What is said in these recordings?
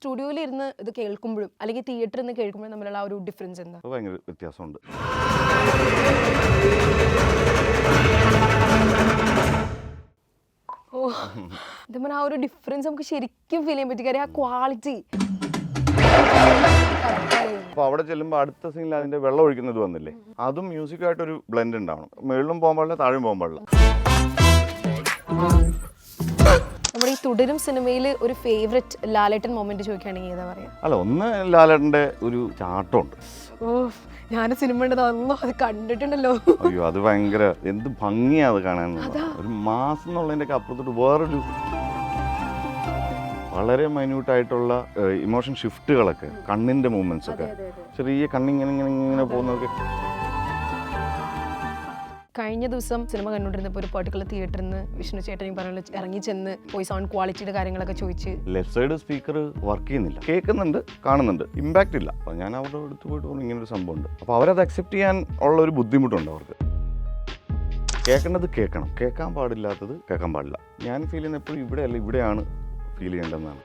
സ്റ്റുഡിയോയിൽ ഇരുന്ന് ഇത് കേൾക്കുമ്പോഴും അല്ലെങ്കിൽ തിയേറ്ററിൽ നിന്ന് കേൾക്കുമ്പോഴും തമ്മിലുള്ള ആ ഒരു ഡിഫറൻസ് എന്താ? ഭയങ്കര വ്യത്യാസമുണ്ട്. ഓ, ഇതുപോലെ ആ ഒരു ഡിഫറൻസ് നമുക്ക് ശരിക്കും ഫീൽ ചെയ്യാൻ പറ്റും. കാര്യം ആ ക്വാളിറ്റി. അപ്പോൾ അവിടെ ചെല്ലുമ്പോൾ അടുത്ത സീനിൽ അതിന്റെ വെള്ളം ഒഴിക്കുന്നത് വന്നില്ലേ, അതും മ്യൂസിക്കായിട്ടൊരു ബ്ലെൻഡ് ഉണ്ടാവണം. മുകളിലും പോകാൻ പാടില്ല, താഴെയും പോകാൻ പാടില്ല. നമ്മുടെ ഈ തുടരും സിനിമയിൽ ഒരു ഫേവറേറ്റ് ലാലേട്ടൻ മൊമെന്റ് ചോദിക്കുകയാണെങ്കിൽ ഏതാ പറയാ? അല്ല, ഒന്ന് ലാലേട്ടന്റെ ഒരു ചാട്ടമുണ്ട്. ഓ, ഞാൻ സിനിമ അത് കണ്ടിട്ടുണ്ടല്ലോ. അയ്യോ, അത് ഭയങ്കര എന്ത് ഭംഗിയാ അത് കാണാൻ. ഒരു മാസം എന്നുള്ളതിന്റെ ഒക്കെ അപ്പുറത്തോട്ട് വേറൊരു വളരെ മൈന്യൂട്ടായിട്ടുള്ള ഇമോഷൻ ഷിഫ്റ്റുകളൊക്കെ, കണ്ണിന്റെ മൂവ്മെന്റ്സ് ഒക്കെ, ചെറിയ കണ്ണിങ്ങനെ പോകുന്നതൊക്കെ. കഴിഞ്ഞ ദിവസം സിനിമ കണ്ടുകൊണ്ടിരുന്നപ്പോൾ ഒരു പെർട്ടിക്കുലർ തിയേറ്ററിൽ നിന്ന് വിഷ്ണു ചേട്ടൻ പറഞ്ഞ ഇറങ്ങി ചെന്ന് പോയി സൗണ്ട് ക്വാളിറ്റിയുടെ കാര്യങ്ങളൊക്കെ ചോദിച്ച്, ലെഫ്റ്റ് സൈഡ് സ്പീക്കർ വർക്ക് ചെയ്യുന്നില്ല, കേൾക്കുന്നുണ്ട്, കാണുന്നുണ്ട്, ഇമ്പാക്റ്റ് ഇല്ല. അപ്പോൾ ഞാൻ അവിടെ എടുത്ത് പോയിട്ട് പറഞ്ഞു ഇങ്ങനൊരു സംഭവം ഉണ്ട്. അപ്പോൾ അവരത് അക്സെപ്റ്റ് ചെയ്യാൻ ഉള്ള ഒരു ബുദ്ധിമുട്ടുണ്ട് അവർക്ക്. കേൾക്കേണ്ടത് കേൾക്കണം, കേൾക്കാൻ പാടില്ലാത്തത് കേൾക്കാൻ പാടില്ല. ഞാൻ ഫീൽ ചെയ്യുന്നത് എപ്പോഴും ഇവിടെയല്ല, ഇവിടെയാണ് ഫീൽ ചെയ്യേണ്ടതെന്നാണ്.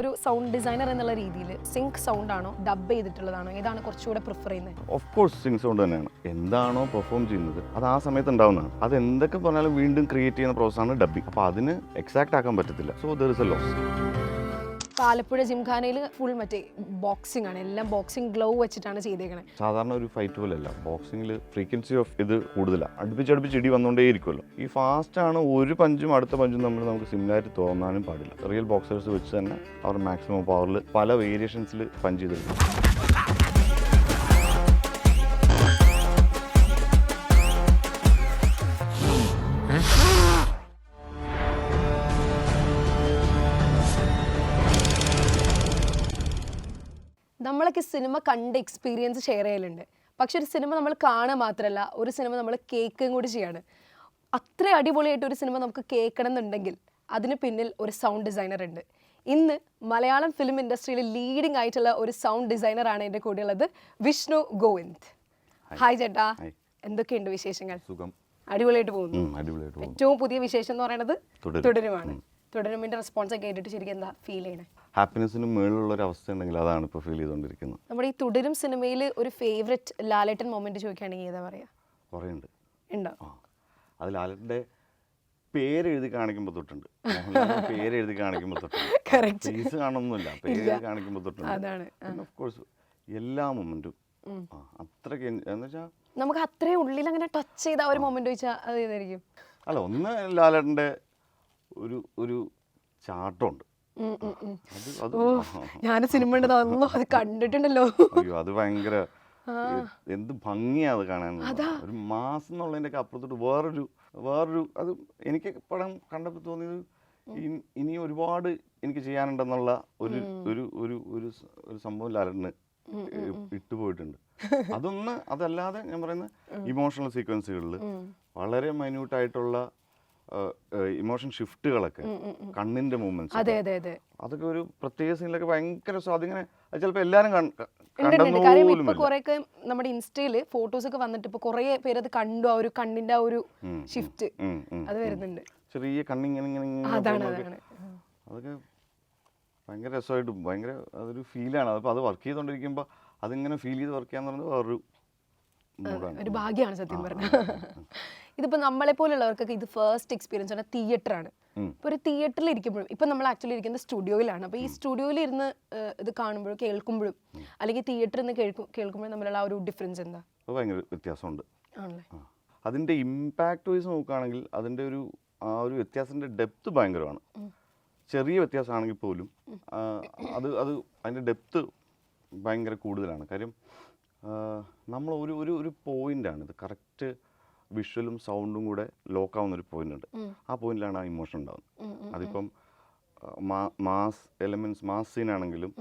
ഒരു സൗണ്ട് ഡിസൈനർ എന്നുള്ള രീതിയിൽ സിങ്ക് സൗണ്ട് ആണോ ഡബ് ചെയ്തിട്ടുള്ളതാണോ, ഏതാണ് കുറച്ചുകൂടെ പ്രിഫർ ചെയ്യുന്നത്? ഓഫ് കോഴ്സ് സിങ്ക് സൗണ്ട് തന്നെയാണ്. എന്താണോ പെർഫോം ചെയ്യുന്നത് അത് ആ സമയത്ത് ഉണ്ടാവുന്നതാണ്. അത് എന്തൊക്കെ പറഞ്ഞാലും വീണ്ടും ക്രിയേറ്റ് ചെയ്യുന്ന പ്രോസസ്സാണ് ഡബ്ബിങ്. അപ്പോൾ അതിന് എക്സാക്ട് ആക്കാൻ പറ്റത്തില്ല. So there is a loss. Alappuzha ജിംഖാനയിൽ ഫുൾ മറ്റേ ബോക്സിംഗ് ആണ്, എല്ലാം ബോക്സിംഗ് ഗ്ലൗ വെച്ചിട്ടാണ് ചെയ്തേക്കണേ. സാധാരണ ഒരു ഫൈറ്റ് പോലെയല്ല, ബോക്സിംഗിൽ ഫ്രീക്വൻസി ഓഫ് ഇത് കൂടുതലാണ്. അടുപ്പിച്ചടുപ്പിച്ച് ഇടി വന്നുകൊണ്ടേയിരിക്കുമല്ലോ. ഈ ഫാസ്റ്റ് ആണ്, ഒരു പഞ്ചും അടുത്ത പഞ്ചും തമ്മിൽ നമുക്ക് സിമിലാരിറ്റി തോന്നാനും പാടില്ല. റിയൽ ബോക്സേഴ്സ് വെച്ച് തന്നെ അവർ മാക്സിമം പവറിൽ പല വേരിയേഷൻസിൽ പഞ്ച് ചെയ്തെടുക്കും. നമ്മളൊക്കെ സിനിമ കണ്ട് എക്സ്പീരിയൻസ് ഷെയർ ചെയ്യലുണ്ട്. പക്ഷെ ഒരു സിനിമ നമ്മൾ കാണുക മാത്രമല്ല, ഒരു സിനിമ നമ്മൾ കേൾക്കുകയും കൂടി ചെയ്യാണ്. അത്ര അടിപൊളിയായിട്ട് ഒരു സിനിമ നമുക്ക് കേൾക്കണം എന്നുണ്ടെങ്കിൽ അതിന് പിന്നിൽ ഒരു സൗണ്ട് ഡിസൈനർ ഉണ്ട്. ഇന്ന് മലയാളം ഫിലിം ഇൻഡസ്ട്രിയിൽ ലീഡിംഗ് ആയിട്ടുള്ള ഒരു സൗണ്ട് ഡിസൈനറാണ് എൻ്റെ കൂടെയുള്ളത്, വിഷ്ണു ഗോവിന്ദ്. ഹായ് ചേട്ടാ, എന്തൊക്കെയുണ്ട് വിശേഷങ്ങൾ? സുഖം, അടിപൊളിയായിട്ട് പോകുന്നു. ഏറ്റവും പുതിയ വിശേഷം എന്ന് പറയുന്നത് തുടരുമാണ്. തുടരുമിൻ്റെ റെസ്പോൺസ് ഒക്കെ കേട്ടിട്ട് ശരിക്കും എന്താ ഫീൽ ചെയ്യണേ? ഹാപ്പിനെസ്സിന് മുകളിലുള്ള ഒരു അവസ്ഥ ഉണ്ടെങ്കിൽ അതാണ് ഇപ്പോൾ ഫീൽ ചെയ്തുകൊണ്ടിരിക്കുന്നത്. നമ്മുടെ ഈ തുടരും സിനിമയിൽ ഒരു ഫേവറേറ്റ് ലാലേട്ടൻ മൊമെന്റ് ചോദിക്കുകയാണെങ്കിൽ ഏതാ പറയാ? കുറേ ഉണ്ട്. ഉണ്ടോ? അത് ലാലേട്ടൻ്റെ പേരെഴുതി കാണിക്കുമ്പോൾ തൊട്ടുണ്ട്, പേരെഴുതി കാണിക്കുമ്പോൾ തൊട്ടുണ്ട്, ഫേസ് കാണുന്നില്ല, പേര് കാണിക്കുമ്പോൾ തൊട്ടുണ്ട്. അതാണ് ഓഫ് കോഴ്സ് എല്ലാ മൊമെന്റും അത്രയ്ക്ക് എന്ന് വെച്ചാൽ നമുക്ക് അത്രയും ഉള്ളിൽ അങ്ങനെ ടച്ച് ചെയ്ത ഒരു മൊമെന്റ് ചോദിച്ചാൽ അത് ഏതായിരിക്കും? അല്ല, ഒന്ന് ലാലേട്ടൻ്റെ ഒരു ചാട്ടമുണ്ട്. ഞാൻ സിനിമ അത് കണ്ടിട്ടുണ്ടല്ലോ. അയ്യോ, അത് ഭയങ്കര എന്ത് ഭംഗിയാ അത് കാണാൻ. ഒരു മാസം എന്നുള്ളതിൻ്റെ ഒക്കെ അപ്പുറത്തോട്ട് വേറൊരു അത് എനിക്ക് പടം കണ്ടപ്പോൾ തോന്നിയത് ഇനി ഒരുപാട് എനിക്ക് ചെയ്യാനുണ്ടെന്നുള്ള ഒരു സംഭവം ലാലേട്ടന് ഇട്ടുപോയിട്ടുണ്ട്. അതല്ലാതെ ഞാൻ പറയുന്നത് ഇമോഷണൽ സീക്വൻസുകളിൽ വളരെ മൈന്യൂട്ടായിട്ടുള്ള ഇമോഷൻ ഷിഫ്റ്റുകളൊക്കെ, കണ്ണിന്റെ മൂവ്മെന്റ്സ്, അതൊക്കെ ഒരു പ്രത്യേക സീനിലൊക്കെ ഭയങ്കര അതിങ്ങനെ ചിലപ്പോൾ എല്ലാവരും കുറെയൊക്കെ നമ്മുടെ ഇൻസ്റ്റയില് ഫോട്ടോസ് ഒക്കെ വന്നിട്ട് ഇപ്പൊ കുറെ പേര് അത് കണ്ടു, ആ ഒരു കണ്ണിന്റെ ആ ഒരു ഷിഫ്റ്റ് അത് വരുന്നുണ്ട്. ചെറിയ കണ്ണിങ്ങനെ അതൊക്കെ ഭയങ്കര രസമായിട്ടും ഭയങ്കര അതൊരു ഫീലാണ്. അപ്പോൾ അത് വർക്ക് ചെയ്തുകൊണ്ടിരിക്കുമ്പോൾ അതിങ്ങനെ ഫീൽ ചെയ്ത് വർക്ക് ചെയ്യാന്ന് പറയുന്നത് വേറൊരു ഒരു ഭാഗ്യമാണ് സത്യം പറഞ്ഞാൽ. ഇതിപ്പോൾ നമ്മളെ പോലുള്ളവർക്കൊക്കെ ഇത് ഫസ്റ്റ് എക്സ്പീരിയൻസ് ആണ്, തിയേറ്ററാണ്. ഇപ്പോൾ ഒരു തിയേറ്ററിൽ ഇരിക്കുമ്പോഴും, ഇപ്പം നമ്മൾ ആക്ച്വലി ഇരിക്കുന്നത് സ്റ്റുഡിയോയിലാണ്. അപ്പോൾ ഈ സ്റ്റുഡിയോയിൽ ഇരുന്ന് ഇത് കാണുമ്പോഴും കേൾക്കുമ്പോഴും അല്ലെങ്കിൽ തിയേറ്ററിൽ നിന്ന് കേൾക്കുമ്പോഴും തമ്മിലുള്ള ആ ഒരു ഡിഫറൻസ് എന്താ? ഭയങ്കര വ്യത്യാസമുണ്ട്. ആണല്ലേ? അതിൻ്റെ ഇമ്പാക്ട് വൈസ് നോക്കുകയാണെങ്കിൽ അതിൻ്റെ ആ ഒരു വ്യത്യാസത്തിൻ്റെ ഡെപ്ത് ഭയങ്കരമാണ്. ചെറിയ വ്യത്യാസമാണെങ്കിൽ പോലും അത് അതിൻ്റെ ഡെപ്ത് ഭയങ്കര കൂടുതലാണ്. കാര്യം നമ്മൾ ഒരു പോയിൻ്റാണ് ഇത്, കറക്റ്റ് വിഷ്വലും സൗണ്ടും കൂടെ ലോക്കാവുന്ന ഒരു പോയിന്റ് ഉണ്ട്. ആ പോയിന്റിലാണ് ആ ഇമോഷൻ ഉണ്ടാകുന്നത്. അതിപ്പം മാസ് എലമെന്റ്സ്, മാസ് സീനാണെങ്കിലും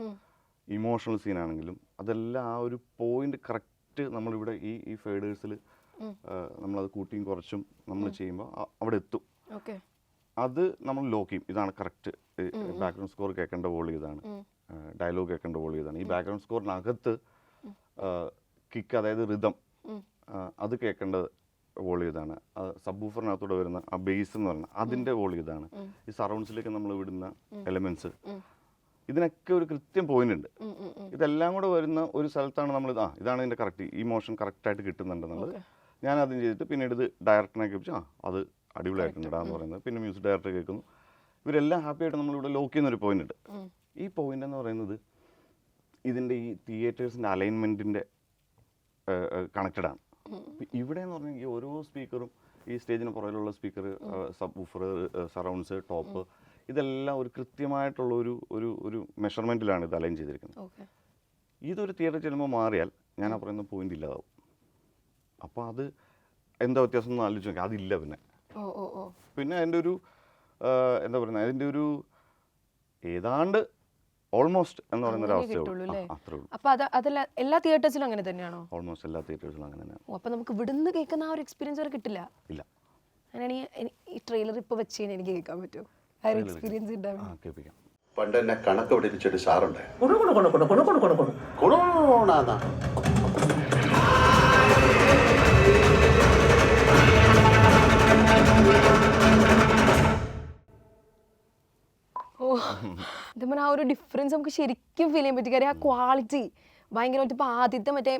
ഇമോഷണൽ സീനാണെങ്കിലും അതെല്ലാം ആ ഒരു പോയിന്റ് കറക്റ്റ് നമ്മളിവിടെ ഈ ഫേഡേഴ്സിൽ നമ്മളത് കൂട്ടിയും കുറച്ചും നമ്മൾ ചെയ്യുമ്പോൾ അവിടെ എത്തും. അത് നമ്മൾ ലോക്ക് ചെയ്യും. ഇതാണ് കറക്റ്റ് ബാക്ക്ഗ്രൗണ്ട് സ്കോർ കേൾക്കേണ്ട വോളി ഇതാണ്, ഡയലോഗ് കേൾക്കേണ്ട വോളി ഇതാണ്. ഈ ബാക്ക്ഗ്രൗണ്ട് സ്കോറിനകത്ത് കിക്ക്, അതായത് റിതം, അത് കേൾക്കേണ്ടത് വോളി ഇതാണ്. സബ് വൂഫറിനകത്തൂടെ വരുന്ന ആ ബേസ് എന്ന് പറയുന്നത് അതിൻ്റെ വോളി ഇതാണ്. ഈ സറൗണ്ട്സിലേക്ക് നമ്മൾ വിടുന്ന എലമെൻറ്റ്സ് ഇതിനൊക്കെ ഒരു കൃത്യം പോയിന്റ് ഉണ്ട്. ഇതെല്ലാം കൂടെ വരുന്ന ഒരു സ്ഥലത്താണ് നമ്മൾ ഇതാണ് ഇതിൻ്റെ കറക്റ്റ്, ഈ മോഷൻ കറക്റ്റായിട്ട് കിട്ടുന്നുണ്ടെന്നുള്ളത് ഞാൻ ആദ്യം ചെയ്തിട്ട് പിന്നീട് ഇത് ഡയറക്ടറിനെ കേൾപ്പിച്ചു അത് അടിപൊളിയായിട്ടുണ്ടാന്ന് പറയുന്നത്. പിന്നെ മ്യൂസിക് ഡയറക്ടർ കേൾക്കുന്നു. ഇവരെല്ലാം ഹാപ്പി ആയിട്ട് നമ്മളിവിടെ ലോക്ക് ചെയ്യുന്നൊരു പോയിന്റ് ഉണ്ട്. ഈ പോയിന്റ് എന്ന് പറയുന്നത് ഇതിൻ്റെ ഈ തിയേറ്റേഴ്സിൻ്റെ അലൈൻമെൻറ്റിൻ്റെ കണക്റ്റഡാണ്. ഇവിടെ എന്ന് പറഞ്ഞാൽ ഈ ഓരോ സ്പീക്കറും ഈ സ്റ്റേജിന് പുറകിലുള്ള speaker, sub woofer, surrounds, top, ഇതെല്ലാം ഒരു കൃത്യമായിട്ടുള്ള ഒരു മെഷർമെൻറ്റിലാണ് ഇത് അലൈൻ ചെയ്തിരിക്കുന്നത്. ഇതൊരു തിയേറ്ററിൽ ചെല്ലുമ്പോൾ മാറിയാൽ ഞാൻ ആ പറയുന്ന പോയിന്റ് ഇല്ലാതാവും. അപ്പോൾ അത് എന്താ വ്യത്യാസം എന്ന് ആലോചിച്ച് നോക്കി, അതില്ല. പിന്നെ അതിൻ്റെ ഒരു എന്താ പറയുന്നത്, അതിൻ്റെ ഒരു ഏതാണ്ട് ഓൾമോസ്റ്റ് എന്ന് പറയുന്ന ഒരു അവസ്ഥയുള്ളൂ. അത്രേ ഉള്ളൂ. അപ്പോൾ അതല്ല എല്ലാ തിയേറ്റേഴ്സിലും അങ്ങനെ തന്നെയാണോ? ഓൾമോസ്റ്റ് എല്ലാ തിയേറ്റേഴ്സിലും അങ്ങനെ തന്നെയാണ്. അപ്പോൾ നമുക്ക് ഇവിടുന്ന് കേൾക്കുന്ന ആ ഒരു എക്സ്പീരിയൻസ് വരെ കിട്ടില്ല. ഇല്ല. അങ്ങനെയാണെങ്കിൽ ഈ ട്രെയിലർ ഇപ്പോൾ വെച്ച് കഴിഞ്ഞാൽ എനിക്ക് കേൾക്കാൻ പറ്റുമോ? ആ ഒരു എക്സ്പീരിയൻസ് ഉണ്ടാവും. കേൾപ്പിക്കാം. പണ്ട് എന്നെ കണക്ക് പഠിപ്പിച്ചിട്ട് സാറുണ്ട്. ഇതുപോലെ ആ ഒരു ഡിഫറൻസ് നമുക്ക് ശരിക്കും ഫീൽ ചെയ്യാൻ പറ്റും. കാര്യം ആ ക്വാളിറ്റി ഭയങ്കരമായിട്ട്. ഇപ്പോൾ ആദ്യത്തെ മറ്റേ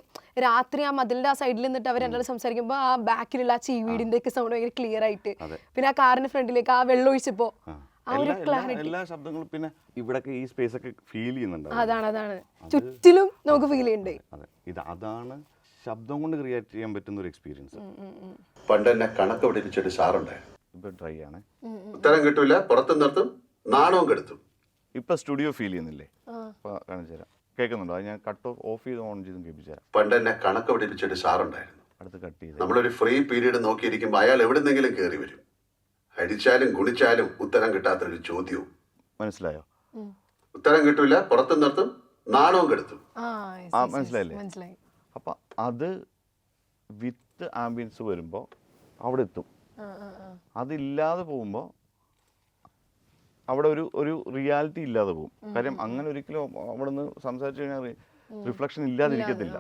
രാത്രി ആ മതിലിൻ്റെ ആ സൈഡിൽ നിന്നിട്ട് അവർ രണ്ടാളും സംസാരിക്കുമ്പോൾ ആ ബാക്കിലുള്ള ആ ചീവീടിൻ്റെ ഒക്കെ സൗണ്ട് ഭയങ്കര ക്ലിയർ ആയിട്ട്, പിന്നെ ആ കാറിന്റെ ഫ്രണ്ടിലേക്ക് ആ വെള്ളം ഒഴിച്ചപ്പോൾ ആ ഒരു ക്ലാരിറ്റി, എല്ലാ ശബ്ദങ്ങളും പിന്നെ ഇവിടൊക്കെ ഈ സ്പേസ് ഒക്കെ ഫീൽ ചെയ്യുന്നുണ്ട്. അതാണ് ചുറ്റിലും നമുക്ക് ഫീൽ ചെയ്യുന്നുണ്ട്. അതാണ് ശബ്ദം കൊണ്ട് ക്രിയേറ്റ് ചെയ്യാൻ പറ്റുന്ന ഒരു എക്സ്പീരിയൻസ്. പണ്ട് എന്നെ കണക്ക് പഠിപ്പിച്ചിട്ട് സാറുണ്ട്. ഇപ്പൊ ട്രൈ ആണ്. ഉത്തരം കിട്ടൂല, പുറത്തു നിർത്തും, നാണവും കെടുത്തും. ഇപ്പൊ സ്റ്റുഡിയോ ഫീൽ ചെയ്യുന്നില്ലേ? കാണിച്ചു തരാം. കേൾക്കുന്നുണ്ടോ? അത് ഞാൻ കട്ട് ഓഫ് ചെയ്ത് ഓൺ ചെയ്തും കേൾപ്പിച്ചു തരാം. പണ്ട് എന്നെ കണക്ക് പഠിപ്പിച്ചിട്ട് സാറുണ്ടായിരുന്നു. അടുത്ത് കട്ട് ചെയ്ത് നമ്മളൊരു ഫ്രീ പീരീഡ് നോക്കിയിരിക്കുമ്പോൾ അയാൾ എവിടെന്നെങ്കിലും കയറി വരും. അടിച്ചാലും ഗുണിച്ചാലും ഉത്തരം കിട്ടാത്തൊരു ചോദ്യവും. മനസ്സിലായോ? ഉത്തരം കിട്ടൂല, പുറത്തു നിർത്തും, നാണവും കെടുത്തും. മനസ്സിലായില്ലേ? അപ്പൊ അത് വിത്ത് ആംബിയൻസ് വരുമ്പോൾ അവിടെ എത്തും. അതില്ലാതെ പോകുമ്പോൾ അവിടെ ഒരു റിയാലിറ്റി ഇല്ലാതെ പോകും. കാര്യം അങ്ങനെ ഒരിക്കലും അവിടെ നിന്ന് സംസാരിച്ചു കഴിഞ്ഞാൽ റിഫ്ലക്ഷൻ ഇല്ലാതിരിക്കത്തില്ല.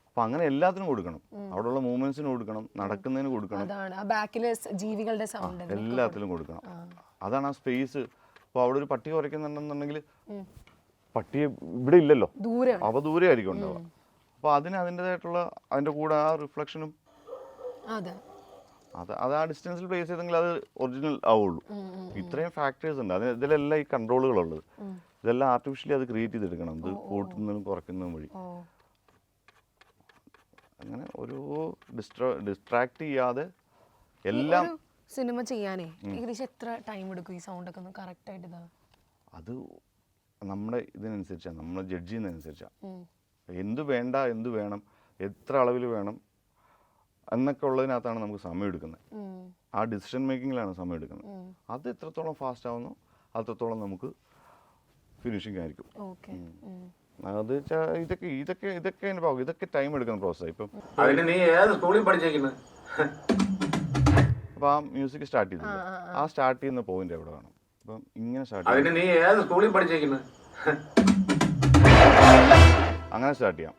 അപ്പൊ അങ്ങനെ എല്ലാത്തിനും കൊടുക്കണം. അവിടെയുള്ള മൂവ്മെന്റ്സിന് കൊടുക്കണം, നടക്കുന്നതിന് കൊടുക്കണം, എല്ലാത്തിലും കൊടുക്കണം. അതാണ് ആ സ്പേസ്. അപ്പോൾ അവിടെ ഒരു പട്ടി കുറയ്ക്കുന്നുണ്ടെന്നുണ്ടെങ്കിൽ പട്ടിയെ ഇവിടെ ഇല്ലല്ലോ, അവ ദൂരെ ആയിരിക്കും ഉണ്ടാവുക. അപ്പോൾ അതിന് അതിൻ്റെതായിട്ടുള്ള അതിൻ്റെ കൂടെ ആ റിഫ്ലക്ഷനും അത് ആ ഡിസ്റ്റൻസിൽ പ്ലേസ് ചെയ്തെങ്കിൽ അത് ഒറിജിനൽ ആവുള്ളൂ. ഇത്രയും ഫാക്ടേഴ്സ് ഉണ്ട് അതിന്. ഇതിലെല്ലാം ഈ കൺട്രോളുകളുള്ളത്. ഇതെല്ലാം ആർട്ടിഫിഷ്യലി അത് ക്രിയേറ്റ് ചെയ്തെടുക്കണം. ഇത് കൂട്ടുന്നതും കുറയ്ക്കുന്നതും വഴി. അങ്ങനെ ഒരു ഡിസ്ട്രാക്ട് ചെയ്യാതെ എല്ലാം. സിനിമ ചെയ്യാനേ ഏകദേശം എത്ര ടൈം എടുക്കും ഈ സൗണ്ട് ഒക്കെ കറക്റ്റ് ആയിട്ട്? അത് നമ്മുടെ ഇതിനനുസരിച്ചാണ്, നമ്മൾ ജഡ്ജ് ചെയ്യുന്നതനുസരിച്ചാണ്. എന്ത് വേണ്ട, എന്ത് വേണം, എത്ര അളവിൽ വേണം എന്നൊക്കെ ഉള്ളതിനകത്താണ് നമുക്ക് സമയം എടുക്കുന്നത്. ആ ഡിസിഷൻ മേക്കിങ്ങിലാണ് സമയം എടുക്കുന്നത്. അത് എത്രത്തോളം ഫാസ്റ്റ് ആവുന്നു അത്രത്തോളം നമുക്ക് ഫിനിഷിംഗ് ആയിരിക്കും. അത് ഇതൊക്കെ ടൈം എടുക്കുന്ന പ്രോസസ്സാണ്. ഇപ്പം അപ്പോൾ ആ മ്യൂസിക് സ്റ്റാർട്ട് ചെയ്തില്ല, ആ സ്റ്റാർട്ട് ചെയ്യുന്ന പോയിന്റ് എവിടെ വേണം. ഇപ്പം ഇങ്ങനെ സ്റ്റാർട്ട് അങ്ങനെ സ്റ്റാർട്ട് ചെയ്യാം,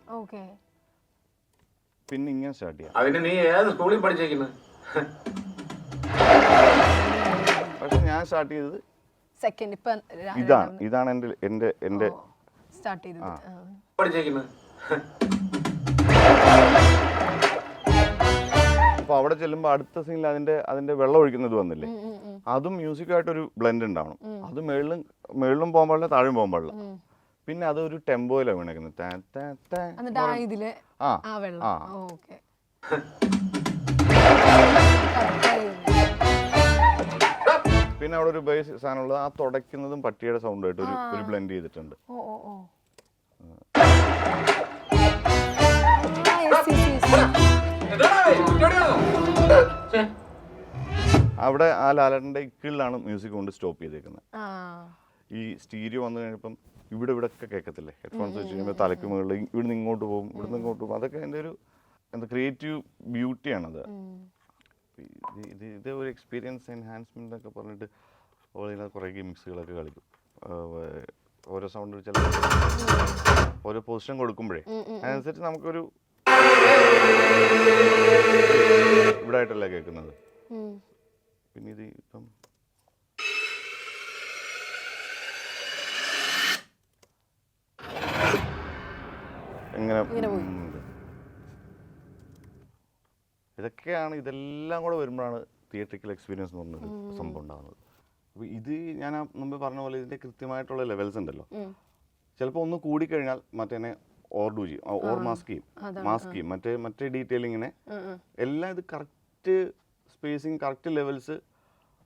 പിന്നെ ഇങ്ങനെ സ്റ്റാർട്ട് ചെയ്യാം. പക്ഷെ ഞാൻ സ്റ്റാർട്ട് ചെയ്തത് ഇതാണ് എന്റെ അപ്പൊ അവിടെ ചെല്ലുമ്പോൾ അടുത്ത സീനിൽ അതിന്റെ വെള്ളം ഒഴിക്കുന്നത് വന്നില്ലേ, അതും മ്യൂസിക്കായിട്ടൊരു ബ്ലെൻഡ് ഉണ്ടാവണം. അത് മേളിലും പോകാൻ പാടില്ല, താഴെയും പോകാൻ പാടില്ല. പിന്നെ അതൊരു ടെമ്പോയിലാണ് വീണേക്കുന്നത്. പിന്നെ അവിടെ ഒരു ബേസ് സാധനം ഉള്ളത്, ആ തുടയ്ക്കുന്നതും പട്ടിയുടെ സൗണ്ടായിട്ട് ഒരു ബ്ലെൻഡ് ചെയ്തിട്ടുണ്ട്. അവിടെ ആ ലാലേട്ടൻ്റെ ഇക്കിളിലാണ് മ്യൂസിക് കൊണ്ട് സ്റ്റോപ്പ് ചെയ്തേക്കുന്നത്. ഈ സ്റ്റീരിയോ വന്നു കഴിഞ്ഞപ്പം ഇവിടെ ഒക്കെ കേൾക്കത്തില്ലേ, ഹെഡ്ഫോൺസ് വെച്ച് കഴിയുമ്പോൾ തലയ്ക്ക് മുകളിൽ ഇവിടുന്ന് ഇങ്ങോട്ട് പോകും, ഇവിടുന്ന് ഇങ്ങോട്ട് പോകും. അതൊക്കെ എൻ്റെ ഒരു ക്രിയേറ്റീവ് ബ്യൂട്ടിയാണത്. ഇത് ഒരു എക്സ്പീരിയൻസ് എൻഹാൻസ്മെന്റ് എന്നൊക്കെ പറഞ്ഞിട്ട് കുറേ ഗെയിംസുകളൊക്കെ കളിക്കും. ഓരോ സൗണ്ട് ചില ഓരോ പൊസിഷൻ കൊടുക്കുമ്പോഴേ അതിനനുസരിച്ച് നമുക്കൊരു ഇവിടെ ആയിട്ടല്ല കേൾക്കുന്നത്. പിന്നെ ഇത് ഇപ്പം ഇങ്ങനെ ഇങ്ങനെ പോയി. ഇതൊക്കെയാണ്, ഇതെല്ലാം കൂടെ വരുമ്പോഴാണ് തിയേറ്ററിക്കൽ എക്സ്പീരിയൻസ് എന്ന് പറഞ്ഞൊരു സംഭവം ഉണ്ടാകുന്നത്. അപ്പോൾ ഇത് ഞാൻ മുമ്പ് പറഞ്ഞ പോലെ ഇതിൻ്റെ കൃത്യമായിട്ടുള്ള ലെവൽസ് ഉണ്ടല്ലോ. ചിലപ്പോൾ ഒന്ന് കൂടിക്കഴിഞ്ഞാൽ മറ്റേ ഓവർഡു ചെയ്യും, ഓവർ മാസ്ക് ചെയ്യും, മറ്റേ ഡീറ്റെയിലിങ്ങിനെ എല്ലാം. ഇത് correct spacing, correct levels,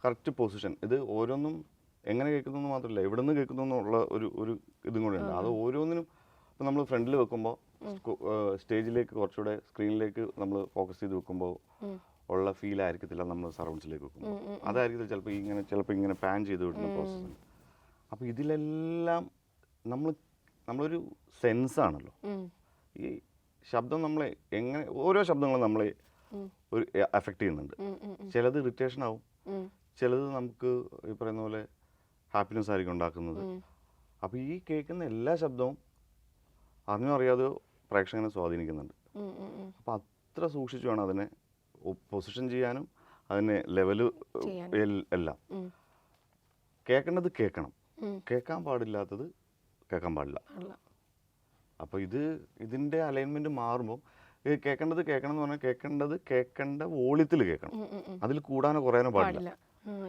correct position. ഇത് ഓരോന്നും എങ്ങനെ കേൾക്കുന്നു എന്ന് മാത്രമല്ല, എവിടെ നിന്ന് കേൾക്കുന്നു എന്നുള്ള ഒരു ഇതും കൂടെ ഉണ്ട്. അത് ഓരോന്നിനും ഇപ്പം നമ്മൾ ഫ്രണ്ടിൽ വെക്കുമ്പോൾ സ്റ്റേജിലേക്ക് കുറച്ചുകൂടെ സ്ക്രീനിലേക്ക് നമ്മൾ ഫോക്കസ് ചെയ്ത് വെക്കുമ്പോൾ ഉള്ള ഫീൽ ആയിരിക്കത്തില്ല നമ്മൾ സറൗണ്ട്സിലേക്ക് വെക്കുമ്പോൾ. അതായിരിക്കത്തില്ല ചിലപ്പോൾ ഇങ്ങനെ പാൻ ചെയ്ത് വിടുന്ന പ്രോസസ്സ്. അപ്പോൾ ഇതിലെല്ലാം നമ്മളൊരു സെൻസാണല്ലോ. ഈ ശബ്ദം നമ്മളെ എങ്ങനെ, ഓരോ ശബ്ദങ്ങളും നമ്മളെ ഒരു അഫക്റ്റ് ചെയ്യുന്നുണ്ട്. ചിലത് ഇറിറ്റേഷൻ ആവും, ചിലത് നമുക്ക് ഈ പറയുന്ന പോലെ ഹാപ്പിനെസ് ആയിരിക്കും ഉണ്ടാക്കുന്നത്. അപ്പോൾ ഈ കേൾക്കുന്ന എല്ലാ ശബ്ദവും അറിഞ്ഞോ അറിയാതെയോ പ്രേക്ഷകനെ സ്വാധീനിക്കുന്നുണ്ട്. അപ്പോൾ അത്ര സൂക്ഷിച്ചു വേണം അതിനെ പൊസിഷൻ ചെയ്യാനും അതിനെ ലെവല് എല്ലാം. കേൾക്കേണ്ടത് കേൾക്കണം, കേൾക്കാൻ പാടില്ലാത്തത് കേൾക്കാൻ പാടില്ല. അപ്പോൾ ഇതിൻ്റെ അലൈൻമെൻറ്റ് മാറുമ്പോൾ കേൾക്കേണ്ടത് കേൾക്കണം എന്ന് പറഞ്ഞാൽ കേൾക്കേണ്ട വോളിയത്തിൽ കേൾക്കണം, അതിൽ കൂടാനോ കുറയാനോ പാടില്ല.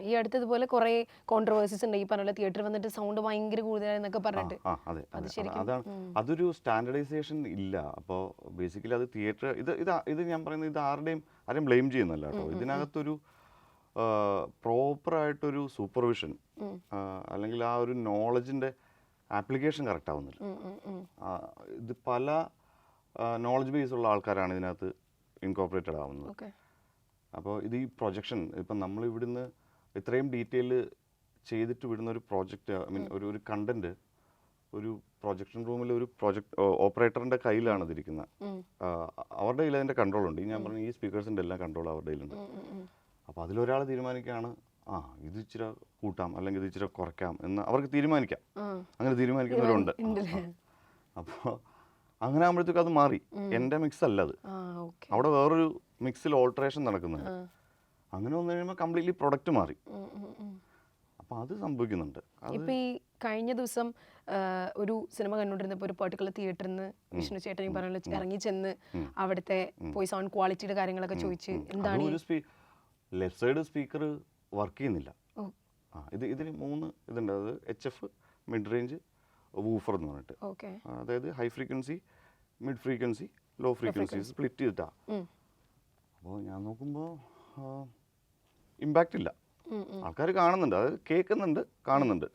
ഈ അടുത്തതുപോലെ കുറെ കോൺട്രവേഴ്സീസ് ഉണ്ട്, ഈ പറഞ്ഞ തിയേറ്ററിൽ വന്നിട്ട് സൗണ്ട് ഭയങ്കര കൂടുതലായെന്നൊക്കെ പറഞ്ഞിട്ട്. അതാണ്, അതൊരു സ്റ്റാൻഡർഡൈസേഷൻ ഇല്ല. അപ്പോൾ ബേസിക്കലി അത് തിയേറ്റർ ഇത് ഞാൻ പറയുന്നത് ഇത് ആരെയും ബ്ലെയിം ചെയ്യുന്നല്ല കേട്ടോ. ഇതിനകത്തൊരു പ്രോപ്പറായിട്ടൊരു സൂപ്പർവിഷൻ അല്ലെങ്കിൽ ആ ഒരു നോളജിൻ്റെ ആപ്ലിക്കേഷൻ കറക്റ്റ് ആവുന്നില്ല. ഇത് പല നോളജ് ബേസ് ഉള്ള ആൾക്കാരാണ് ഇതിനകത്ത് ഇൻകോർപ്പറേറ്റഡ് ആവുന്നത്. അപ്പോൾ ഇത് ഈ പ്രൊജക്ഷൻ, ഇപ്പം നമ്മൾ ഇവിടുന്ന് ഇത്രയും ഡീറ്റെയിൽ ചെയ്തിട്ട് വിടുന്ന ഒരു പ്രോജക്റ്റ്, ഐ മീൻ ഒരു കണ്ടന്റ് ഒരു പ്രൊജക്ഷൻ റൂമിൽ ഒരു ഓപ്പറേറ്ററിൻ്റെ കയ്യിലാണ് ഇതിരിക്കുന്നത്. അവരുടെ കയ്യിൽ അതിൻ്റെ കൺട്രോൾ ഉണ്ട്. ഞാൻ പറഞ്ഞു ഈ സ്പീക്കേഴ്സിൻ്റെ എല്ലാം കൺട്രോൾ അവരുടെ കയ്യിലുണ്ട്. അപ്പോൾ അതിലൊരാൾ തീരുമാനിക്കുകയാണ് ഇത് ഇച്ചിരി കൂട്ടാം അല്ലെങ്കിൽ ഇത് ഇച്ചിരി കുറയ്ക്കാം എന്ന് അവർക്ക് തീരുമാനിക്കാം. അങ്ങനെ തീരുമാനിക്കുന്നവരുണ്ട്. അപ്പോൾ അങ്ങനെ ആകുമ്പോഴത്തേക്കും അത് മാറി. എൻ്റെ മിക്സ് അല്ല അത്, അവിടെ വേറൊരു മിക്സിൽ ഓൾട്ടറേഷൻ നടക്കുന്നുണ്ട്. അങ്ങനെ വന്നു കഴിയുമ്പോൾ കംപ്ലീറ്റ്ലി പ്രൊഡക്റ്റ് മാറി. അപ്പോൾ അത് സംഭവിക്കുന്നുണ്ട്. ഇപ്പം ഈ കഴിഞ്ഞ ദിവസം ഒരു സിനിമ കണ്ടുകൊണ്ടിരുന്നപ്പോൾ ഒരു പെർട്ടിക്കുലർ തിയേറ്ററിൽ നിന്ന് വിഷ്ണു ചേട്ടൻ പറഞ്ഞ ഇറങ്ങി ചെന്ന് അവിടുത്തെ പോയി സൗണ്ട് ക്വാളിറ്റിയുടെ കാര്യങ്ങളൊക്കെ ചോദിച്ച് എന്താണ് ലെഫ്റ്റ് സൈഡ് സ്പീക്കർ വർക്ക് ചെയ്യുന്നില്ല. ഇതിന് 3 ഇതുണ്ട്. അത് HF, മിഡ് റേഞ്ച്, വൂഫർ എന്ന് പറഞ്ഞിട്ട്. അതായത് high frequency, mid frequency, low frequency split ചെയ്തിട്ടാ. അപ്പോൾ ഞാൻ നോക്കുമ്പോൾ ഇമ്പാക്റ്റ് ഇല്ല. ആൾക്കാർ കാണുന്നുണ്ട്, അത് കേൾക്കുന്നുണ്ട്, കാണുന്നുണ്ട്,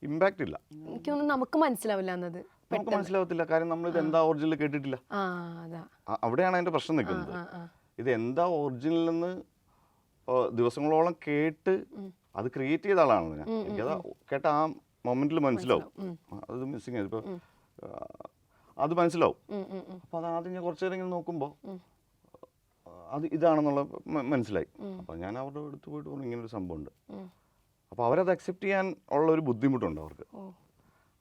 ഇമ്പാക്റ്റ് ഇല്ല. എനിക്ക് തോന്നുന്നു നമുക്ക് മനസ്സിലാവില്ല എന്നത്. നമുക്ക് മനസ്സിലാവത്തില്ല, കാര്യം നമ്മളിത് എന്താ ഒറിജിനൽ കേട്ടിട്ടില്ല. അവിടെയാണ് അതിൻ്റെ പ്രശ്നം നിൽക്കുന്നത്. ഇത് എന്താ ഒറിജിനൽ എന്ന് ദിവസങ്ങളോളം കേട്ട് അത് ക്രിയേറ്റ് ചെയ്ത ആളാണ് ഞാൻ. എനിക്കത് കേട്ട ആ മൊമെന്റിൽ മനസ്സിലാവും അത് മിസ്സിങ് ആയത്. ഇപ്പോൾ അത് മനസ്സിലാവും. അപ്പോൾ അത് ആദ്യം ഞാൻ കുറച്ച് നേരം ഇങ്ങനെ നോക്കുമ്പോൾ അത് ഇതാണെന്നുള്ള മനസ്സിലായി. അപ്പോൾ ഞാൻ അവരുടെ അടുത്ത് പോയിട്ട് പറഞ്ഞു ഇങ്ങനൊരു സംഭവമുണ്ട്. അപ്പോൾ അവരത് അക്സെപ്റ്റ് ചെയ്യാൻ ഉള്ള ഒരു ബുദ്ധിമുട്ടുണ്ട് അവർക്ക്.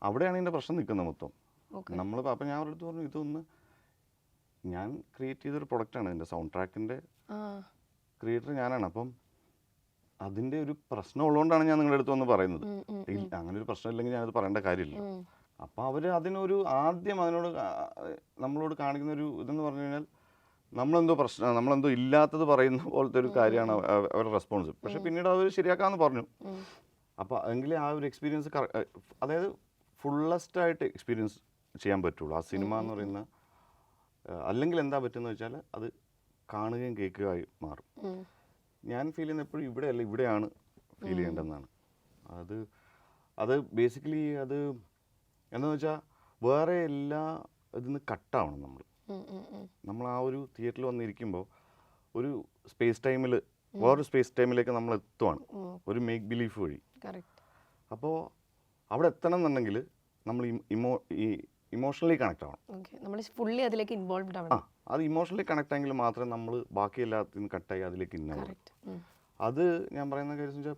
അവിടെയാണ് ഇതിൻ്റെ പ്രശ്നം നിൽക്കുന്നത് മൊത്തം. അപ്പോൾ ഞാൻ അവരുടെ അടുത്ത് പറഞ്ഞു ഇതൊന്ന് ഞാൻ ക്രിയേറ്റ് ചെയ്തൊരു പ്രൊഡക്റ്റാണ്, ഇതിൻ്റെ സൗണ്ട് ട്രാക്കിൻ്റെ ക്രിയേറ്റർ ഞാനാണ്. അപ്പം അതിൻ്റെ ഒരു പ്രശ്നം ഉള്ളതുകൊണ്ടാണ് ഞാൻ നിങ്ങളുടെ അടുത്ത് വന്ന് പറയുന്നത്. അങ്ങനെ ഒരു പ്രശ്നം ഇല്ലെങ്കിൽ ഞാനത് പറയേണ്ട കാര്യമില്ല. അപ്പോൾ അവർ അതിനൊരു ആദ്യം നമ്മളോട് കാണിക്കുന്ന ഒരു ഇതെന്ന് പറഞ്ഞു കഴിഞ്ഞാൽ നമ്മളെന്തോ ഇല്ലാത്തത് പറയുന്ന പോലത്തെ ഒരു കാര്യമാണ് അവരുടെ റെസ്പോൺസ്. പക്ഷെ പിന്നീട് അവർ ശരിയാക്കാമെന്ന് പറഞ്ഞു. അപ്പോൾ എങ്കിലേ ആ ഒരു എക്സ്പീരിയൻസ് അതായത് ഫുള്ളസ്റ്റായിട്ട് എക്സ്പീരിയൻസ് ചെയ്യാൻ പറ്റുള്ളൂ ആ സിനിമ എന്ന് പറയുന്ന. അല്ലെങ്കിൽ എന്താ പറ്റുമെന്ന് വെച്ചാൽ അത് കാണുകയും കേൾക്കുകയായി മാറും. ഞാൻ ഫീൽ ചെയ്യുന്ന എപ്പോഴും ഇവിടെയല്ല, ഇവിടെയാണ് ഫീൽ ചെയ്യേണ്ടതെന്നാണ്. അത് ബേസിക്കലി അത് എന്താണെന്ന് വെച്ചാൽ വേറെ എല്ലാ ഇതിന്ന് കട്ടാവണം നമ്മൾ ആ ഒരു തിയേറ്ററിൽ വന്നിരിക്കുമ്പോൾ ഒരു സ്പേസ് ടൈമിൽ വേറൊരു സ്പേസ് ടൈമിലേക്ക് നമ്മൾ എത്തുവാണ് ഒരു മേക്ക് ബിലീഫ് വഴി. അപ്പോൾ അവിടെ എത്തണം എന്നുണ്ടെങ്കിൽ നമ്മൾ ഇമോഷണലി കണക്ട് ആവണം. അത് ഇമോഷണലി കണക്ട് ആയെങ്കിൽ മാത്രമേ നമ്മൾ ബാക്കി എല്ലാത്തിനും കട്ടായി അതിലേക്ക് ഇന്നാവും. അത് ഞാൻ പറയുന്ന കാര്യം വെച്ചാൽ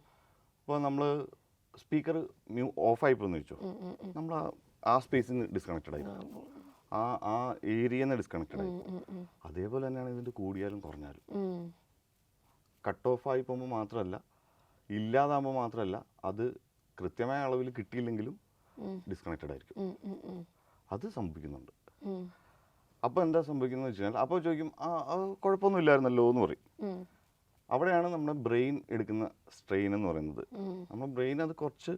ഇപ്പോൾ നമ്മൾ സ്പീക്കർ ഓഫായി പോയെന്ന് വെച്ചോ, നമ്മൾ ആ സ്പേസിൽ നിന്ന് ഡിസ്കണക്റ്റഡ് ആയി, ആ ഏരിയയിൽ നിന്ന് ഡിസ്കണക്റ്റഡ് ആയി. അതേപോലെ തന്നെയാണ് ഇതിൻ്റെ കൂടിയാലും കുറഞ്ഞാലും. കട്ട് ഓഫ് ആയി പോകുമ്പോൾ മാത്രമല്ല, ഇല്ലാതാകുമ്പോൾ മാത്രമല്ല, അത് കൃത്യമായ അളവിൽ കിട്ടിയില്ലെങ്കിലും ഡിസ്കണക്റ്റഡ് ആയിരിക്കും. അത് സംഭവിക്കുന്നുണ്ട്. അപ്പോൾ എന്താ സംഭവിക്കുന്നത് വെച്ച് കഴിഞ്ഞാൽ അപ്പോൾ ചോദിക്കും അത് കുഴപ്പമൊന്നുമില്ലായിരുന്നല്ലോ എന്ന് പറയും. അവിടെയാണ് നമ്മുടെ ബ്രെയിൻ എടുക്കുന്ന സ്ട്രെയിൻ എന്ന് പറയുന്നത്. നമ്മുടെ ബ്രെയിൻ അത് കുറച്ച്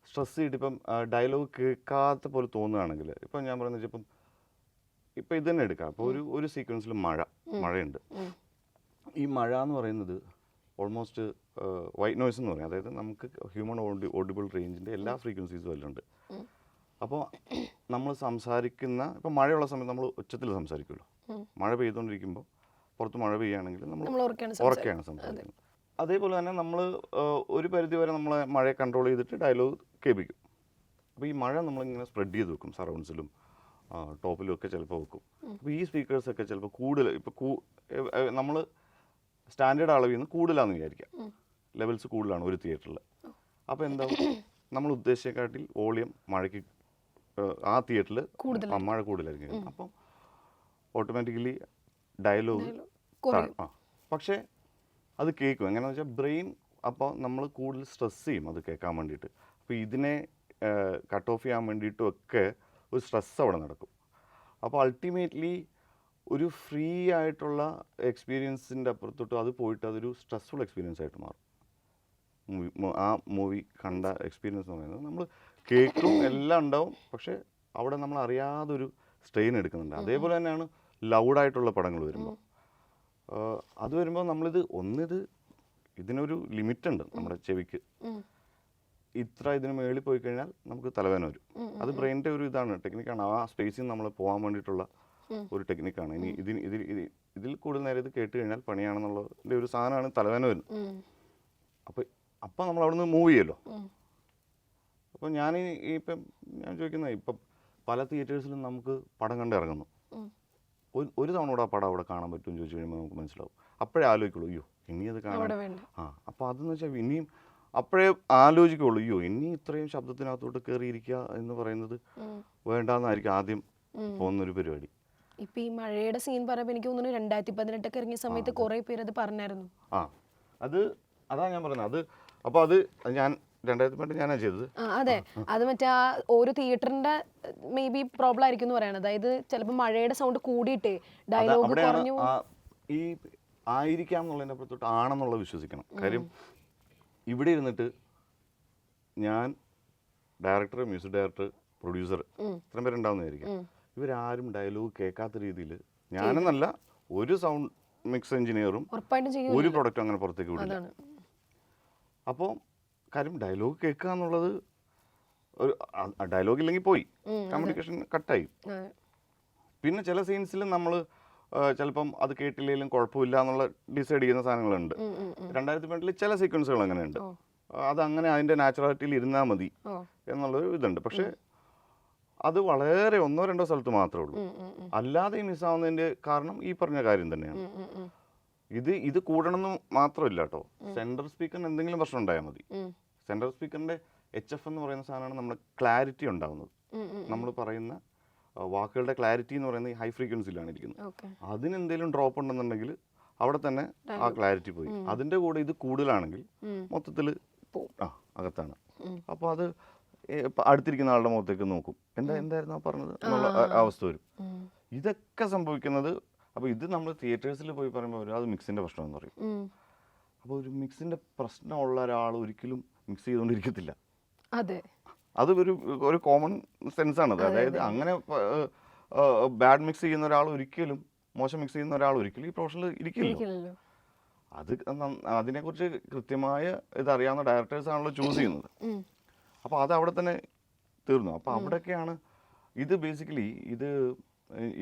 സ്ട്രെസ് ചെയ്തിട്ട് ഇപ്പം ഡയലോഗ് കേൾക്കാത്ത പോലെ തോന്നുകയാണെങ്കിൽ, ഇപ്പം ഞാൻ പറയുന്നത് വെച്ചാൽ ഇപ്പം ഇത് തന്നെ എടുക്കാം. അപ്പോൾ ഒരു സീക്വൻസിൽ മഴയുണ്ട്. ഈ മഴ എന്ന് പറയുന്നത് ഓൾമോസ്റ്റ് വൈറ്റ് നോയ്സ് എന്ന് പറയും. അതായത് നമുക്ക് ഹ്യൂമൻ ഓഡിബിൾ റേഞ്ചിൻ്റെ എല്ലാ ഫ്രീക്വൻസീസും അതിലുണ്ട്. അപ്പോൾ നമ്മൾ സംസാരിക്കുന്ന ഇപ്പം മഴയുള്ള സമയത്ത് നമ്മൾ ഉച്ചത്തിൽ സംസാരിക്കുമല്ലോ. മഴ പെയ്തുകൊണ്ടിരിക്കുമ്പോൾ പുറത്ത് മഴ പെയ്യുകയാണെങ്കിൽ നമ്മൾ ഉറക്കെയാണ് സംസാരിക്കുന്നത്. അതേപോലെ തന്നെ നമ്മൾ ഒരു പരിധി വരെ നമ്മളെ മഴയെ കൺട്രോൾ ചെയ്തിട്ട് ഡയലോഗ് കേൾപ്പിക്കും. അപ്പോൾ ഈ മഴ നമ്മളിങ്ങനെ സ്പ്രെഡ് ചെയ്ത് വെക്കും, സറൗണ്ട്സിലും ടോപ്പിലും ഒക്കെ ചിലപ്പോൾ വെക്കും. അപ്പോൾ ഈ സ്പീക്കേഴ്സൊക്കെ ചിലപ്പോൾ കൂടുതൽ ഇപ്പോൾ നമ്മൾ സ്റ്റാൻഡേർഡ് അളവിൽ നിന്ന് കൂടുതലാണെന്ന് വിചാരിക്കാം. ലെവൽസ് കൂടുതലാണ് ഒരു തിയേറ്ററിൽ. അപ്പോൾ എന്താവും, നമ്മൾ ഉദ്ദേശിച്ചേക്കാട്ടിൽ വോളിയം മഴയ്ക്ക് ആ തിയേറ്ററിൽ മഴ കൂടുതലായിരിക്കും. അപ്പം ഓട്ടോമാറ്റിക്കലി ഡയലോഗ് പക്ഷേ അത് കേൾക്കും. എങ്ങനെയാണെന്ന് വെച്ചാൽ ബ്രെയിൻ അപ്പോൾ നമ്മൾ കൂടുതൽ സ്ട്രെസ് ചെയ്യും അത് കേൾക്കാൻ വേണ്ടിയിട്ട്. അപ്പോൾ ഇതിനെ കട്ട് ഓഫ് ചെയ്യാൻ വേണ്ടിയിട്ടും ഒക്കെ ഒരു സ്ട്രെസ് അവിടെ നടക്കും. അപ്പോൾ അൾട്ടിമേറ്റ്ലി ഒരു ഫ്രീ ആയിട്ടുള്ള എക്സ്പീരിയൻസിൻ്റെ അപ്പുറത്തോട്ട് അത് പോയിട്ട് അതൊരു സ്ട്രെസ്ഫുൾ എക്സ്പീരിയൻസ് ആയിട്ട് മാറും. ആ മൂവി കണ്ട എക്സ്പീരിയൻസ് എന്ന് പറയുന്നത് നമ്മൾ കേൾക്കും എല്ലാം ഉണ്ടാവും, പക്ഷേ അവിടെ നമ്മൾ അറിയാതൊരു സ്ട്രെയിൻ എടുക്കുന്നുണ്ട്. അതേപോലെ തന്നെയാണ് ലൗഡായിട്ടുള്ള പടങ്ങൾ വരുമ്പോൾ. അത് വരുമ്പോൾ ഇതിനൊരു ലിമിറ്റുണ്ട് നമ്മുടെ ചെവിക്ക്. ഇത്ര ഇതിന് മേളിൽ പോയി കഴിഞ്ഞാൽ നമുക്ക് തലവേദന വരും. അത് ബ്രെയിനിൻ്റെ ഒരു ഇതാണ്, ടെക്നിക്കാണ്. ആ സ്പേസിൽ നിന്ന് നമ്മൾ പോകാൻ വേണ്ടിയിട്ടുള്ള ഒരു ടെക്നിക്കാണ്. ഇനി ഇതിൽ കൂടുതൽ നേരം ഇത് കേട്ട് കഴിഞ്ഞാൽ പണിയാണെന്നുള്ളതിൻ്റെ ഒരു സാധനമാണ് തലവേദന വരുന്നത്. അപ്പം നമ്മൾ അവിടെ നിന്ന് മൂവ് ചെയ്യുമല്ലോ. അപ്പോൾ ഞാൻ ചോദിക്കുന്നത്, ഇപ്പം പല തിയേറ്റേഴ്സിലും നമുക്ക് പടം കണ്ട് ഇറങ്ങുന്നു. ഒരു തവണ കൂടെ ആ പടം അവിടെ കാണാൻ പറ്റുമെന്ന് ചോദിച്ചു കഴിയുമ്പോൾ നമുക്ക് മനസ്സിലാവും. അപ്പോഴേ ആലോചിക്കുള്ളൂ, അയ്യോ ഇനി അത് കാണാൻ. അപ്പോൾ അതെന്ന് വെച്ചാൽ ഇനിയും അപ്പോഴേ ആലോചിക്കുള്ളൂ, അയ്യോ ഇനി ഇത്രയും ശബ്ദത്തിനകത്തോട്ട് കയറിയിരിക്കുക എന്ന് പറയുന്നത് വേണ്ടാന്നായിരിക്കും ആദ്യം പോകുന്നൊരു പരിപാടി. ഇപ്പൊ ഈ മഴയുടെ സീൻ പറയുമ്പോൾ എനിക്ക് തോന്നുന്നു 2018 ഇറങ്ങിയ സമയത്ത് കുറെ പേര് അത് പറഞ്ഞായിരുന്നു. അതാ ഞാൻ പറയുന്നത്. അപ്പോൾ അത് ഞാൻ 2018 ഞാനാ ചെയ്തത്. അതെ, അത് മറ്റേ ആ ഒരു തിയേറ്ററിന്റെ മേ ബി പ്രോബ്ലം ആയിരിക്കും എന്ന് പറയണത്. അതായത് ചിലപ്പോൾ മഴയുടെ സൗണ്ട് കൂടിയിട്ട് ഡയലോഗ് കുറഞ്ഞു ഈ ആയിരിക്കാം എന്നുള്ളതിൻ്റെ അപ്പുറത്തോട്ട് ആണെന്നുള്ളത് വിശ്വസിക്കണം. കാര്യം ഇവിടെ ഇരുന്നിട്ട് ഞാൻ ഡയറക്ടർ, മ്യൂസിക് ഡയറക്ടർ, പ്രൊഡ്യൂസർ ഇത്രയും പേരുണ്ടാവുന്നതായിരിക്കും. ഇവരാരും ഡയലോഗ് കേൾക്കാത്ത രീതിയിൽ ഞാനെന്നല്ല ഒരു സൗണ്ട് മിക്സ് എഞ്ചിനീയറും ഒരു പ്രൊഡക്റ്റും അങ്ങനെ പുറത്തേക്ക് വിടില്ല. അപ്പോൾ കാര്യം ഡയലോഗ് കേൾക്കുക എന്നുള്ളത് ഒരു ഡയലോഗ് ഇല്ലെങ്കിൽ പോയി, കമ്മ്യൂണിക്കേഷൻ കട്ടായി. പിന്നെ ചില സീൻസിൽ നമ്മൾ ചിലപ്പം അത് കേട്ടില്ലെങ്കിലും കുഴപ്പമില്ല എന്നുള്ള ഡിസൈഡ് ചെയ്യുന്ന സാധനങ്ങളുണ്ട്. 2018 ചില സീക്വൻസുകൾ അങ്ങനെയുണ്ട്. അതങ്ങനെ അതിൻ്റെ നാച്ചുറാലിറ്റിയിൽ ഇരുന്നാൽ മതി എന്നുള്ളൊരു ഇതുണ്ട്. പക്ഷേ അത് വളരെ 1-2 സ്ഥലത്ത് മാത്രമേ ഉള്ളൂ. അല്ലാതെ ഈ മിസ്സാവുന്നതിൻ്റെ കാരണം ഈ പറഞ്ഞ കാര്യം തന്നെയാണ്. ഇത് കൂടണമെന്ന് മാത്രമില്ല കേട്ടോ. സെൻട്രൽ സ്പീക്കറിന് എന്തെങ്കിലും പ്രശ്നം ഉണ്ടായാൽ മതി. സെൻട്രൽ സ്പീക്കറിൻ്റെ HF എന്ന് പറയുന്ന സാധനമാണ് നമ്മുടെ ക്ലാരിറ്റി ഉണ്ടാകുന്നത്. നമ്മൾ പറയുന്ന വാക്കുകളുടെ ക്ലാരിറ്റി എന്ന് പറയുന്നത് ഹൈ ഫ്രീക്വൻസിയിലാണ് ഇരിക്കുന്നത്. അതിനെന്തെങ്കിലും ഡ്രോപ്പ് ഉണ്ടെന്നുണ്ടെങ്കിൽ അവിടെ തന്നെ ആ ക്ലാരിറ്റി പോയി. അതിൻ്റെ കൂടെ ഇത് കൂടുതലാണെങ്കിൽ മൊത്തത്തിൽ അകത്താണ്. അപ്പോൾ അത് അടുത്തിരിക്കുന്ന ആളുടെ മുഖത്തേക്ക് നോക്കും, എന്തായിരുന്നു ആ പറഞ്ഞത് എന്നുള്ള അവസ്ഥ വരും. ഇതൊക്കെ സംഭവിക്കുന്നത്. അപ്പോൾ ഇത് നമ്മൾ തിയേറ്റേഴ്സിൽ പോയി പറയുമ്പോൾ അത് മിക്സിൻ്റെ പ്രശ്നം എന്ന് പറയും. അപ്പോൾ ഒരു മിക്സിൻ്റെ പ്രശ്നമുള്ള ഒരാൾ ഒരിക്കലും മിക്സ് ചെയ്തുകൊണ്ടിരിക്കത്തില്ല. അത് ഒരു കോമൺ സെൻസാണത്. അതായത് അങ്ങനെ ബാഡ് മിക്സ് ചെയ്യുന്ന ഒരാൾ ഒരിക്കലും, മോശം മിക്സ് ചെയ്യുന്ന ഒരാൾ ഒരിക്കലും ഈ പ്രൊഫഷനിൽ ഇരിക്കില്ലല്ലോ. അതിനെക്കുറിച്ച് കൃത്യമായ ഇതറിയാവുന്ന ഡയറക്ടേഴ്സാണല്ലോ ചൂസ് ചെയ്യുന്നത്. അപ്പോൾ അത് അവിടെ തന്നെ തീർന്നു. അപ്പോൾ അവിടെയൊക്കെയാണ് ഇത് ബേസിക്കലി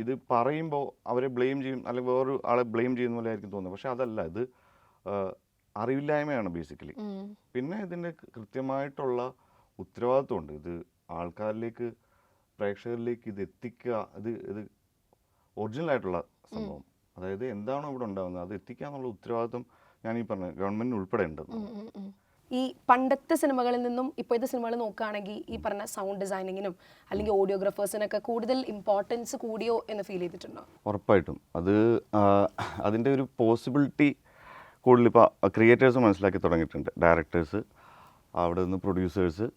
ഇത് പറയുമ്പോൾ അവരെ ബ്ലെയിം ചെയ്യും, അല്ലെങ്കിൽ വേറൊരു ആളെ ബ്ലെയിം ചെയ്യുന്ന പോലെ ആയിരിക്കും തോന്നുന്നത്. പക്ഷെ അതല്ല, ഇത് അറിവില്ലായ്മയാണ് ബേസിക്കലി. പിന്നെ ഇതിൻ്റെ കൃത്യമായിട്ടുള്ള ഉത്തരവാദിത്വമുണ്ട്. ഇത് ആൾക്കാരിലേക്ക്, പ്രേക്ഷകരിലേക്ക് ഇത് എത്തിക്കുക. ഇത് ഒറിജിനലായിട്ടുള്ള സംഭവം, അതായത് എന്താണോ ഇവിടെ ഉണ്ടാകുന്നത് അത് എത്തിക്കുക എന്നുള്ള ഉത്തരവാദിത്വം ഞാൻ ഈ പറഞ്ഞ ഗവൺമെൻറ്റിന് ഉൾപ്പെടെ ഉണ്ട്. ഈ പണ്ടത്തെ സിനിമകളിൽ നിന്നും ഇപ്പോഴത്തെ സിനിമകൾ നോക്കുകയാണെങ്കിൽ ഈ പറഞ്ഞ സൗണ്ട് ഡിസൈനിങ്ങിനും അല്ലെങ്കിൽ ഓഡിയോഗ്രാഫേഴ്സിനൊക്കെ കൂടുതൽ ഇമ്പോർട്ടൻസ് കൂടിയോ എന്ന് ഫീൽ ചെയ്തിട്ടുണ്ടോ? ഉറപ്പായിട്ടും. അതിൻ്റെ ഒരു പോസിബിലിറ്റി കൂടുതൽ ഇപ്പോൾ ക്രിയേറ്റേഴ്സ് മനസ്സിലാക്കി തുടങ്ങിയിട്ടുണ്ട്. ഡയറക്ടേഴ്സ്, അവിടെ നിന്ന് പ്രൊഡ്യൂസേഴ്സ്,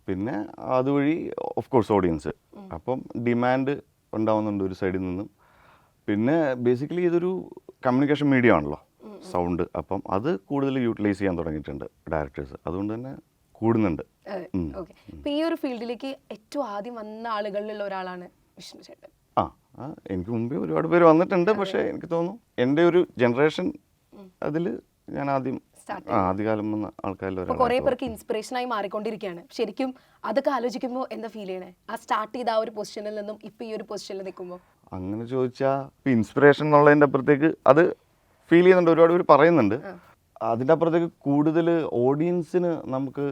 പിന്നെ അതുവഴി ഓഫ് കോഴ്സ് ഓഡിയൻസ്. അപ്പം ഡിമാൻഡ് ഉണ്ടാവുന്നുണ്ട് ഒരു സൈഡിൽ നിന്നും. പിന്നെ ബേസിക്കലി ഇതൊരു കമ്മ്യൂണിക്കേഷൻ മീഡിയ ആണല്ലോ സൗണ്ട്. അപ്പം അത് കൂടുതൽ യൂട്ടിലൈസ് ചെയ്യാൻ തുടങ്ങിയിട്ടുണ്ട് ഡയറക്ടേഴ്സ്. അതുകൊണ്ട് തന്നെ കൂടുന്നുണ്ട്. അതെ, ഓക്കെ. ഇപ്പൊ ഈ ഒരു ഫീൽഡിലേക്ക് ഏറ്റവും ആദ്യം വന്ന ആളുകളിലുള്ള ഒരാളാണ് വിഷ്ണു ചേട്ടൻ. എനിക്ക് മുമ്പേ ഒരുപാട് പേര് വന്നിട്ടുണ്ട്. പക്ഷേ എനിക്ക് തോന്നുന്നു എൻ്റെ ഒരു ജനറേഷൻ അതിൽ ഞാൻ ആദ്യകാലം വന്ന ആൾക്കാരിൽ ഇപ്പൊ കുറെ പേർക്ക് ഇൻസ്പിറേഷൻ ആയി മാറിക്കൊണ്ടിരിക്കുകയാണ്. ശരിക്കും അതൊക്കെ ആലോചിക്കുമ്പോൾ എന്താ ഫീൽ ചെയ്യണേ? ആ സ്റ്റാർട്ട് ചെയ്ത ആ ഒരു പൊസിഷനിൽ നിന്നും ഇപ്പൊ ഈ ഒരു പൊസിഷനിൽ നിൽക്കുമ്പോൾ അങ്ങനെ ചോദിച്ചാൽ ഇപ്പം ഇൻസ്പിറേഷൻ എന്നുള്ളതിൻ്റെ അപ്പുറത്തേക്ക് അത് ഫീൽ ചെയ്യുന്നുണ്ട്. ഒരുപാട് പേര് പറയുന്നുണ്ട്. അതിൻ്റെ അപ്പുറത്തേക്ക് കൂടുതൽ ഓഡിയൻസിന് നമുക്ക്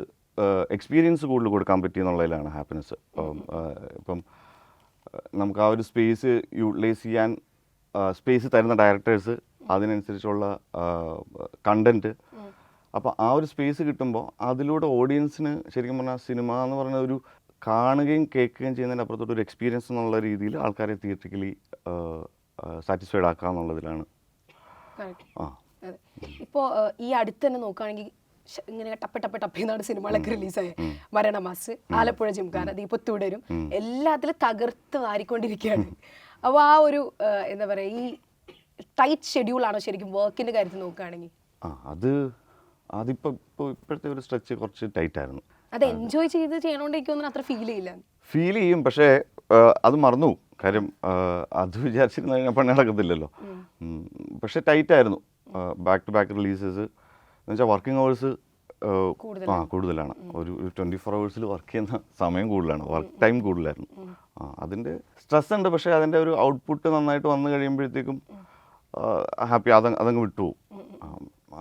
എക്സ്പീരിയൻസ് കൂടുതൽ കൊടുക്കാൻ പറ്റിയെന്നുള്ളതിലാണ് ഹാപ്പിനെസ്. ഇപ്പം നമുക്ക് ആ ഒരു സ്പേസ് യൂട്ടിലൈസ് ചെയ്യാൻ സ്പേസ് തരുന്ന ഡയറക്ടേഴ്സ്, അതിനനുസരിച്ചുള്ള കണ്ടൻറ്റ്. അപ്പോൾ ആ ഒരു സ്പേസ് കിട്ടുമ്പോൾ അതിലൂടെ ഓഡിയൻസിന് ശരിക്കും പറഞ്ഞാൽ സിനിമ എന്ന് പറയുന്ന ഒരു കാണുകയും കേൾക്കുകയും ചെയ്യുന്നതിൻ്റെ അപ്പുറത്തോട്ട് ഒരു എക്സ്പീരിയൻസ് എന്നുള്ള രീതിയിൽ ആൾക്കാരെ തിയേറ്ററിക്കലി സാറ്റിസ്ഫൈഡ് ആക്കുക എന്നുള്ളതിലാണ്. ഇപ്പോൾ ഈ അടുത്ത് തന്നെ നോക്കുകയാണെങ്കിൽ ഇങ്ങനെ ടപ്പ് സിനിമകളൊക്കെ റിലീസായ മരണമാസ്, ആലപ്പുഴ ജിംഖാന, ദീപ തുടരും, എല്ലാത്തിലും തകർത്ത് വാരിക്കൊണ്ടിരിക്കുകയാണ്. അപ്പോൾ ആ ഒരു എന്താ പറയുക, ഈ ടൈറ്റ് ഷെഡ്യൂളാണോ ശരിക്കും വർക്കിൻ്റെ കാര്യത്തിൽ നോക്കുകയാണെങ്കിൽ? ഇപ്പോഴത്തെ ഒരു സ്ട്രെച്ച് കുറച്ച് ടൈറ്റ് ആയിരുന്നു. അത് എൻജോയ് ചെയ്ത് ചെയ്യണോണ്ടേക്കൊന്നും അത്ര ഫീൽ ചെയ്യില്ല. ഫീൽ ചെയ്യും, പക്ഷേ അത് മറന്നു. കാര്യം അത് വിചാരിച്ചിരുന്ന കഴിഞ്ഞാൽ പണി നടക്കത്തില്ലല്ലോ. പക്ഷേ ടൈറ്റ് ആയിരുന്നു. ബാക്ക് ടു ബാക്ക് റിലീസസ് എന്ന് വെച്ചാൽ വർക്കിംഗ് അവേഴ്സ് കൂടുതലാണ്. ഒരു 24 hours വർക്ക് ചെയ്യുന്ന സമയം കൂടുതലാണ്, വർക്ക് ടൈം കൂടുതലായിരുന്നു. അതിൻ്റെ സ്ട്രെസ് ഉണ്ട്. പക്ഷേ അതിൻ്റെ ഒരു ഔട്ട്പുട്ട് നന്നായിട്ട് വന്നു കഴിയുമ്പോഴത്തേക്കും ഹാപ്പി, അതങ്ങ് വിട്ടുപോകും.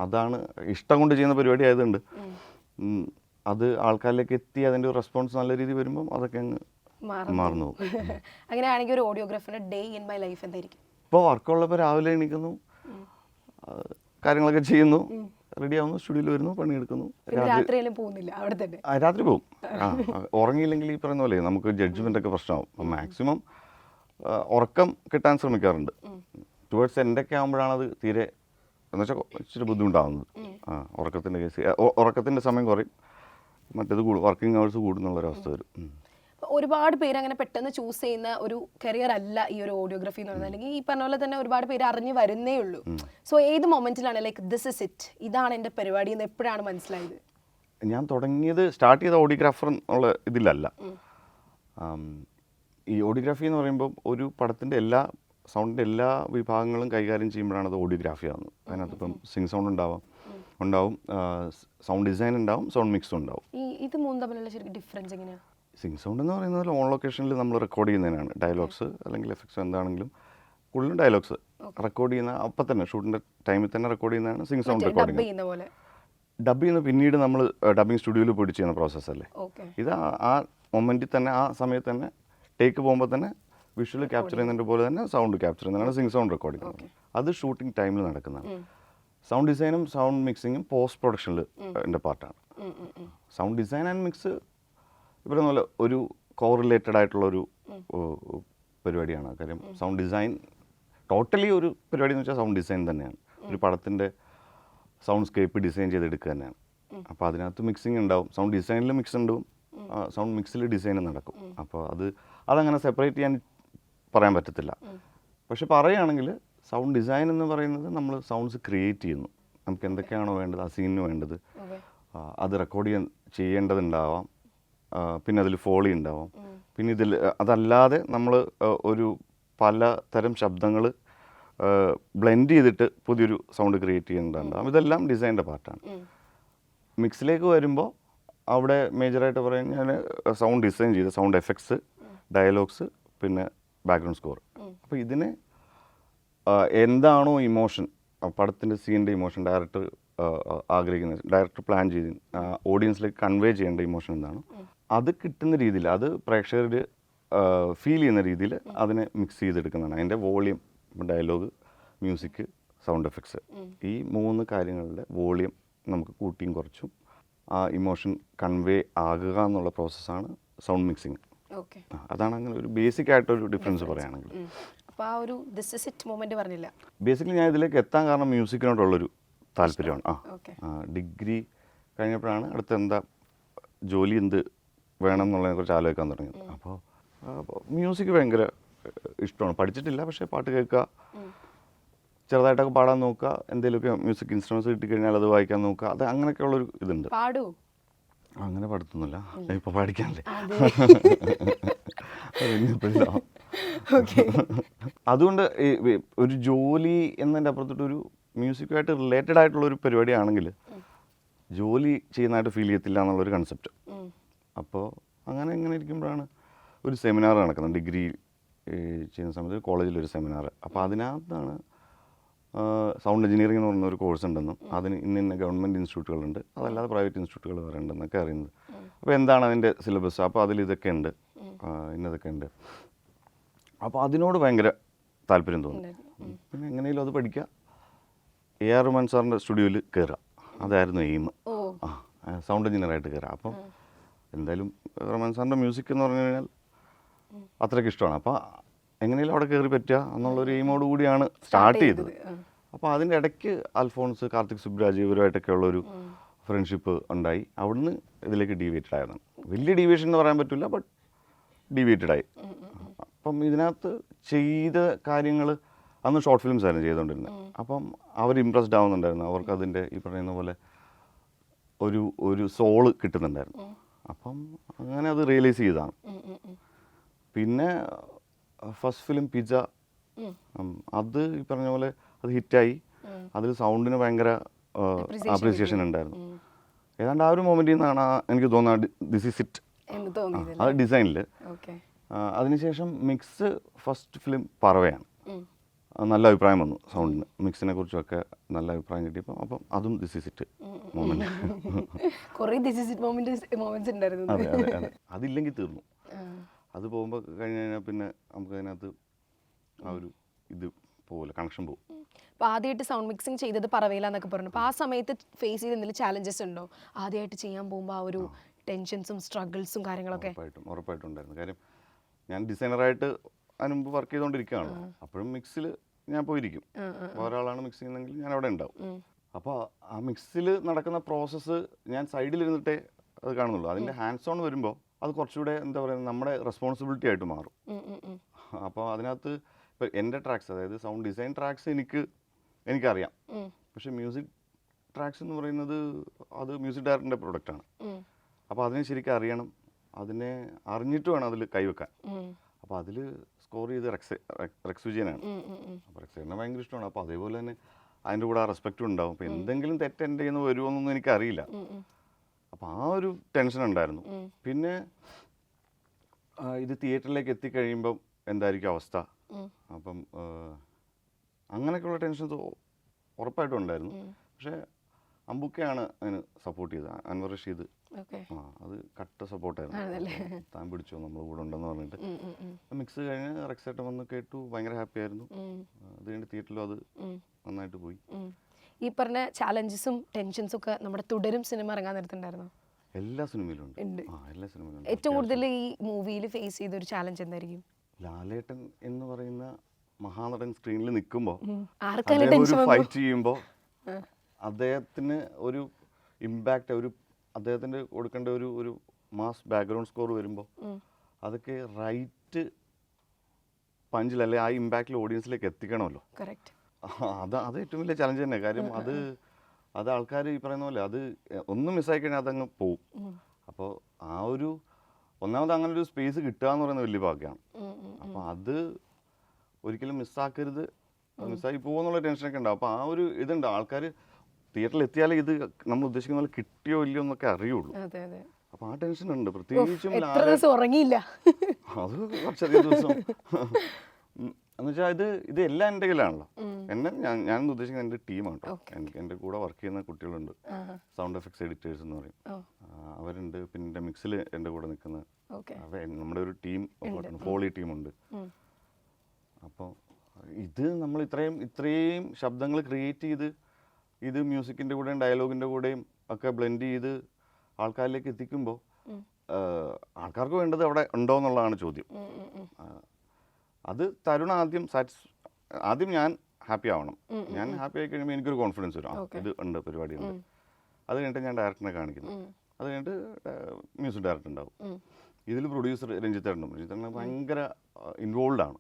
അതാണ് ഇഷ്ടം കൊണ്ട് ചെയ്യുന്ന പരിപാടി ആയതുകൊണ്ട് അത് ആൾക്കാരിലേക്ക് എത്തി അതിൻ്റെ ഒരു റെസ്പോൺസ് നല്ല രീതിയിൽ വരുമ്പം അതൊക്കെ അങ്ങ് മറന്നു പോകും. അങ്ങനെയാണെങ്കിൽ ഒരു ഓഡിയോഗ്രാഫറിന്റെ ഡേ ഇൻ മൈ ലൈഫ് എന്തായിരിക്കും? ഇപ്പോൾ വർക്കുള്ളപ്പോൾ രാവിലെ എണീക്കുന്നു, കാര്യങ്ങളൊക്കെ ചെയ്യുന്നു, റെഡി ആവുന്നു, സ്റ്റുഡിയോയിൽ വരുന്നു, പണിയെടുക്കുന്നു. രാത്രിയിലും പോകുന്നില്ല, അവിടെ തന്നെ രാത്രി പോകും. ഉറങ്ങിയില്ലെങ്കിൽ ഈ പറയുന്ന പോലെ നമുക്ക് ജഡ്ജ്മെൻ്റ് ഒക്കെ പ്രശ്നമാവും. അപ്പം മാക്സിമം ഉറക്കം കിട്ടാൻ ശ്രമിക്കാറുണ്ട്. ടുവേർഡ്സ് എൻ്റെയൊക്കെ ആകുമ്പോഴാണ് അത് തീരെ എന്ന് വെച്ചാൽ ഇച്ചിരി ബുദ്ധിമുട്ടാവുന്നത്. ഉറക്കത്തിൻ്റെ കേസ്, ഉറക്കത്തിൻ്റെ സമയം കുറയും, മറ്റേത് വർക്കിംഗ് അവേഴ്സ് കൂടുന്നുള്ളൊരവസ്ഥ വരും. ഒരുപാട് പേര് അങ്ങനെ പെട്ടെന്ന് ചൂസ് ചെയ്യുന്ന ഒരു കരിയർ അല്ല ഈ ഒരു ഓഡിയോഗ്രാഫി എന്ന് പറയുന്നത്. അല്ലെങ്കിൽ ഈ പറഞ്ഞ പോലെ തന്നെ ഒരുപാട് പേര് അറിഞ്ഞു വരുന്നേ ഉള്ളൂ. സോ ഏത് മൊമെന്റിലാണ് ലൈക്ക് ദിസ് ഇസ് ഇറ്റ്, ഇതാണ് എൻ്റെ പരിപാടി എന്ന് എപ്പോഴാണ് മനസ്സിലായത്? ഞാൻ സ്റ്റാർട്ട് ചെയ്ത ഓഡിയോഗ്രാഫർ എന്നുള്ള ഇതിലല്ല. ഈ ഓഡിയോഗ്രാഫി എന്ന് പറയുമ്പോൾ ഒരു പടത്തിൻ്റെ സൗണ്ടിൻ്റെ എല്ലാ വിഭാഗങ്ങളും കൈകാര്യം ചെയ്യുമ്പോഴാണ് അത് ഓഡിയോഗ്രാഫി ആവുന്നത്. അതിനകത്ത് ഇപ്പം സിംഗ് സൗണ്ട് ഉണ്ടാവും, സൗണ്ട് ഡിസൈൻ ഉണ്ടാവും, സൗണ്ട് മിക്സും ഉണ്ടാവും. ഇത് മൂന്ന് തമ്മിലുള്ള ശരിക്കും ഡിഫറൻസ് എങ്ങനെയാണ്? സിംഗ് സൗണ്ട് എന്ന് പറയുന്നത് ഓൺ ലൊക്കേഷനിൽ നമ്മൾ റെക്കോർഡ് ചെയ്യുന്നതിനാണ്. ഡയലോഗ്സ് അല്ലെങ്കിൽ എഫക്ട്സ് എന്താണെങ്കിലും കൂടുതലും ഡയലോഗ്സ് റെക്കോർഡ് ചെയ്യുന്ന അപ്പം തന്നെ ഷൂട്ടിൻ്റെ ടൈമിൽ തന്നെ റെക്കോർഡ് ചെയ്യുന്നതാണ് സിംഗ് സൗണ്ട് റെക്കോർഡിങ്. ഡബ് ചെയ്യുന്ന പിന്നീട് നമ്മൾ ഡബിങ് സ്റ്റുഡിയോയിൽ പോയിട്ട് ചെയ്യുന്ന പ്രോസസ്സല്ലേ. ഇത് ആ മൊമെൻറ്റിൽ തന്നെ ആ സമയത്ത് തന്നെ ടേക്ക് പോകുമ്പോൾ തന്നെ വിഷ്വൽ ക്യാപ്ചർ ചെയ്യുന്നതിൻ്റെ പോലെ തന്നെ സൗണ്ട് ക്യാപ്ചർ ചെയ്യുന്നതാണ് സിംഗ് സൗണ്ട് റെക്കോർഡിങ്. അത് ഷൂട്ടിംഗ് ടൈമിൽ നടക്കുന്നതാണ്. സൗണ്ട് ഡിസൈനും സൗണ്ട് മിക്സിങ്ങും പോസ്റ്റ് പ്രൊഡക്ഷനിൽ എൻ്റെ പാർട്ടാണ്. സൗണ്ട് ഡിസൈൻ ആൻഡ് മിക്സ് ഇപ്പം നല്ല ഒരു കോറിലേറ്റഡ് ആയിട്ടുള്ളൊരു പരിപാടിയാണ്. കാര്യം സൗണ്ട് ഡിസൈൻ ടോട്ടലി ഒരു പരിപാടി എന്ന് വെച്ചാൽ സൗണ്ട് ഡിസൈൻ തന്നെയാണ്. ഒരു പടത്തിൻ്റെ സൗണ്ട് സ്കേപ്പ് ഡിസൈൻ ചെയ്തെടുക്കുക തന്നെയാണ്. അപ്പോൾ അതിനകത്ത് മിക്സിങ് ഉണ്ടാവും, സൗണ്ട് ഡിസൈനിൽ മിക്സ് ഉണ്ടാവും, സൗണ്ട് മിക്സിൽ ഡിസൈൻ നടക്കും. അപ്പോൾ അതങ്ങനെ സെപ്പറേറ്റ് ചെയ്യാൻ പറയാൻ പറ്റത്തില്ല. പക്ഷെ പറയുകയാണെങ്കിൽ സൗണ്ട് ഡിസൈൻ എന്ന് പറയുന്നത് നമ്മൾ സൗണ്ട്സ് ക്രിയേറ്റ് ചെയ്യുന്നു. നമുക്ക് എന്തൊക്കെയാണോ വേണ്ടത്, ആ സീനിന് വേണ്ടത്, അത് റെക്കോർഡ് ചെയ്യേണ്ടതുണ്ടാവാം, പിന്നെ അതിൽ ഫോളി ഉണ്ടാവാം, പിന്നെ അതല്ലാതെ നമ്മൾ ഒരു പലതരം ശബ്ദങ്ങൾ ബ്ലെൻഡ് ചെയ്തിട്ട് പുതിയൊരു സൗണ്ട് ക്രിയേറ്റ് ചെയ്യുന്നുണ്ടാവും. ഇതെല്ലാം ഡിസൈനിൻ്റെ പാർട്ടാണ്. മിക്സിലേക്ക് വരുമ്പോൾ അവിടെ മേജറായിട്ട് പറയാൻ ഞാൻ സൗണ്ട് ഡിസൈൻ ചെയ്ത് സൗണ്ട് എഫക്ട്സ്, ഡയലോഗ്സ്, പിന്നെ ബാക്ക്ഗ്രൗണ്ട് സ്കോർ. അപ്പോൾ ഇതിനെ എന്താണോ ഇമോഷൻ, പടത്തിൻ്റെ സീനിൻ്റെ ഇമോഷൻ ഡയറക്ടർ ആഗ്രഹിക്കുന്നത്, ഡയറക്ടർ പ്ലാൻ ചെയ്ത് ഓഡിയൻസിലേക്ക് കൺവേ ചെയ്യേണ്ട ഇമോഷൻ എന്താണോ അത് കിട്ടുന്ന രീതിയിൽ, അത് പ്രേക്ഷകർ ഫീൽ ചെയ്യുന്ന രീതിയിൽ അതിനെ മിക്സ് ചെയ്തെടുക്കുന്നതാണ്. അതിൻ്റെ volume, dialogue, music, sound effects, ഈ 3 കാര്യങ്ങളുടെ വോളിയം നമുക്ക് കൂട്ടിയും കുറച്ചും ആ ഇമോഷൻ കൺവേ ആകുക എന്നുള്ള പ്രോസസ്സാണ് സൗണ്ട് മിക്സിങ്. അതാണ് അങ്ങനെ ഒരു ബേസിക് ആയിട്ടൊരു ഡിഫറൻസ് പറയുകയാണെങ്കിൽ. അപ്പോൾ ആ ഒരു ദിസ് ഇസ് ഇറ്റ് മൊമെന്റ് പറഞ്ഞില്ല. ബേസിക്കലി ഞാൻ ഇതിലേക്ക് എത്താൻ കാരണം മ്യൂസിക്കിനോടുള്ളൊരു താല്പര്യമാണ്. ഡിഗ്രി കഴിഞ്ഞപ്പോഴാണ് അടുത്ത എന്താ ജോലി എന്ത് വേണം എന്നുള്ളതിനെക്കുറിച്ച് ആലോചിക്കാൻ തുടങ്ങിയത്. അപ്പോൾ മ്യൂസിക് ഭയങ്കര ഇഷ്ടമാണ്. പഠിച്ചിട്ടില്ല, പക്ഷേ പാട്ട് കേൾക്കുക, ചെറുതായിട്ടൊക്കെ പാടാൻ നോക്കുക, എന്തെങ്കിലുമൊക്കെ മ്യൂസിക് ഇൻസ്ട്രുമെൻറ്റ്സ് കിട്ടിക്കഴിഞ്ഞാൽ അത് വായിക്കാൻ നോക്കുക, അത് അങ്ങനെയൊക്കെയുള്ളൊരു ഇതുണ്ട്. പാടൂ? അങ്ങനെ പഠിത്തൊന്നുമില്ല, ഇപ്പോൾ പഠിക്കാനല്ലേ. അതുകൊണ്ട് ഒരു ജോലി എന്നതിൻ്റെ അപ്പുറത്തോട്ടൊരു മ്യൂസിക്കുമായിട്ട് റിലേറ്റഡ് ആയിട്ടുള്ളൊരു പരിപാടിയാണെങ്കിൽ ജോലി ചെയ്യുന്നതായിട്ട് ഫീൽ ചെയ്യത്തില്ല എന്നുള്ളൊരു കൺസെപ്റ്റ്. അപ്പോൾ ഇങ്ങനെ ഇരിക്കുമ്പോഴാണ് ഒരു സെമിനാർ നടക്കുന്നത്, ഡിഗ്രി ചെയ്യുന്ന സമയത്ത് കോളേജിലൊരു സെമിനാർ. അപ്പോൾ അതിനകത്താണ് സൗണ്ട് എഞ്ചിനീയറിംഗ് എന്ന് പറയുന്ന ഒരു കോഴ്സ് ഉണ്ടെന്നും അതിന് ഇന്ന ഗവൺമെൻറ് ഇൻസ്റ്റിറ്റ്യൂട്ടുകളുണ്ട്, അതല്ലാതെ പ്രൈവറ്റ് ഇൻസ്റ്റിറ്റ്യൂട്ടുകൾ വേറെ ഉണ്ടെന്നൊക്കെ അറിയുന്നത്. അപ്പോൾ എന്താണ് അതിൻ്റെ സിലബസ്, അപ്പോൾ അതിൽ ഇതൊക്കെ ഉണ്ട്, ഇന്നതൊക്കെ ഉണ്ട്. അപ്പോൾ അതിനോട് ഭയങ്കര താല്പര്യം തോന്നി. പിന്നെ എങ്ങനെയും അത് പഠിക്കുക, AR റഹ്മാൻ സാറിൻ്റെ സ്റ്റുഡിയോയിൽ കയറുക, അതായിരുന്നു എയിം. സൗണ്ട് എഞ്ചിനീയറായിട്ട് കയറുക. അപ്പം എന്തായാലും റഹ്മാൻ സാറിൻ്റെ മ്യൂസിക് എന്ന് പറഞ്ഞു കഴിഞ്ഞാൽ അത്രയ്ക്ക് ഇഷ്ടമാണ്. അപ്പോൾ എങ്ങനെയും അവിടെ കയറി പറ്റുക എന്നുള്ളൊരു എയിമോട് കൂടിയാണ് സ്റ്റാർട്ട് ചെയ്തത്. അപ്പോൾ അതിൻ്റെ ഇടയ്ക്ക് അൽഫോൺസ്, കാർത്തിക് സുബ്രാജ് ഇവരുമായിട്ടൊക്കെ ഉള്ളൊരു ഫ്രണ്ട്ഷിപ്പ് ഉണ്ടായി. അവിടുന്ന് ഇതിലേക്ക് ഡീവിയേറ്റഡ് ആയിരുന്നു. വലിയ ഡീവിയേഷൻ എന്ന് പറയാൻ പറ്റില്ല, ബട്ട് ഡീവിയേറ്റഡ് ആയി. അപ്പം ഇതിനകത്ത് ചെയ്ത കാര്യങ്ങൾ അന്ന് ഷോർട്ട് ഫിലിംസ് ആയിരുന്നു ചെയ്തുകൊണ്ടിരുന്നത്. അപ്പം അവർ ഇമ്പ്രസ്ഡ് ആവുന്നുണ്ടായിരുന്നു, അവർക്ക് അതിൻ്റെ ഈ പറയുന്ന പോലെ ഒരു സോള് കിട്ടുന്നുണ്ടായിരുന്നു. അപ്പം അങ്ങനെ അത് റിയലൈസ് ചെയ്തതാണ്. പിന്നെ ഫസ്റ്റ് ഫിലിം പിജ്ജ, അത് ഈ പറഞ്ഞ പോലെ അത് ഹിറ്റായി. അതിൽ സൗണ്ടിന് ഭയങ്കര അപ്രീസിയേഷൻ ഉണ്ടായിരുന്നു. ഏതാണ്ട് ആ ഒരു മൊമെൻറ്റിൽ നിന്നാണ് എനിക്ക് തോന്നുന്നത് ദിസ് ഈസ് ഇറ്റ്, അത് ഡിസൈനിൽ. അതിനുശേഷം മിക്സ്, ഫസ്റ്റ് ഫിലിം പറവയാണ്. നല്ല അഭിപ്രായം വന്നു സൗണ്ടിന്, മിക്സിനെ കുറിച്ചൊക്കെ നല്ല അഭിപ്രായം കിട്ടിയപ്പോൾ അപ്പം അതും ദിസ് ഈസ് ഇറ്റ് മൊമെൻറ്റ്. അതെ അതെ അതെ, അതില്ലെങ്കിൽ തീർന്നു. അത് പോകുമ്പോൾ കഴിഞ്ഞ് കഴിഞ്ഞാൽ പിന്നെ നമുക്ക് അതിനകത്ത് ആ ഒരു ഇത് പോകില്ല, കണക്ഷൻ പോകും. അപ്പോൾ ആദ്യമായിട്ട് സൗണ്ട് മിക്സിങ് ചെയ്തത് പറവയില എന്നൊക്കെ പറഞ്ഞു. അപ്പോൾ ആ സമയത്ത് ഫേസ് ചെയ്ത് എന്തെങ്കിലും ചാലഞ്ചസ് ഉണ്ടോ? ആദ്യമായിട്ട് ചെയ്യാൻ പോകുമ്പോൾ ആ ഒരു ടെൻഷൻസും സ്ട്രഗിൾസും കാര്യങ്ങളൊക്കെ? ഉറപ്പായിട്ടും ഉണ്ടായിരുന്നു. കാര്യം ഞാൻ ഡിസൈനറായിട്ട് അതിന് മുമ്പ് വർക്ക് ചെയ്തുകൊണ്ടിരിക്കുകയാണ്. അപ്പോഴും മിക്സിൽ ഞാൻ പോയിരിക്കും, ഒരാളാണ് മിക്സ് ചെയ്യുന്നതെങ്കിൽ ഞാൻ അവിടെ ഉണ്ടാവും. അപ്പോൾ ആ മിക്സിൽ നടക്കുന്ന പ്രോസസ്സ് ഞാൻ സൈഡിലിരുന്നിട്ടേ അത് കാണുന്നുള്ളൂ. അതിൻ്റെ ഹാൻഡ്സ് ഓൺ വരുമ്പോൾ അത് കുറച്ചുകൂടെ എന്താ പറയുക, നമ്മുടെ റെസ്പോൺസിബിലിറ്റി ആയിട്ട് മാറും. അപ്പോൾ അതിനകത്ത് ഇപ്പോൾ എൻ്റെ ട്രാക്സ്, അതായത് സൗണ്ട് ഡിസൈൻ ട്രാക്സ് എനിക്കറിയാം. പക്ഷേ മ്യൂസിക് ട്രാക്സ് എന്ന് പറയുന്നത് അത് മ്യൂസിക് ഡയറക്ടറിൻ്റെ പ്രൊഡക്റ്റാണ്. അപ്പോൾ അതിനെ ശരിക്കും അറിയണം, അതിനെ അറിഞ്ഞിട്ട് വേണം അതിൽ കൈവെക്കാൻ. അപ്പോൾ അതിൽ സ്കോർ ചെയ്ത് റെക്സ് വിജയനാണ്. അപ്പോൾ റെക്സിനെ ഭയങ്കര ഇഷ്ടമാണ്. അപ്പോൾ അതേപോലെ തന്നെ അതിൻ്റെ കൂടെ ആ റെസ്പെക്റ്റും ഉണ്ടാവും. അപ്പോൾ എന്തെങ്കിലും തെറ്റ് എൻ്റെ കയ്യിൽ നിന്ന് വരുമോയെന്നൊന്നും എനിക്കറിയില്ല. അപ്പോൾ ആ ഒരു ടെൻഷൻ ഉണ്ടായിരുന്നു. പിന്നെ ഇത് തിയേറ്ററിലേക്ക് എത്തിക്കഴിയുമ്പം എന്തായിരിക്കും അവസ്ഥ, അപ്പം അങ്ങനെയൊക്കെയുള്ള ടെൻഷൻസ് ഉറപ്പായിട്ടും ഉണ്ടായിരുന്നു. പക്ഷേ അമ്പുക്കയാണ് അതിന് സപ്പോർട്ട് ചെയ്തത്, അൻവർ റഷീദ്. അത് കട്ട സപ്പോർട്ടായിരുന്നു. താൻ പിടിച്ചോ, നമ്മൾ കൂടെ ഉണ്ടെന്ന് പറഞ്ഞിട്ട്. മിക്സ് കഴിഞ്ഞ് റെക്സേട്ടൻ വന്ന് കേട്ടു, ഭയങ്കര ഹാപ്പി ആയിരുന്നു. അത് കഴിഞ്ഞ് തിയേറ്ററിലും അത് നന്നായിട്ട് പോയി. ഈ പറഞ്ഞ ചാലഞ്ചസും ടെൻഷൻസും ഒക്കെ നമ്മുടെ തുടരും സിനിമ ഇറങ്ങാൻ നേരത്തുണ്ടായിരുന്നു? എല്ലാ സിനിമയിലും ഉണ്ട്. എല്ലാ സിനിമയിലും. ഏറ്റവും കൂടുതൽ ഈ മൂവിയിൽ ഫേസ് ചെയ്ത ഒരു ചാലഞ്ച് എന്തായിരിക്കും? ലാലേട്ടൻ എന്ന് പറയുന്ന മഹാനടൻ സ്ക്രീനിൽ നിൽക്കുമ്പോൾ ഫൈറ്റ് ചെയ്യുമ്പോൾ അദ്ദേഹത്തിന് ഒരു ഇമ്പാക്റ്റ്, അദ്ദേഹത്തിന് കൊടുക്കേണ്ട ഒരു മാസ് ബാക്ക്ഗ്രൗണ്ട് സ്കോർ വരുമ്പോൾ അതൊക്കെ റൈറ്റ് പഞ്ചിലല്ലേ ആ ഇമ്പാക്റ്റിൽ ഓഡിയൻസിലേക്ക് എത്തിക്കണമല്ലോ. അത് ഏറ്റവും വലിയ ചലഞ്ച് തന്നെ. കാര്യം അത് ആൾക്കാർ ഈ പറയുന്ന പോലെ അത് ഒന്നും മിസ്സായി കഴിഞ്ഞാൽ അതങ്ങ് പോവും. അപ്പോൾ ഒന്നാമത് അങ്ങനെ ഒരു സ്പേസ് കിട്ടുക എന്ന് പറയുന്നത് വലിയ ഭാഗ്യമാണ്. അപ്പോൾ അത് ഒരിക്കലും മിസ്സാക്കരുത്, മിസ്സായി പോകുമെന്നുള്ള ടെൻഷനൊക്കെ ഉണ്ടാവും. അപ്പോൾ ആ ഒരു ഇതുണ്ട്, ആൾക്കാർ തിയേറ്ററിൽ എത്തിയാലേ ഇത് നമ്മൾ ഉദ്ദേശിക്കുന്ന പോലെ കിട്ടിയോ ഇല്ലയോ എന്നൊക്കെ അറിയുള്ളൂ. അപ്പോൾ ആ ടെൻഷൻ ഉണ്ട്. പ്രത്യേകിച്ചും ഉറങ്ങിയില്ല അത് കുറച്ചധികം ദിവസം എന്നുവെച്ചാൽ ഇത് എല്ലാം എൻ്റെ കയ്യിലാണല്ലോ. ഞാൻ ഉദ്ദേശിക്കുന്നത് എൻ്റെ ടീമാണ് കേട്ടോ. എൻ്റെ കൂടെ വർക്ക് ചെയ്യുന്ന കുട്ടികളുണ്ട്, സൗണ്ട് എഫക്ട്സ് എഡിറ്റേഴ്സ് എന്ന് പറയും, അവരുണ്ട്. പിന്നെ എൻ്റെ മിക്സിൽ എൻ്റെ കൂടെ നിൽക്കുന്ന നമ്മുടെ ഒരു ടീം, ഫോളി ടീമുണ്ട്. അപ്പോൾ ഇത് നമ്മൾ ഇത്രയും ശബ്ദങ്ങൾ ക്രിയേറ്റ് ചെയ്ത് ഇത് മ്യൂസിക്കിൻ്റെ കൂടെയും ഡയലോഗിൻ്റെ കൂടെയും ഒക്കെ ബ്ലെൻഡ് ചെയ്ത് ആൾക്കാരിലേക്ക് എത്തിക്കുമ്പോൾ ആൾക്കാർക്ക് വേണ്ടത് അവിടെ ഉണ്ടോ എന്നുള്ളതാണ് ചോദ്യം. അത് തരുൺ ആദ്യം ഞാൻ ഹാപ്പി ആവണം. ഞാൻ ഹാപ്പി ആയി കഴിയുമ്പോൾ എനിക്കൊരു കോൺഫിഡൻസ് വരും, ഇത് ഉണ്ട്, പരിപാടി ഉണ്ട്. അത് കഴിഞ്ഞിട്ട് ഞാൻ ഡയറക്ടറിനെ കാണിക്കുന്നു, അത് കഴിഞ്ഞിട്ട് മ്യൂസിക് ഡയറക്ടർ ഉണ്ടാവും, ഇതിൽ പ്രൊഡ്യൂസർ രഞ്ജിത്തേട്ടൻ ഭയങ്കര ഇൻവോൾവ് ആണ്,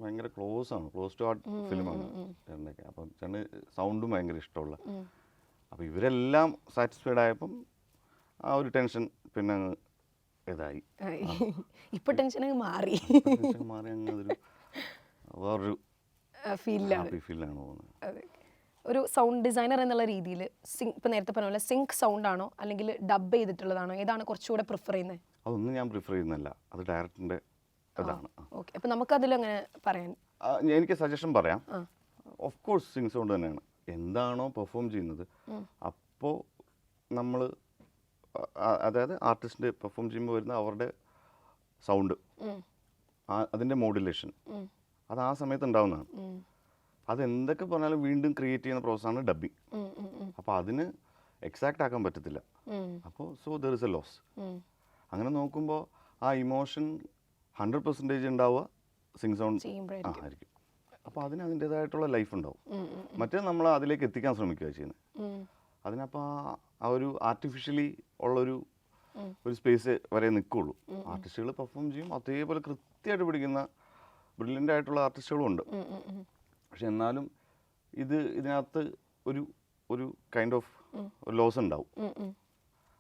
ഭയങ്കര ക്ലോസ് ടു ആർട്ട് ഫിലിമാണ് ചേട്ടനൊക്കെ. അപ്പം ചേട്ടന് സൗണ്ടും ഭയങ്കര ഇഷ്ടമുള്ള. അപ്പോൾ ഇവരെല്ലാം സാറ്റിസ്ഫൈഡ് ആയപ്പം ആ ഒരു ടെൻഷൻ പിന്നെ അങ്ങ് ഇതായി. ഇപ്പൊ ടെൻഷൻ മാറി മാറി അങ്ങ് അതൊരു വേറൊരു ഹാപ്പി ഫീലാണ് പോകുന്നത്. ഒരു സൗണ്ട് ഡിസൈനർ എന്നുള്ള രീതിയിൽ ഇപ്പം നേരത്തെ പറഞ്ഞ പോലെ സിങ്ക് സൗണ്ട് ആണോ അല്ലെങ്കിൽ ഡബ് ചെയ്തിട്ടുള്ളതാണോ, ഏതാണ് കുറച്ചുകൂടെ പ്രിഫർ ചെയ്യുന്നത്? അതൊന്നും ഞാൻ പ്രിഫർ ചെയ്യുന്നില്ല, അത് ഡയറക്ടറിൻ്റെ ഇതാണ്. ഓക്കെ, അപ്പം നമുക്കതിൽ അങ്ങനെ പറയാൻ എനിക്ക് സജഷൻ പറയാം. ഓഫ് കോഴ്സ് സിങ്ക് സൗണ്ട് തന്നെയാണ്. എന്താണോ പെർഫോം ചെയ്യുന്നത് അപ്പോൾ നമ്മൾ, അതായത് ആർട്ടിസ്റ്റിൻ്റെ പെർഫോം ചെയ്യുമ്പോൾ വരുന്ന അവരുടെ സൗണ്ട്, അതിൻ്റെ മോഡുലേഷൻ, അത് ആ സമയത്ത് ഉണ്ടാവുന്നതാണ്. അതെന്തൊക്കെ പറഞ്ഞാലും വീണ്ടും ക്രിയേറ്റ് ചെയ്യുന്ന പ്രോസസ്സാണ് ഡബ്ബിങ്. അപ്പോൾ അതിന് എക്സാക്റ്റ് ആക്കാൻ പറ്റത്തില്ല. അപ്പോൾ so there is a loss. അങ്ങനെ നോക്കുമ്പോൾ ആ ഇമോഷൻ 100% ഉണ്ടാവുക സിംഗ് സൗണ്ട് ആയിരിക്കും. അപ്പോൾ അതിന് അതിൻ്റേതായിട്ടുള്ള ലൈഫ് ഉണ്ടാവും. മറ്റേ നമ്മൾ അതിലേക്ക് എത്തിക്കാൻ ശ്രമിക്കുക ചെയ്യുന്നത്. അതിനപ്പോൾ ആ ഒരു ആർട്ടിഫിഷ്യലി ഉള്ളൊരു സ്പേസ് വരെ നിൽക്കുള്ളൂ. ആർട്ടിസ്റ്റുകൾ പെർഫോം ചെയ്യും, അതേപോലെ കൃത്യമായിട്ട് പിടിക്കുന്ന ബ്രില്യൻ്റ് ആയിട്ടുള്ള ആർട്ടിസ്റ്റുകളും ഉണ്ട്. പക്ഷെ എന്നാലും ഇതിനകത്ത് ഒരു കൈൻഡ് ഓഫ് ലോസ് ഉണ്ടാവും.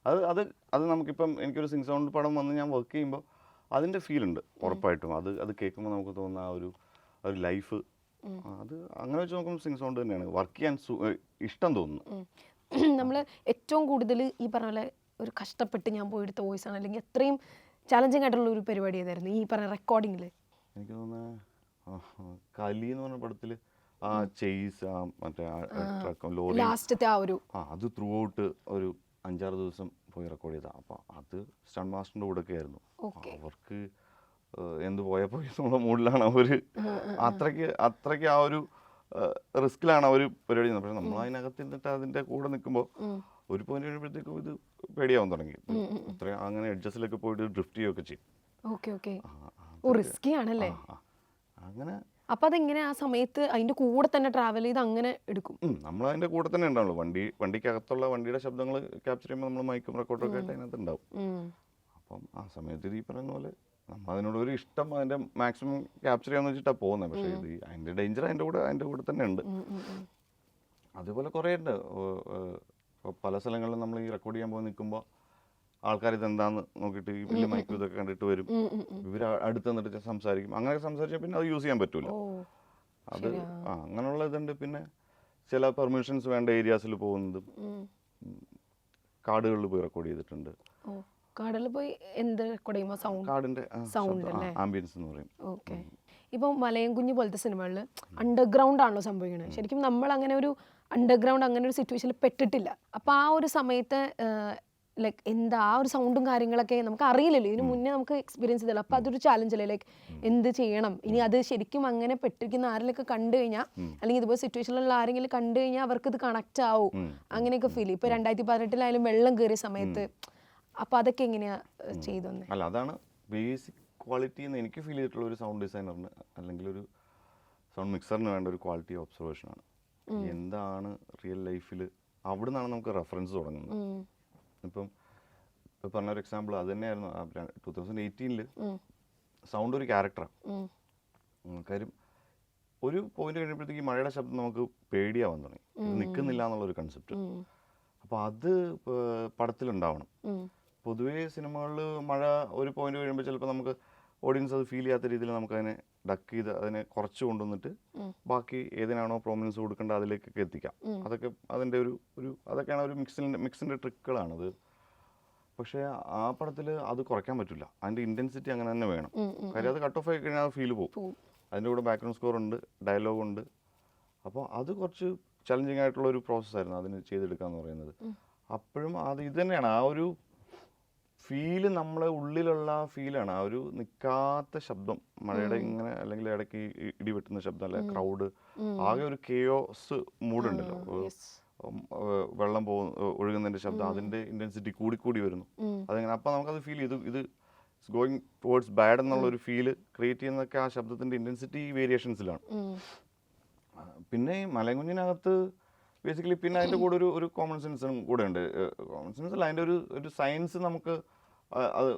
അത് നമുക്കിപ്പം എനിക്കൊരു സിംഗ് സൗണ്ട് പടം വന്ന് ഞാൻ വർക്ക് ചെയ്യുമ്പോൾ അതിൻ്റെ ഫീലുണ്ട് ഉറപ്പായിട്ടും. അത് കേൾക്കുമ്പോൾ നമുക്ക് തോന്നുന്ന ആ ഒരു ലൈഫ്, അത് അങ്ങനെ വെച്ച് നോക്കുമ്പോൾ സിംഗ് സൗണ്ട് തന്നെയാണ് വർക്ക് ചെയ്യാൻ ഇഷ്ടം തോന്നുന്നു. നമ്മൾ ഏറ്റവും കൂടുതൽ ഈ പറഞ്ഞ പോലെ ഒരു കഷ്ടപ്പെട്ട് ഞാൻ പോയെടുത്ത വോയിസ് ആണ്, അല്ലെങ്കിൽ അത്രയും ചാലഞ്ചിങ് ആയിട്ടുള്ള ഒരു പരിപാടി ഏതായിരുന്നു ഈ പറഞ്ഞ റെക്കോർഡിങ്ങിൽ? എനിക്ക് തോന്നുന്നത് കലി എന്ന് പറഞ്ഞ പടത്തിൽ ആ ചെയ്സ്, ആ മറ്റേ ലോറി ലാസ്റ്റത്തെ അത് ത്രൂ ഔട്ട് ഒരു 5-6 ദിവസം പോയി റെക്കോർഡ് ചെയ്താൽ. അപ്പോൾ അത് സ്റ്റണ്ട് മാസ്റ്ററിൻ്റെ കൂടെ ഒക്കെ ആയിരുന്നു. അവർക്ക് എന്ത് പോയി എന്നുള്ള മൂഡിലാണ് അവർ. അത്രയ്ക്ക് ആ ഒരു റിസ്കിലാണ് അവർ പരിപാടി ചെയ്യുന്നത്. പക്ഷെ നമ്മൾ അതിനകത്ത് നിന്നിട്ട് അതിൻ്റെ കൂടെ നിൽക്കുമ്പോൾ ഒരു പോയിന്റ് കഴിയുമ്പോഴത്തേക്കും ഇത് പേടിയാവാൻ തുടങ്ങി. അത്രയും അങ്ങനെ എഡ്ജസ്റ്റിലൊക്കെ പോയിട്ട് ഡ്രിഫ്റ്റ് ചെയ്യുകയൊക്കെ ചെയ്യും. അങ്ങനെ അപ്പൊ അതെങ്ങനെ ആ സമയത്ത് അതിന്റെ കൂടെ തന്നെ ട്രാവൽ ചെയ്ത് അങ്ങനെ എടുക്കും? നമ്മൾ അതിന്റെ കൂടെ തന്നെ ഉണ്ടാവുള്ളൂ. വണ്ടിക്കകത്തുള്ള വണ്ടിയുടെ ശബ്ദങ്ങൾ ക്യാപ്ചർ ചെയ്യുമ്പോൾ നമ്മൾ മൈക്കും റെക്കോർഡൊക്കെ ആയിട്ട് അതിനകത്ത് ഉണ്ടാവും. അപ്പം ആ സമയത്ത് ഈ പറയുന്ന പോലെ നമ്മൾ അതിനോട് ഒരു ഇഷ്ടം അതിന്റെ മാക്സിമം ക്യാപ്ചർ ചെയ്യാന്ന് വെച്ചിട്ടാണ് പോകുന്നത്. പക്ഷേ അതിന്റെ ഡേഞ്ചർ അതിന്റെ കൂടെ തന്നെ ഉണ്ട്. അതേപോലെ കുറേ ഉണ്ട്. പല സ്ഥലങ്ങളിലും നമ്മൾ ഈ റെക്കോർഡ് ചെയ്യാൻ പോയി നിൽക്കുമ്പോൾ ആൾക്കാർ ഇതെന്താന്ന് നോക്കിയിട്ട് ഈ വലിയ മൈക്കും ഇതൊക്കെ കണ്ടിട്ട് വരും. ഇവർ അടുത്ത് നിന്നിട്ട് സംസാരിക്കും. അങ്ങനെ സംസാരിച്ചാൽ പിന്നെ അത് യൂസ് ചെയ്യാൻ പറ്റൂല. അത് അങ്ങനെയുള്ള ഇതുണ്ട്. പിന്നെ ചില പെർമിഷൻസ് വേണ്ട ഏരിയാസിൽ പോകുന്നതും കാടുകളിൽ പോയി റെക്കോർഡ് ചെയ്തിട്ടുണ്ട്. കാടിൽ പോയി എന്ത് റെക്കോർഡ് ചെയ്യുമ്പോൾ കാടിന്റെ ആംബിയൻസ് എന്ന് പറയും. ഓക്കെ. ഇപ്പോൾ മലയൻകുഞ്ഞ് പോലത്തെ സിനിമകളിൽ അണ്ടർഗ്രൗണ്ട് ആണല്ലോ സംഭവിക്കുന്നത്. ശരിക്കും നമ്മൾ അങ്ങനെ ഒരു അണ്ടർഗ്രൗണ്ട് അങ്ങനെ ഒരു സിറ്റുവേഷനിൽ പെട്ടിട്ടില്ല. അപ്പോൾ ആ ഒരു സമയത്ത് ലൈക്ക് എന്താ ആ ഒരു സൗണ്ടും കാര്യങ്ങളൊക്കെ നമുക്ക് അറിയില്ലല്ലോ, ഇതിന് മുന്നേ നമുക്ക് എക്സ്പീരിയൻസ് ചെയ്തല്ലോ. അപ്പോൾ അതൊരു ചാലഞ്ച് അല്ലേ, ലൈക്ക് എന്ത് ചെയ്യണം ഇനി? അത് ശരിക്കും അങ്ങനെ പെട്ടിരിക്കുന്ന ആരെങ്കിലൊക്കെ കണ്ടു കഴിഞ്ഞാൽ, അല്ലെങ്കിൽ ഇതുപോലെ സിറ്റുവേഷനിലുള്ള ആരെങ്കിലും കണ്ടു കഴിഞ്ഞാൽ അവർക്ക് ഇത് കണക്ട് ആവും, അങ്ങനെയൊക്കെ ഫീൽ ചെയ്യും. ഇപ്പോൾ 2018 വെള്ളം കയറിയ സമയത്ത് അപ്പോൾ അതൊക്കെ എങ്ങനെയാ ചെയ്തു? അല്ല, അതാണ് ബേസിക് ക്വാളിറ്റി എന്ന് എനിക്ക് ഫീൽ ചെയ്തിട്ടുള്ള ഒരു സൗണ്ട് ഡിസൈനറിന് അല്ലെങ്കിൽ ഒരു സൗണ്ട് മിക്സറിന് വേണ്ട ഒരു ക്വാളിറ്റി ഒബ്സർവേഷനാണ്. എന്താണ് റിയൽ ലൈഫിൽ, അവിടെ നിന്നാണ് നമുക്ക് റെഫറൻസ് തുടങ്ങുന്നത്. ഇപ്പം പറഞ്ഞൊരു എക്സാമ്പിൾ അത് തന്നെയായിരുന്നു 2018 സൗണ്ട് ഒരു ക്യാരക്ടറാണ്. കാര്യം ഒരു പോയിന്റ് കഴിയുമ്പോഴത്തേക്ക് മഴയുടെ ശബ്ദം നമുക്ക് പേടിയാവാൻ തുടങ്ങി, നിൽക്കുന്നില്ല എന്നുള്ളൊരു കൺസെപ്റ്റ്. അപ്പോൾ അത് പടത്തിലുണ്ടാവണം. പൊതുവേ സിനിമകളിൽ മഴ ഒരു പോയിന്റ് കഴിയുമ്പോൾ ചിലപ്പോൾ നമുക്ക് ഓഡിയൻസ് അത് ഫീൽ ചെയ്യാത്ത രീതിയിൽ നമുക്കതിനെ ഡക്ക് ചെയ്ത് അതിനെ കുറച്ച് കൊണ്ടുവന്നിട്ട് ബാക്കി ഏതിനാണോ പ്രോമിനൻസ് കൊടുക്കേണ്ടത് അതിലേക്കൊക്കെ എത്തിക്കാം. അതൊക്കെ അതിൻ്റെ അതൊക്കെയാണ് ഒരു മിക്സിൻ്റെ ട്രിക്കുകളാണത്. പക്ഷേ ആ പടത്തിൽ അത് കുറയ്ക്കാൻ പറ്റില്ല. അതിൻ്റെ ഇൻറ്റൻസിറ്റി അങ്ങനെ തന്നെ വേണം. കാര്യം അത് കട്ട് ഓഫ് ആയി കഴിഞ്ഞാൽ അത് ഫീൽ പോകും. അതിൻ്റെ കൂടെ ബാക്ക്ഗ്രൗണ്ട് സ്കോർ ഉണ്ട്, ഡയലോഗുണ്ട്. അപ്പോൾ അത് കുറച്ച് ചലഞ്ചിങ് ആയിട്ടുള്ള ഒരു പ്രോസസ്സായിരുന്നു അതിന് ചെയ്തെടുക്കുക എന്ന് പറയുന്നത്. അപ്പോഴും ഇത് തന്നെയാണ് ആ ഒരു ഫീല്, നമ്മളെ ഉള്ളിലുള്ള ഫീലാണ് ആ ഒരു നിൽക്കാത്ത ശബ്ദം, മഴയുടെ ഇങ്ങനെ അല്ലെങ്കിൽ ഇടയ്ക്ക് ഇടിവെട്ടുന്ന ശബ്ദം, അല്ലെ ക്രൗഡ്, ആകെ ഒരു കെയോസ് മൂഡുണ്ടല്ലോ. വെള്ളം ഒഴുകുന്നതിന്റെ ശബ്ദം, അതിന്റെ ഇന്റൻസിറ്റി കൂടി വരുന്നു. അതെങ്ങനെ അപ്പം നമുക്കത് ഫീൽ ചെയ്തു, ഇത് ഗോയിങ് ടുവേർഡ്സ് ബാഡ് എന്നുള്ള ഒരു ഫീല് ക്രിയേറ്റ് ചെയ്യുന്നതൊക്കെ ആ ശബ്ദത്തിന്റെ ഇന്റൻസിറ്റി വേരിയേഷൻസിലാണ്. പിന്നെ മലയൻകുഞ്ഞിനകത്ത് ബേസിക്കലി പിന്നെ അതിൻ്റെ കൂടെ ഒരു കോമൺ സെൻസും കൂടെ ഉണ്ട്. കോമൺ സെൻസ് അല്ല, അതിൻ്റെ ഒരു സയൻസ് നമുക്ക് അത്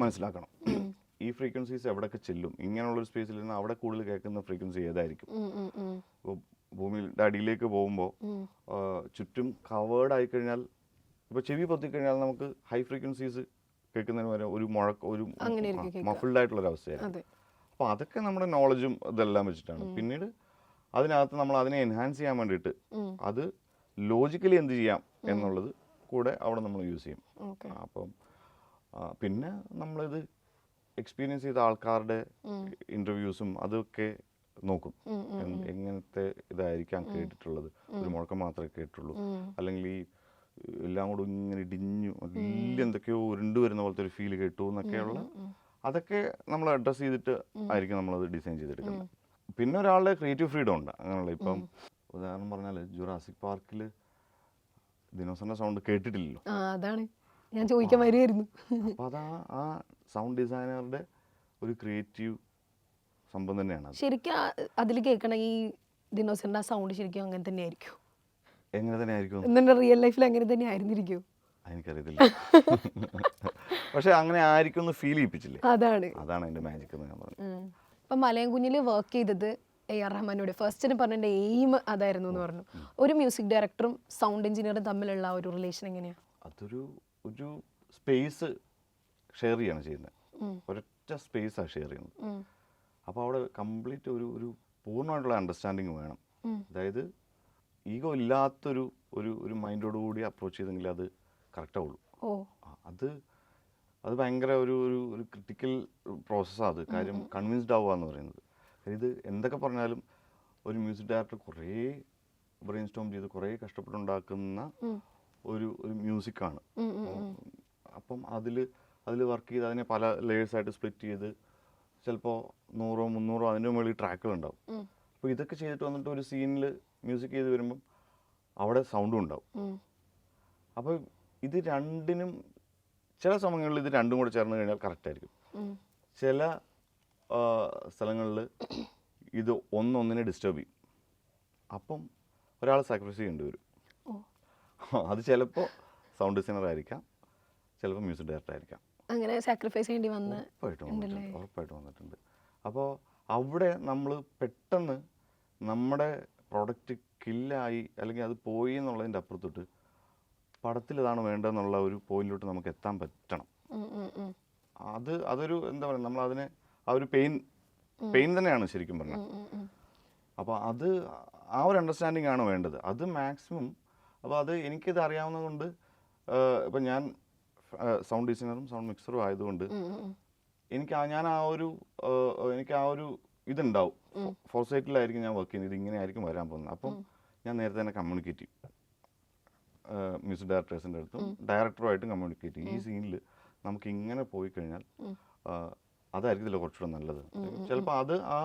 മനസ്സിലാക്കണം ഈ ഫ്രീക്വൻസീസ് എവിടെയൊക്കെ ചെല്ലും, ഇങ്ങനെയുള്ളൊരു സ്പേസിൽ നിന്ന് അവിടെ കൂടുതൽ കേൾക്കുന്ന ഫ്രീക്വൻസി ഏതായിരിക്കും. ഇപ്പോൾ ഭൂമിയുടെ അടിയിലേക്ക് പോകുമ്പോൾ ചുറ്റും കവേർഡ് ആയിക്കഴിഞ്ഞാൽ, ഇപ്പോൾ ചെവി പൊത്തിക്കഴിഞ്ഞാൽ നമുക്ക് ഹൈ ഫ്രീക്വൻസീസ് കേൾക്കുന്നതിന് വരെ ഒരു ഒരു മഫിൾഡ് ആയിട്ടുള്ളൊരു അവസ്ഥയാണ്. അപ്പോൾ അതൊക്കെ നമ്മുടെ നോളജും ഇതെല്ലാം വെച്ചിട്ടാണ്. പിന്നീട് അതിനകത്ത് നമ്മൾ അതിനെ എൻഹാൻസ് ചെയ്യാൻ വേണ്ടിയിട്ട് അത് ലോജിക്കലി എന്ത് ചെയ്യാം എന്നുള്ളത് കൂടെ അവിടെ നമ്മൾ യൂസ് ചെയ്യും. അപ്പം പിന്നെ നമ്മളിത് എക്സ്പീരിയൻസ് ചെയ്ത ആൾക്കാരുടെ ഇൻ്റർവ്യൂസും അതൊക്കെ നോക്കും. എങ്ങനത്തെ ഇതായിരിക്കാം കേട്ടിട്ടുള്ളത്, ഒരു മുഴക്കം മാത്രമേ കേട്ടുള്ളൂ, അല്ലെങ്കിൽ ഈ എല്ലാം കൂടെ ഇങ്ങനെ ഇടിഞ്ഞു വലിയ എന്തൊക്കെയോ ഉരുണ്ടു വരുന്ന പോലത്തെ ഒരു ഫീൽ കേട്ടു എന്നൊക്കെയുള്ള അതൊക്കെ നമ്മൾ അഡ്രസ്സ് ചെയ്തിട്ട് ആയിരിക്കും നമ്മളത് ഡിസൈൻ ചെയ്തെടുക്കുന്നത്. പിന്നെ ഒരാളുടെ ക്രിയേറ്റീവ് ഫ്രീഡം ഉണ്ട് അങ്ങനെയുള്ള. ഇപ്പം ഉദാഹരണം പറഞ്ഞാൽ ജുറാസിക് പാർക്കിൽ ദിനോസറിന്റെ സൗണ്ട് കേട്ടിട്ടില്ലല്ലോ. അതാണ് ഞാൻ ചോദിക്കാൻ വരുമായിരുന്നു. അപ്പം അതാ ആ സൗണ്ട് ഡിസൈനറുടെ ഒരു ക്രിയേറ്റീവ് സംഭവം തന്നെയാണ്. ശരിക്കും അതിൽ കേൾക്കണ ഈ ദിനോസറിന്റെ സൗണ്ട് ശരിക്കും അങ്ങനെ തന്നെ ആയിരിക്കും. എങ്ങനെ തന്നെ ആയിരിക്കും? എന്നിട്ട് റിയൽ ലൈഫിൽ അങ്ങനെ തന്നെ ആയിരുന്നിരിക്കും. എനിക്കറിയത്തില്ല. പക്ഷെ അങ്ങനെ ആയിരിക്കും എന്ന് ഫീൽ ചെയ്യിപ്പിച്ചില്ലേ, അതാണ് അതിന്റെ മാജിക് എന്ന് ഞാൻ പറഞ്ഞു. ഇപ്പം മലയം കുഞ്ഞിൽ വർക്ക് ചെയ്തത് AR റഹ്മാനോട് ഫസ്റ്റിന് പറഞ്ഞ എയിം അതായിരുന്നു എന്ന് പറഞ്ഞു. ഒരു മ്യൂസിക് ഡയറക്ടറും സൗണ്ട് എഞ്ചിനീയറും തമ്മിലുള്ള ഒരു റിലേഷൻ എങ്ങനെയാണ്? അതൊരു ഒരു സ്പേസ് ഷെയർ ചെയ്യാണ് ചെയ്യുന്നത്. ഒരൊറ്റ സ്പേസാണ് ഷെയർ ചെയ്യുന്നത്. അപ്പോൾ അവിടെ കംപ്ലീറ്റ് ഒരു പൂർണ്ണമായിട്ടുള്ള അണ്ടർസ്റ്റാൻഡിങ് വേണം. അതായത് ഈഗോ ഇല്ലാത്തൊരു ഒരു ഒരു മൈൻഡോട് കൂടി അപ്രോച്ച് ചെയ്തെങ്കിൽ അത് കറക്റ്റ് ആവുള്ളൂ. അത് ഭയങ്കര ഒരു ഒരു ക്രിട്ടിക്കൽ പ്രോസസ്സാണ് അത്. കാര്യം കൺവിൻസ്ഡ് ആവുക എന്ന് പറയുന്നത്. ഇത് എന്തൊക്കെ പറഞ്ഞാലും ഒരു മ്യൂസിക് ഡയറക്ടർ കുറേ ബ്രെയിൻ സ്റ്റോം ചെയ്ത് കുറേ കഷ്ടപ്പെട്ടുണ്ടാക്കുന്ന ഒരു മ്യൂസിക്കാണ്. അപ്പം അതിൽ വർക്ക് ചെയ്ത് അതിനെ പല ലേയേഴ്സായിട്ട് സ്പ്ലിറ്റ് ചെയ്ത് ചിലപ്പോൾ 100 300 അതിൻ്റെ മുകളിൽ ട്രാക്കുകളുണ്ടാവും. അപ്പോൾ ഇതൊക്കെ ചെയ്തിട്ട് വന്നിട്ട് ഒരു സീനിൽ മ്യൂസിക് ചെയ്ത് വരുമ്പം അവിടെ സൗണ്ടും ഉണ്ടാവും. അപ്പോൾ ഇത് രണ്ടിനും ചില സമയങ്ങളിൽ ഇത് രണ്ടും കൂടെ ചേർന്ന് കഴിഞ്ഞാൽ കറക്റ്റായിരിക്കും. ചില സ്ഥലങ്ങളിൽ ഇത് ഒന്നിനെ ഡിസ്റ്റർബ് ചെയ്യും. അപ്പം ഒരാൾ സാക്രിഫൈസ് ചെയ്യേണ്ടി വരും. അത് ചിലപ്പോൾ സൗണ്ട് ഡിസൈനർ ആയിരിക്കാം, ചിലപ്പോൾ മ്യൂസിക് ഡയറക്ടർ ആയിരിക്കാം. അങ്ങനെ സാക്രിഫൈസ് ചെയ്യേണ്ടി ഉറപ്പായിട്ടും വന്നിട്ടുണ്ട്. അപ്പോൾ അവിടെ നമ്മൾ പെട്ടെന്ന് നമ്മുടെ പ്രൊഡക്റ്റ് കില്ലായി അല്ലെങ്കിൽ അത് പോയി എന്നുള്ളതിൻ്റെ അപ്പുറത്തോട്ട് പടത്തിൽ ഇതാണ് വേണ്ടതെന്നുള്ള ഒരു പോയിന്റിലോട്ട് നമുക്ക് എത്താൻ പറ്റണം. അതൊരു എന്താ പറയുക, നമ്മളതിനെ ആ ഒരു പെയിൻ തന്നെയാണ് ശരിക്കും പറഞ്ഞാൽ. അപ്പോൾ അത് ആ ഒരു അണ്ടർസ്റ്റാൻഡിങ് ആണ് വേണ്ടത്. അത് മാക്സിമം. അപ്പോൾ അത് എനിക്കിത് അറിയാവുന്നതുകൊണ്ട് ഇപ്പം ഞാൻ സൗണ്ട് ഡിസൈനറും സൗണ്ട് മിക്സറും ആയതുകൊണ്ട് എനിക്ക് ആ ഒരു ഇതുണ്ടാവും. ഫോർസൈറ്റിലായിരിക്കും ഞാൻ വർക്ക് ചെയ്യുന്നത്, ഇങ്ങനെ ആയിരിക്കും വരാൻ പോകുന്നത്. അപ്പം ഞാൻ നേരത്തെ തന്നെ കമ്മ്യൂണിക്കേറ്റ് ചെയ്യും മ്യൂസിക് ഡയറക്ടേഴ്സിൻ്റെ അടുത്തും ഡയറക്ടറുമായിട്ടും കമ്മ്യൂണിക്കേറ്റ് ചെയ്യും. ഈ സീനിൽ നമുക്ക് ഇങ്ങനെ പോയി കഴിഞ്ഞാൽ അതായിരിക്കത്തില്ല കുറച്ചുകൂടെ നല്ലത്. ചിലപ്പോൾ അത് ആ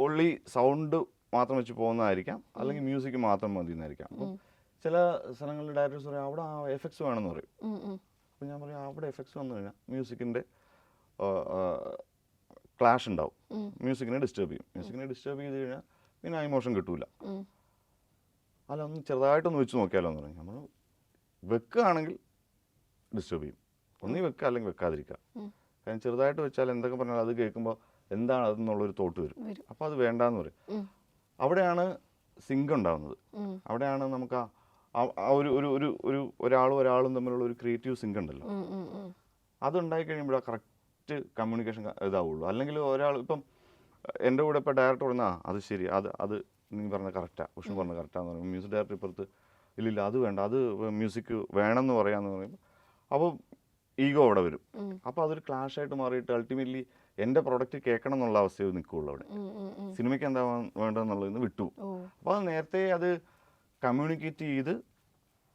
ഓൺലി സൗണ്ട് മാത്രം വെച്ച് പോകുന്നതായിരിക്കാം, അല്ലെങ്കിൽ മ്യൂസിക് മാത്രം മതി എന്നായിരിക്കാം. അപ്പം ചില സ്ഥലങ്ങളിൽ ഡയറക്ടേഴ്സ് പറയും അവിടെ ആ എഫക്ട്സ് വേണമെന്ന് പറയും. അപ്പോൾ ഞാൻ പറയും അവിടെ എഫക്ട്സ് വന്നു കഴിഞ്ഞാൽ മ്യൂസിക്കിൻ്റെ ക്ലാഷ് ഉണ്ടാവും, മ്യൂസിക്കിനെ ഡിസ്റ്റർബ് ചെയ്ത് കഴിഞ്ഞാൽ പിന്നെ ആ ഇമോഷൻ കിട്ടൂല. അല്ല ഒന്ന് ചെറുതായിട്ടൊന്ന് വെച്ച് നോക്കിയാലോ എന്ന് പറയും. നമ്മൾ വെക്കുകയാണെങ്കിൽ ഡിസ്റ്റർബ് ചെയ്യും. ഒന്നീ വെക്കുക അല്ലെങ്കിൽ വെക്കാതിരിക്കുക. കാരണം ചെറുതായിട്ട് വെച്ചാൽ എന്തൊക്കെ പറഞ്ഞാൽ അത് കേൾക്കുമ്പോൾ എന്താണ് അതെന്നുള്ളൊരു തോട്ട് വരും. അപ്പോൾ അത് വേണ്ടാന്ന് പറയും. അവിടെയാണ് സിങ്ക് ഉണ്ടാകുന്നത്. അവിടെയാണ് നമുക്ക് ആ ഒരു ഒരാളും തമ്മിലുള്ള ഒരു ക്രിയേറ്റീവ് സിങ്ക് ഉണ്ടല്ലോ, അതുണ്ടായി കഴിയുമ്പോഴാണ് കറക്റ്റ് കമ്മ്യൂണിക്കേഷൻ ഇതാവുള്ളൂ. അല്ലെങ്കിൽ ഒരാൾ ഇപ്പം എൻ്റെ കൂടെ ഇപ്പോൾ ഡയറക്ടർ പറഞ്ഞാൽ അത് ശരി, അത് നീ പറഞ്ഞ കറക്റ്റാണ്, വിഷ്ണു പറഞ്ഞ കറക്റ്റാന്ന് പറയുമ്പോൾ മ്യൂസിക് ഡയറക്ടർ ഇപ്പുറത്ത് ഇല്ലില്ല അത് വേണ്ട, അത് മ്യൂസിക് വേണമെന്ന് പറയാമെന്ന് പറയുമ്പോൾ അപ്പോൾ ഈഗോ അവിടെ വരും. അപ്പോൾ അതൊരു ക്ലാഷായിട്ട് മാറിയിട്ട് അൾട്ടിമേറ്റ്ലി എൻ്റെ പ്രൊഡക്റ്റ് കേൾക്കണം എന്നുള്ള അവസ്ഥയിൽ നിൽക്കുകയുള്ളൂ. അവിടെ സിനിമയ്ക്ക് എന്താ വേണ്ടതെന്നുള്ളതിന് വിട്ടു. അപ്പോൾ അത് നേരത്തെ അത് കമ്മ്യൂണിക്കേറ്റ് ചെയ്ത്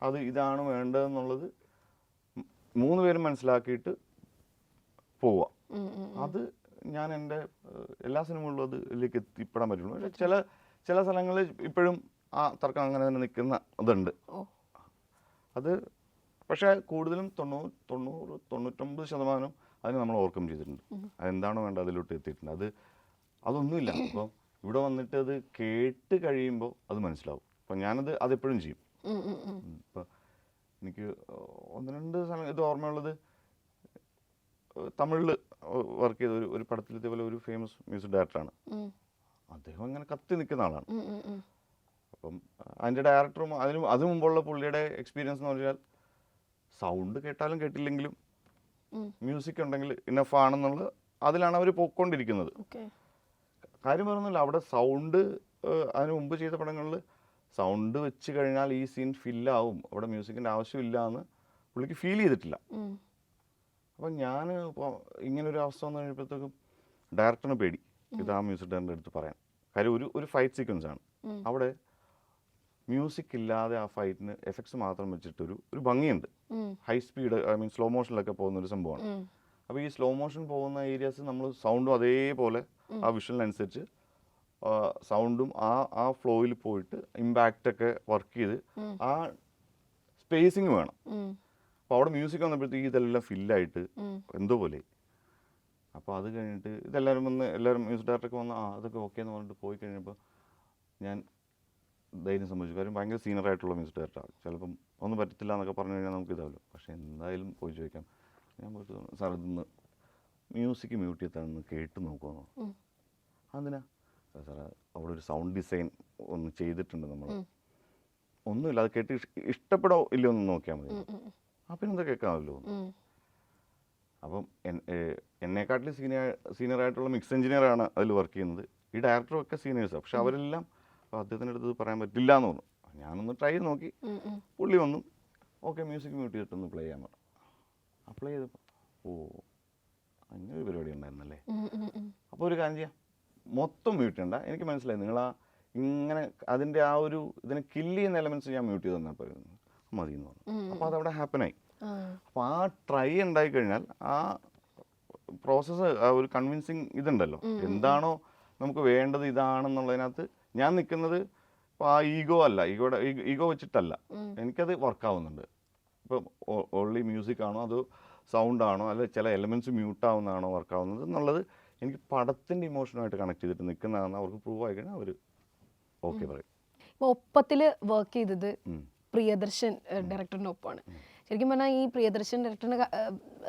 അത് ഇതാണ് വേണ്ടതെന്നുള്ളത് 3 പേരും മനസ്സിലാക്കിയിട്ട് പോവുക. അത് ഞാൻ എൻ്റെ എല്ലാ സിനിമകളിലും അതിലേക്ക് എത്തിപ്പെടാൻ പറ്റുള്ളൂ. പക്ഷേ ചില സ്ഥലങ്ങളിൽ ഇപ്പോഴും ആ തർക്കം അങ്ങനെ തന്നെ നിൽക്കുന്ന ഇതുണ്ട്. അത് പക്ഷേ കൂടുതലും 99% അതിന് നമ്മൾ ഓവർകം ചെയ്തിട്ടുണ്ട്. അതെന്താണോ വേണ്ടത് അതിലോട്ട് എത്തിയിട്ടുണ്ട്. അതൊന്നുമില്ല. അപ്പോൾ ഇവിടെ വന്നിട്ട് അത് കേട്ട് കഴിയുമ്പോൾ അത് മനസ്സിലാവും. അപ്പം അതെപ്പോഴും ചെയ്യും. ഇപ്പം എനിക്ക് 1-2 സ്ഥലം ഇത് ഓർമ്മയുള്ളത്, തമിഴിൽ വർക്ക് ചെയ്ത ഒരു പടത്തിൽ ഇതേപോലെ ഒരു ഫേമസ് മ്യൂസിക് ഡയറക്ടറാണ്. അദ്ദേഹം അങ്ങനെ കത്തി നിൽക്കുന്ന ആളാണ്. അപ്പം അതിൻ്റെ ഡയറക്ടറും അത് മുമ്പുള്ള പുള്ളിയുടെ എക്സ്പീരിയൻസ് എന്ന് പറഞ്ഞാൽ സൗണ്ട് കേട്ടാലും കേട്ടില്ലെങ്കിലും മ്യൂസിക് ഉണ്ടെങ്കിൽ ഇനഫ് ആണെന്നുള്ളത് അതിലാണ് അവർ പോയിക്കൊണ്ടിരിക്കുന്നത്. കാര്യം പറയുന്നില്ല, അവിടെ സൗണ്ട് അതിന് മുമ്പ് ചെയ്ത പടങ്ങളിൽ സൗണ്ട് വെച്ച് കഴിഞ്ഞാൽ ഈ സീൻ ഫില്ലാവും, അവിടെ മ്യൂസിക്കിൻ്റെ ആവശ്യമില്ല എന്ന് പുള്ളിക്ക് ഫീൽ ചെയ്തിട്ടില്ല. അപ്പം ഞാൻ ഇപ്പോൾ ഇങ്ങനൊരു അവസ്ഥ വന്നു കഴിഞ്ഞപ്പോഴത്തേക്കും ഡയറക്ടറിന് പേടി ഇത് ആ മ്യൂസിക് ഡയറക്ടറിൻ്റെ അടുത്ത് പറയാൻ. കാര്യം ഒരു ഫൈറ്റ് സീക്വൻസ് ആണ്, അവിടെ മ്യൂസിക് ഇല്ലാതെ ആ ഫൈറ്റിന് എഫക്ട്സ് മാത്രം വെച്ചിട്ടൊരു ഭംഗിയുണ്ട്. High speed, I mean slow മോഷനിലൊക്കെ പോകുന്ന ഒരു സംഭവമാണ്. അപ്പോൾ ഈ സ്ലോ മോഷൻ പോകുന്ന ഏരിയാസ് നമ്മൾ സൗണ്ടും അതേപോലെ ആ വിഷ്വലിനനുസരിച്ച് സൗണ്ടും ആ ഫ്ലോയിൽ പോയിട്ട് ഇമ്പാക്റ്റൊക്കെ വർക്ക് ചെയ്ത് ആ സ്പേസിങ് വേണം. അപ്പോൾ അവിടെ മ്യൂസിക് വന്നപ്പോഴത്തേക്ക് ഇതെല്ലാം ഫില്ലായിട്ട് എന്തോ പോലെ. അപ്പോൾ അത് കഴിഞ്ഞിട്ട് എല്ലാവരും മ്യൂസിക് ഡയറക്ടറൊക്കെ വന്ന് അതൊക്കെ ഓക്കെ എന്ന് പറഞ്ഞിട്ട് പോയി കഴിഞ്ഞപ്പോൾ ഞാൻ ധൈര്യം സംബന്ധിച്ചു. കാര്യം ഭയങ്കര സീനിയറായിട്ടുള്ള മ്യൂസിക് ഡയറക്ടറാണ്. ചിലപ്പം ഒന്നും പറ്റത്തില്ല എന്നൊക്കെ പറഞ്ഞു കഴിഞ്ഞാൽ നമുക്ക് ഇതാവില്ല. പക്ഷേ എന്തായാലും പോയി ചോദിക്കാം. ഞാൻ പോയിട്ട് സാർ ഇതൊന്ന് മ്യൂസിക് മ്യൂട്ട് ചെയ്താണെന്ന് കേട്ട് നോക്കുമെന്നോ. അതിനാ സാർ അവിടെ ഒരു സൗണ്ട് ഡിസൈൻ ഒന്ന് ചെയ്തിട്ടുണ്ട് നമ്മൾ, ഒന്നുമില്ല, അത് കേട്ട് ഇഷ്ടപ്പെടോ ഇല്ലയോ എന്ന് നോക്കിയാൽ മതി. പിന്നെ എന്താ കേൾക്കാമല്ലോ. അപ്പം എന്നെക്കാട്ടിൽ സീനിയറായിട്ടുള്ള മിക്സ് എഞ്ചിനീയറാണ് അതിൽ വർക്ക് ചെയ്യുന്നത്. ഈ ഡയറക്ടറും ഒക്കെ സീനിയേഴ്സാണ്. പക്ഷെ അവരെല്ലാം അദ്ദേഹത്തിൻ്റെ അടുത്ത് പറയാൻ പറ്റില്ല എന്ന് തോന്നുന്നു. ഞാനൊന്ന് ട്രൈ ചെയ്ത് നോക്കി. പുള്ളി വന്നു ഓക്കെ മ്യൂസിക് മ്യൂട്ട് ചെയ്തിട്ടൊന്ന് പ്ലേ ചെയ്യാൻ പറഞ്ഞു. അപ്ലൈ ചെയ്തപ്പോൾ അങ്ങനെ ഒരു പരിപാടി ഉണ്ടായിരുന്നല്ലേ. അപ്പോൾ ഒരു കാര്യം ചെയ്യാം, മൊത്തം മ്യൂട്ട് ചെയ്യണ്ട, എനിക്ക് മനസ്സിലായി നിങ്ങൾ ഇങ്ങനെ അതിൻ്റെ ഇതിനെ കില്ല് ചെയ്യുന്ന എലമെൻറ്റ്സ് ഞാൻ മ്യൂട്ട് ചെയ്ത് തന്നപ്പോൾ മതി എന്ന് പറഞ്ഞു. അപ്പോൾ അതവിടെ ഹാപ്പനായി. അപ്പോൾ ആ ട്രൈ ഉണ്ടായി കഴിഞ്ഞാൽ ആ പ്രോസസ്സ് ഒരു കൺവിൻസിങ് ഇതുണ്ടല്ലോ, എന്താണോ നമുക്ക് വേണ്ടത് ഇതാണെന്നുള്ളതിനകത്ത് ഞാൻ നിൽക്കുന്നത്. ഇപ്പോൾ ആ ഈഗോ അല്ല, ഈഗോ വെച്ചിട്ടല്ല, എനിക്കത് വർക്കാവുന്നുണ്ട്. ഇപ്പം ഓൺലി മ്യൂസിക് ആണോ അതോ സൗണ്ട് ആണോ അല്ലെ ചില എലമെൻറ്റ്സ് മ്യൂട്ടാവുന്നതാണോ വർക്കാവുന്നത് എന്നുള്ളത് എനിക്ക് പടത്തിൻ്റെ ഇമോഷനുമായിട്ട് കണക്ട് ചെയ്തിട്ട് നിൽക്കുന്നതാണെന്ന് അവർക്ക് പ്രൂവ് ആയി കഴിഞ്ഞാൽ അവർ ഓക്കെ പറയും. ഇപ്പോൾ ഒപ്പത്തിൽ വർക്ക് ചെയ്തത് പ്രിയദർശൻ ഡയറക്ടറിൻ്റെ ഒപ്പമാണ്. ശരിക്കും പറഞ്ഞാൽ ഈ പ്രിയദർശൻ ഡയറക്ടറിൻ്റെ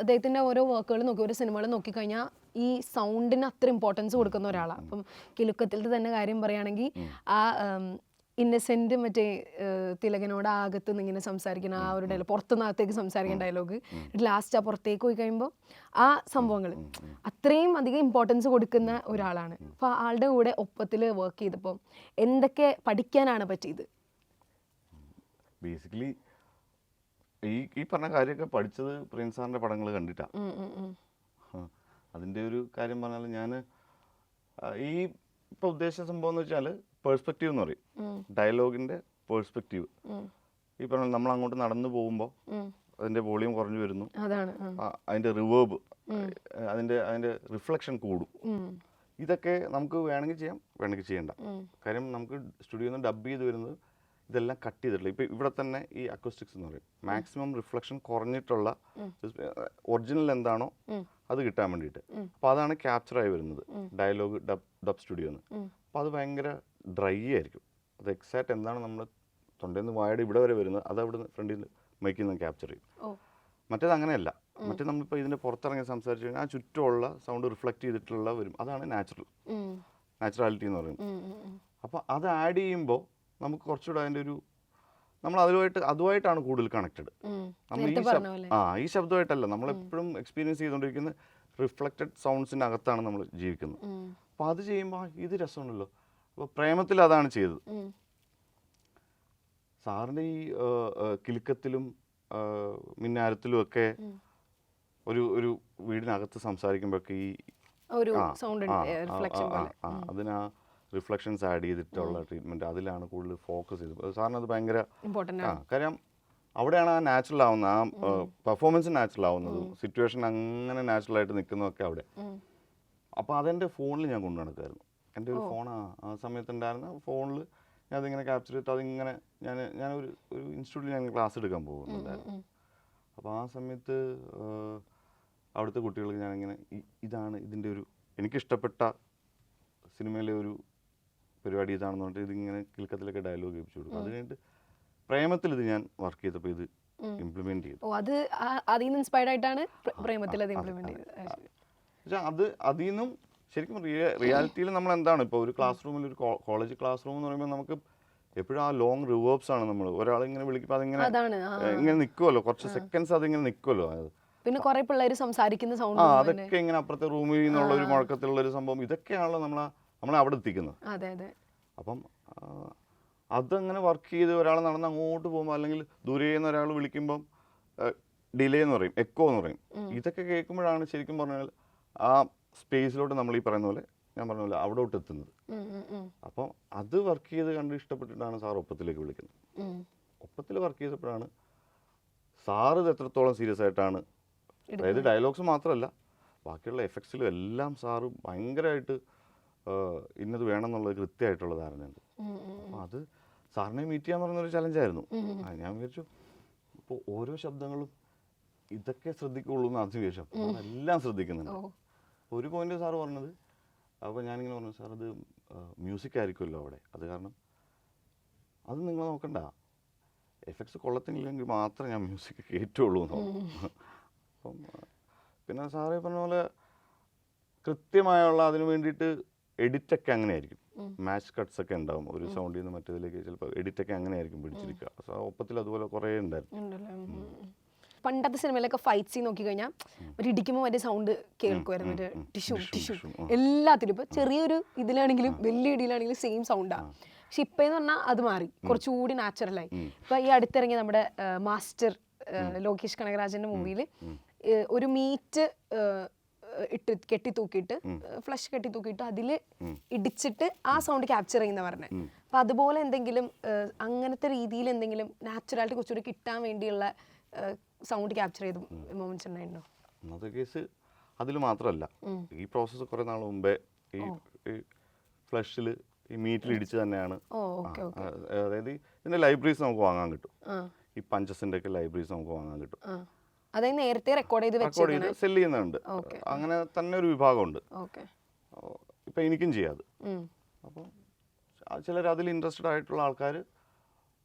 അദ്ദേഹത്തിൻ്റെ ഓരോ വർക്കുകൾ നോക്കി, ഓരോ സിനിമകൾ നോക്കിക്കഴിഞ്ഞാൽ ഈ സൗണ്ടിന് അത്ര ഇമ്പോർട്ടൻസ് കൊടുക്കുന്ന ഒരാളാണ്. അപ്പം കിലുക്കത്തിലത്തെ തന്നെ കാര്യം പറയുകയാണെങ്കിൽ ആ ഇന്നസെന്റ് മറ്റേ തിലകനോട് അകത്ത് നിന്ന് ഇങ്ങനെ സംസാരിക്കുന്ന ആ ഒരു ഡയലോഗ്, പുറത്തുനിന്നകത്തേക്ക് സംസാരിക്കുന്ന ഡയലോഗ്, ലാസ്റ്റ് ആ പുറത്തേക്ക് പോയി കഴിയുമ്പോൾ ആ സംഭവങ്ങൾ അത്രയും അധികം ഇമ്പോർട്ടൻസ് കൊടുക്കുന്ന ഒരാളാണ്. അപ്പോൾ ആളുടെ കൂടെ ഒപ്പത്തിൽ വർക്ക് ചെയ്തപ്പോൾ എന്തൊക്കെ പഠിക്കാനാണ് പറ്റിയത്? ബേസിക്കലി ഈ പറഞ്ഞ കാര്യമൊക്കെ പഠിച്ചത് പ്രിൻസ് സാറിൻ്റെ പടങ്ങൾ കണ്ടിട്ടാണ്. അതിൻ്റെ ഒരു കാര്യം പറഞ്ഞാൽ ഞാൻ ഈ ഇപ്പോൾ ഉദ്ദേശിച്ച സംഭവം എന്ന് വെച്ചാൽ പേഴ്സ്പെക്റ്റീവ് എന്ന് പറയും, ഡയലോഗിൻ്റെ പേഴ്സ്പെക്റ്റീവ്. ഈ പറഞ്ഞാൽ നമ്മൾ അങ്ങോട്ട് നടന്നു പോകുമ്പോൾ അതിൻ്റെ വോളിയം കുറഞ്ഞു വരുന്നു, അതിൻ്റെ റിവേർബ്, അതിൻ്റെ റിഫ്ലക്ഷൻ കൂടും. ഇതൊക്കെ നമുക്ക് വേണമെങ്കിൽ ചെയ്യാം, വേണമെങ്കിൽ ചെയ്യണ്ട. കാര്യം നമുക്ക് സ്റ്റുഡിയോയിൽ നിന്ന് ഡബ് ചെയ്ത് വരുന്നത് ഇതെല്ലാം കട്ട് ചെയ്തിട്ടില്ല. ഇപ്പോൾ ഇവിടെ തന്നെ ഈ അക്കോസ്റ്റിക്സ് എന്ന് പറയും, മാക്സിമം റിഫ്ലക്ഷൻ കുറഞ്ഞിട്ടുള്ള ഒറിജിനൽ എന്താണോ അത് കിട്ടാൻ വേണ്ടിയിട്ട്. അപ്പോൾ അതാണ് ക്യാപ്ചറായി വരുന്നത് ഡയലോഗ് ഡബ് സ്റ്റുഡിയോന്ന്. അപ്പോൾ അത് ഭയങ്കര ഡ്രൈ ആയിരിക്കും. അത് എക്സാക്റ്റ് എന്താണ് നമ്മൾ തൊണ്ടയിൽ നിന്ന് വായുടെ ഇവിടെ വരെ വരുന്നത് അത് അവിടെ നിന്ന് ഫ്രണ്ടിൽ മൈക്കിൽ നിന്ന് ക്യാപ്ചർ ചെയ്യും. മറ്റേത് അങ്ങനെയല്ല. മറ്റേ നമ്മളിപ്പോൾ ഇതിൻ്റെ പുറത്തിറങ്ങി സംസാരിച്ചു കഴിഞ്ഞാൽ ആ ചുറ്റുമുള്ള സൗണ്ട് റിഫ്ലക്റ്റ് ചെയ്തിട്ടുള്ള വരും. അതാണ് നാച്ചുറാലിറ്റി എന്ന് പറയുന്നത്. അപ്പോൾ അത് ആഡ് ചെയ്യുമ്പോൾ നമുക്ക് കുറച്ചുകൂടെ അതിൻ്റെ നമ്മൾ അതുമായിട്ടാണ് കൂടുതൽ കണക്റ്റഡ്. നമ്മൾ ഈ ശബ്ദമായിട്ടല്ല, നമ്മളെപ്പോഴും എക്സ്പീരിയൻസ് ചെയ്തുകൊണ്ടിരിക്കുന്ന റിഫ്ലക്റ്റഡ് സൗണ്ട്സിൻ്റെ അകത്താണ് നമ്മൾ ജീവിക്കുന്നത്. അപ്പോൾ അത് ചെയ്യുമ്പോൾ ഇത് രസമുണ്ടല്ലോ. അപ്പോൾ പ്രേമത്തിൽ അതാണ് ചെയ്തത്. സാറിൻ്റെ ഈ കിലുക്കത്തിലും മിന്നാരത്തിലും ഒക്കെ ഒരു വീടിനകത്ത് സംസാരിക്കുമ്പോഴൊക്കെ ഈ അതിനാ റിഫ്ലക്ഷൻസ് ആഡ് ചെയ്തിട്ടുള്ള ട്രീറ്റ്മെൻറ്റ് അതിലാണ് കൂടുതൽ ഫോക്കസ് ചെയ്തത്. സാറിന് അത് ഭയങ്കര കാര്യം അവിടെയാണ് ആ നാച്ചുറൽ ആവുന്നത്, ആ പെർഫോമൻസ് നാച്ചുറൽ ആവുന്നതും സിറ്റുവേഷൻ അങ്ങനെ നാച്ചുറലായിട്ട് നിൽക്കുന്നതൊക്കെ അവിടെ. അപ്പോൾ അതെൻ്റെ ഫോണിൽ ഞാൻ കൊണ്ടു നടക്കുമായിരുന്നു. എൻ്റെ ഒരു ഫോൺ ആ സമയത്തുണ്ടായിരുന്ന ഫോണിൽ ഞാൻ അതിങ്ങനെ ക്യാപ്ചർ ചെയ്തിട്ട് അതിങ്ങനെ ഞാനൊരു ഇൻസ്റ്റിറ്റ്യൂട്ടിൽ ഞാൻ ക്ലാസ് എടുക്കാൻ പോകുന്നുണ്ടായിരുന്നു. അപ്പോൾ ആ സമയത്ത് അവിടുത്തെ കുട്ടികൾക്ക് ഞാനിങ്ങനെ ഇതാണ് ഇതിൻ്റെ എനിക്കിഷ്ടപ്പെട്ട സിനിമയിലെ ഒരു പരിപാടി ഇതാണെന്ന് പറഞ്ഞിട്ട് ഇതിങ്ങനെ കിലുക്കത്തിലൊക്കെ ഡയലോഗ് കേൾപ്പിച്ചു കൊടുക്കും. അത് കഴിഞ്ഞിട്ട് പ്രേമത്തിൽ ഇത് ഞാൻ വർക്ക് ചെയ്തപ്പോൾ ഇംപ്ലിമെന്റ് ചെയ്തത്. ഓ, അത് അതിൽ നിന്ന് ഇൻസ്പയർഡ് ആയിട്ടാണ് പ്രേമത്തിൽ അത് ഇംപ്ലിമെന്റ് ചെയ്തത്. പക്ഷെ അതിൽ നിന്നും ശരിക്കും റിയാലിറ്റിയിൽ നമ്മൾ എന്താണ് ഇപ്പോൾ ഒരു ക്ലാസ് റൂമിൽ, ഒരു കോളേജ് ക്ലാസ് റൂം എന്ന് പറയുമ്പോൾ നമുക്ക് എപ്പോഴും ആ ലോങ് റിവേർബ്സ് ആണ്. നമ്മൾ ഒരാൾ ഇങ്ങനെ വിളിക്കുമ്പോൾ അതിങ്ങനെ ഇങ്ങനെ നിൽക്കുമല്ലോ, കുറച്ച് സെക്കൻഡ്സ് അതിങ്ങനെ നിൽക്കുമല്ലോ. പിന്നെ കുറെ പിള്ളേർ സംസാരിക്കുന്ന സൗണ്ട്, അതൊക്കെ ഇങ്ങനെ അപ്പുറത്തെ റൂമിൽ നിന്നുള്ള ഒരു മുഴക്കത്തിലുള്ള ഒരു സംഭവം, ഇതൊക്കെയാണല്ലോ നമ്മളെ അവിടെ എത്തിക്കുന്നത്. അതെ അതെ. അപ്പം അതങ്ങനെ വർക്ക് ചെയ്ത് ഒരാൾ നടന്ന് അങ്ങോട്ട് പോകുമ്പോൾ, അല്ലെങ്കിൽ ദൂരെ നിന്ന് ഒരാൾ വിളിക്കുമ്പം ഡിലേ എന്ന് പറയും, എക്കോ എന്ന് പറയും. ഇതൊക്കെ കേൾക്കുമ്പോഴാണ് ശരിക്കും പറഞ്ഞാൽ ആ സ്പേസിലോട്ട് നമ്മൾ ഈ പറയുന്ന പോലെ, ഞാൻ പറഞ്ഞ പോലെ അവിടോട്ട് എത്തുന്നത്. അപ്പോൾ അത് വർക്ക് ചെയ്ത് കണ്ട് ഇഷ്ടപ്പെട്ടിട്ടാണ് സാർ ഒപ്പത്തിലേക്ക് വിളിക്കുന്നത്. ഒപ്പത്തിൽ വർക്ക് ചെയ്തപ്പോഴാണ് സാറ് ഇത് എത്രത്തോളം സീരിയസ് ആയിട്ടാണ്, അതായത് ഡയലോഗ്സ് മാത്രമല്ല ബാക്കിയുള്ള എഫക്ട്സിലും എല്ലാം സാറ് ഭയങ്കരമായിട്ട് ഇന്നത് വേണം എന്നുള്ളത് കൃത്യമായിട്ടുള്ള ധാരണയുണ്ട്. അപ്പോൾ അത് സാറിനെ മീറ്റ് ചെയ്യാൻ പറഞ്ഞൊരു ചലഞ്ചായിരുന്നു. ഞാൻ വിചാരിച്ചു ഇപ്പോൾ ഓരോ ശബ്ദങ്ങളും ഇതൊക്കെ ശ്രദ്ധിക്കുള്ളൂ എന്ന് ആദ്യം വിചാരിച്ചു. അപ്പോൾ എല്ലാം ശ്രദ്ധിക്കുന്നുണ്ട്. ഒരു പോയിന്റ് സാറ് പറഞ്ഞത്, അപ്പോൾ ഞാനിങ്ങനെ പറഞ്ഞു, സാർ അത് മ്യൂസിക് ആയിരിക്കുമല്ലോ അവിടെ, അത് കാരണം അത് നിങ്ങൾ നോക്കണ്ട, എഫക്ട്സ് കൊള്ളത്തില്ലെങ്കിൽ മാത്രമേ ഞാൻ മ്യൂസിക് കയറ്റുള്ളൂ എന്ന് പറഞ്ഞു. അപ്പം പിന്നെ സാറ് പറഞ്ഞ പോലെ കൃത്യമായുള്ള അതിന് വേണ്ടിയിട്ട് എഡിറ്റൊക്കെ അങ്ങനെ ആയിരിക്കും, മാച്ച് കട്ട്സ് ഒക്കെ ഉണ്ടാവും. ഒരു സൗണ്ടിൽ നിന്ന് മറ്റേതിലേക്ക് ചിലപ്പോൾ എഡിറ്റൊക്കെ അങ്ങനെ ആയിരിക്കും പിടിച്ചിരിക്കുക. ഒപ്പത്തിൽ അതുപോലെ കുറേ ഉണ്ടായിരുന്നു. പണ്ടത്തെ സിനിമയിലൊക്കെ ഫൈറ്റ് സീൻ നോക്കി കഴിഞ്ഞാൽ ഒരു ഇടിക്കുമ്പോൾ മറ്റേ സൗണ്ട് കേൾക്കുമായിരുന്നു, ഒരു ടിഷ്യൂ എല്ലാത്തിലും. ഇപ്പൊ ചെറിയൊരു ഇതിലാണെങ്കിലും വലിയ ഇടിയിലാണെങ്കിലും സെയിം സൗണ്ടാണ്. പക്ഷെ ഇപ്പന്ന് പറഞ്ഞാൽ അത് മാറി, കുറച്ചുകൂടി നാച്ചുറലായി. ഇപ്പൊ ഈ അടുത്തിറങ്ങിയ നമ്മുടെ മാസ്റ്റർ ലോകേഷ് കനകരാജന്റെ മൂവിയിൽ ഒരു മീറ്റ് കെട്ടി തൂക്കിയിട്ട്, ഫ്ലഷ് കെട്ടി തൂക്കിയിട്ട് അതിൽ ഇടിച്ചിട്ട് ആ സൗണ്ട് ക്യാപ്ചർ ചെയ്യുന്ന പറഞ്ഞത്. അപ്പൊ അതുപോലെ എന്തെങ്കിലും അങ്ങനത്തെ രീതിയിൽ എന്തെങ്കിലും നാച്ചുറാലിറ്റി കുറച്ചുകൂടി കിട്ടാൻ വേണ്ടിയുള്ള സൗണ്ട് ക്യാപ്ചർ ചെയ്ത മൊമെന്റ്സ് ഉണ്ടായിട്ടുണ്ടോ? ഒന്നാമത്തെ കേസ് അതിൽ മാത്രമല്ല, ഈ പ്രോസസ്സ് കുറെ നാൾ മുമ്പേ ഈ ഫ്ലഷിൽ ഈ മീറ്റിൽ ഇടിച്ച് തന്നെയാണ്. അതായത് ഇതിന്റെ ലൈബ്രറീസ് നമുക്ക് വാങ്ങാൻ കിട്ടും, ഈ പഞ്ചസിന്റെ ഒക്കെ ലൈബ്രറീസ് നമുക്ക് വാങ്ങാൻ കിട്ടും. അതായത് നേരത്തെ റെക്കോർഡ് ചെയ്ത് സെല് ചെയ്യുന്നുണ്ട്. അങ്ങനെ തന്നെ ഒരു വിഭാഗമുണ്ട്. ഇപ്പൊ എനിക്കും ചെയ്യാതെ. അപ്പോൾ ചിലർ അതിൽ ഇൻട്രസ്റ്റഡ് ആയിട്ടുള്ള ആൾക്കാർ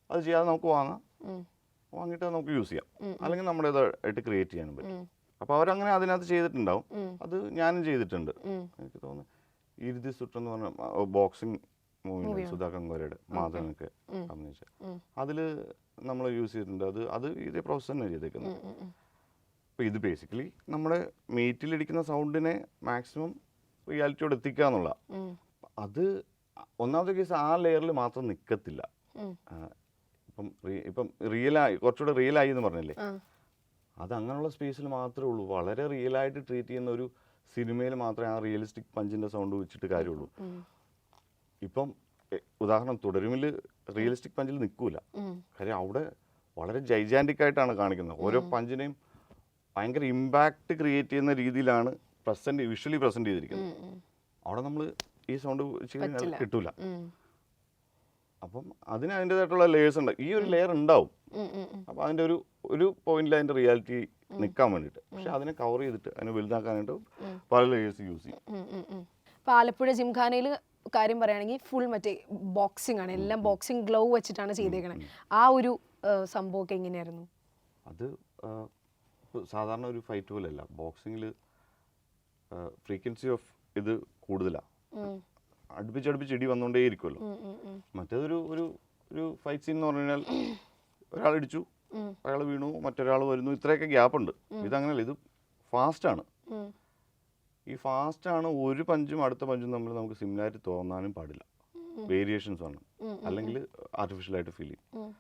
അത് ചെയ്യാതെ നമുക്ക് വാങ്ങിയിട്ട് നമുക്ക് യൂസ് ചെയ്യാം, അല്ലെങ്കിൽ നമ്മുടേതായിട്ട് ക്രിയേറ്റ് ചെയ്യാനും പറ്റും. അപ്പോൾ അവരങ്ങനെ അതിനകത്ത് ചെയ്തിട്ടുണ്ടാവും. അത് ഞാനും ചെയ്തിട്ടുണ്ട്. എനിക്ക് തോന്നുന്നു ഇരുതി സുട്ടെന്ന് പറഞ്ഞ ബോക്സിംഗ് മൂവി, സുധാ കങ്കോരയുടെ മാധവനൊക്കെ അഭിനയിച്ച, അതിൽ നമ്മൾ യൂസ് ചെയ്തിട്ടുണ്ട്. അത് ഇതേ പ്രോസസ് തന്നെ ചെയ്തേക്കുന്നത്. അപ്പോൾ ഇത് ബേസിക്കലി നമ്മുടെ മീറ്റിലിടിക്കുന്ന സൗണ്ടിനെ മാക്സിമം റിയാലിറ്റിയോട് എത്തിക്കുക എന്നുള്ള. അത് ഒന്നാമത്തെ കേസ് ആ ലെയറിൽ മാത്രം നിൽക്കത്തില്ല. ഇപ്പം റിയലായി, കുറച്ചുകൂടെ റിയലായി എന്ന് പറഞ്ഞില്ലേ, അത് അങ്ങനെയുള്ള സ്പേസിൽ മാത്രമേ ഉള്ളൂ. വളരെ റിയലായിട്ട് ട്രീറ്റ് ചെയ്യുന്ന ഒരു സിനിമയിൽ മാത്രമേ ആ റിയലിസ്റ്റിക് പഞ്ചിന്റെ സൗണ്ട് വെച്ചിട്ട് കാര്യമുള്ളൂ. ഇപ്പം ഉദാഹരണം തുടരുമിൽ റിയലിസ്റ്റിക് പഞ്ചിൽ നിൽക്കൂല, കാര്യം അവിടെ വളരെ ജൈജാൻറ്റിക് ആയിട്ടാണ് കാണിക്കുന്നത്. ഓരോ പഞ്ചിനെയും ഭയങ്കര ഇമ്പാക്റ്റ് ക്രിയേറ്റ് ചെയ്യുന്ന രീതിയിലാണ് വിഷ്വലി പ്രസന്റ് ചെയ്തിരിക്കുന്നത്. അവിടെ നമ്മൾ ഈ സൗണ്ട് വെച്ച് കഴിഞ്ഞാൽ കിട്ടൂല. അപ്പം അതിന് അതിൻ്റെതായിട്ടുള്ള ലേയേഴ്സ് ഉണ്ട്. ഈ ഒരു ലെയർ ഉണ്ടാവും. അപ്പം അതിൻ്റെ ഒരു പോയിന്റിൽ അതിൻ്റെ റിയാലിറ്റി നിൽക്കാൻ വേണ്ടിയിട്ട്. പക്ഷെ അതിനെ കവർ ചെയ്തിട്ട് അതിനെ വലുതാക്കാനായിട്ട് പല ലേയേഴ്സ് യൂസ് ചെയ്യും. ഇപ്പോൾ ആലപ്പുഴ ജിംഖാനയിൽ കാര്യം പറയുകയാണെങ്കിൽ ഫുൾ മറ്റേ ബോക്സിംഗ് ആണ്, എല്ലാം ബോക്സിംഗ് ഗ്ലൗ വെച്ചിട്ടാണ് ചെയ്തേക്കണത്. ആ ഒരു സംഭവമൊക്കെ എങ്ങനെയായിരുന്നു? അത് സാധാരണ ഒരു ഫൈറ്റ് പോലെയല്ല. ബോക്സിങ്ങിൽ ഫ്രീക്വൻസി ഓഫ് ഇത് കൂടുതലാണ്, അടുപ്പിച്ചടുപ്പിച്ച് ഇടി വന്നുകൊണ്ടേ ഇരിക്കുമല്ലോ. മറ്റേതൊരു ഒരു ഫൈറ്റ് സീൻ എന്ന് പറഞ്ഞു കഴിഞ്ഞാൽ ഒരാൾ ഇടിച്ചു, അയാൾ വീണു, മറ്റൊരാൾ വരുന്നു, ഇത്രയൊക്കെ ഗ്യാപ്പ് ഉണ്ട്. ഇതങ്ങനെയല്ല, ഇത് ഫാസ്റ്റാണ്. ഈ ഫാസ്റ്റാണ്. ഒരു പഞ്ചും അടുത്ത പഞ്ചും തമ്മിൽ നമുക്ക് സിമിലാരിറ്റി തോന്നാനും പാടില്ല. വേരിയേഷൻസ് ആണ്, അല്ലെങ്കിൽ ആർട്ടിഫിഷ്യലായിട്ട് ഫീൽ ചെയ്യും.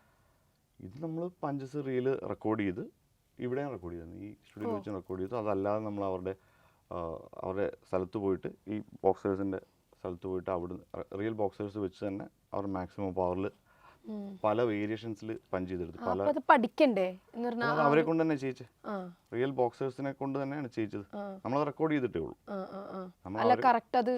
ഇത് നമ്മൾ പഞ്ചസ് റിയൽ റെക്കോർഡ് ചെയ്ത് ഇവിടെയാണ് റെക്കോർഡ് ചെയ്തത്, ഈ സ്റ്റുഡിയോയിൽ വെച്ച് റെക്കോർഡ് ചെയ്തു. അതല്ലാതെ നമ്മൾ അവരുടെ സ്ഥലത്ത് പോയിട്ട്, ഈ ബോക്സേഴ്സിൻ്റെ സ്ഥലത്ത് പോയിട്ട് അവിടുന്ന് റിയൽ ബോക്സേഴ്സ് വെച്ച് തന്നെ അവർ മാക്സിമം പവറിൽ പല വേരിയേഷൻസിൽ പഞ്ച് ചെയ്തെടുത്തു. പഠിക്കണ്ടേ? അവരെ കൊണ്ട് തന്നെ ചെയ്യിച്ചത്, റിയൽ ബോക്സേഴ്സിനെ കൊണ്ട് തന്നെയാണ് ചെയ്യിച്ചത്. നമ്മളത് റെക്കോർഡ് ചെയ്തിട്ടേ ഉള്ളൂ. അല്ല കറക്റ്റ്. അത്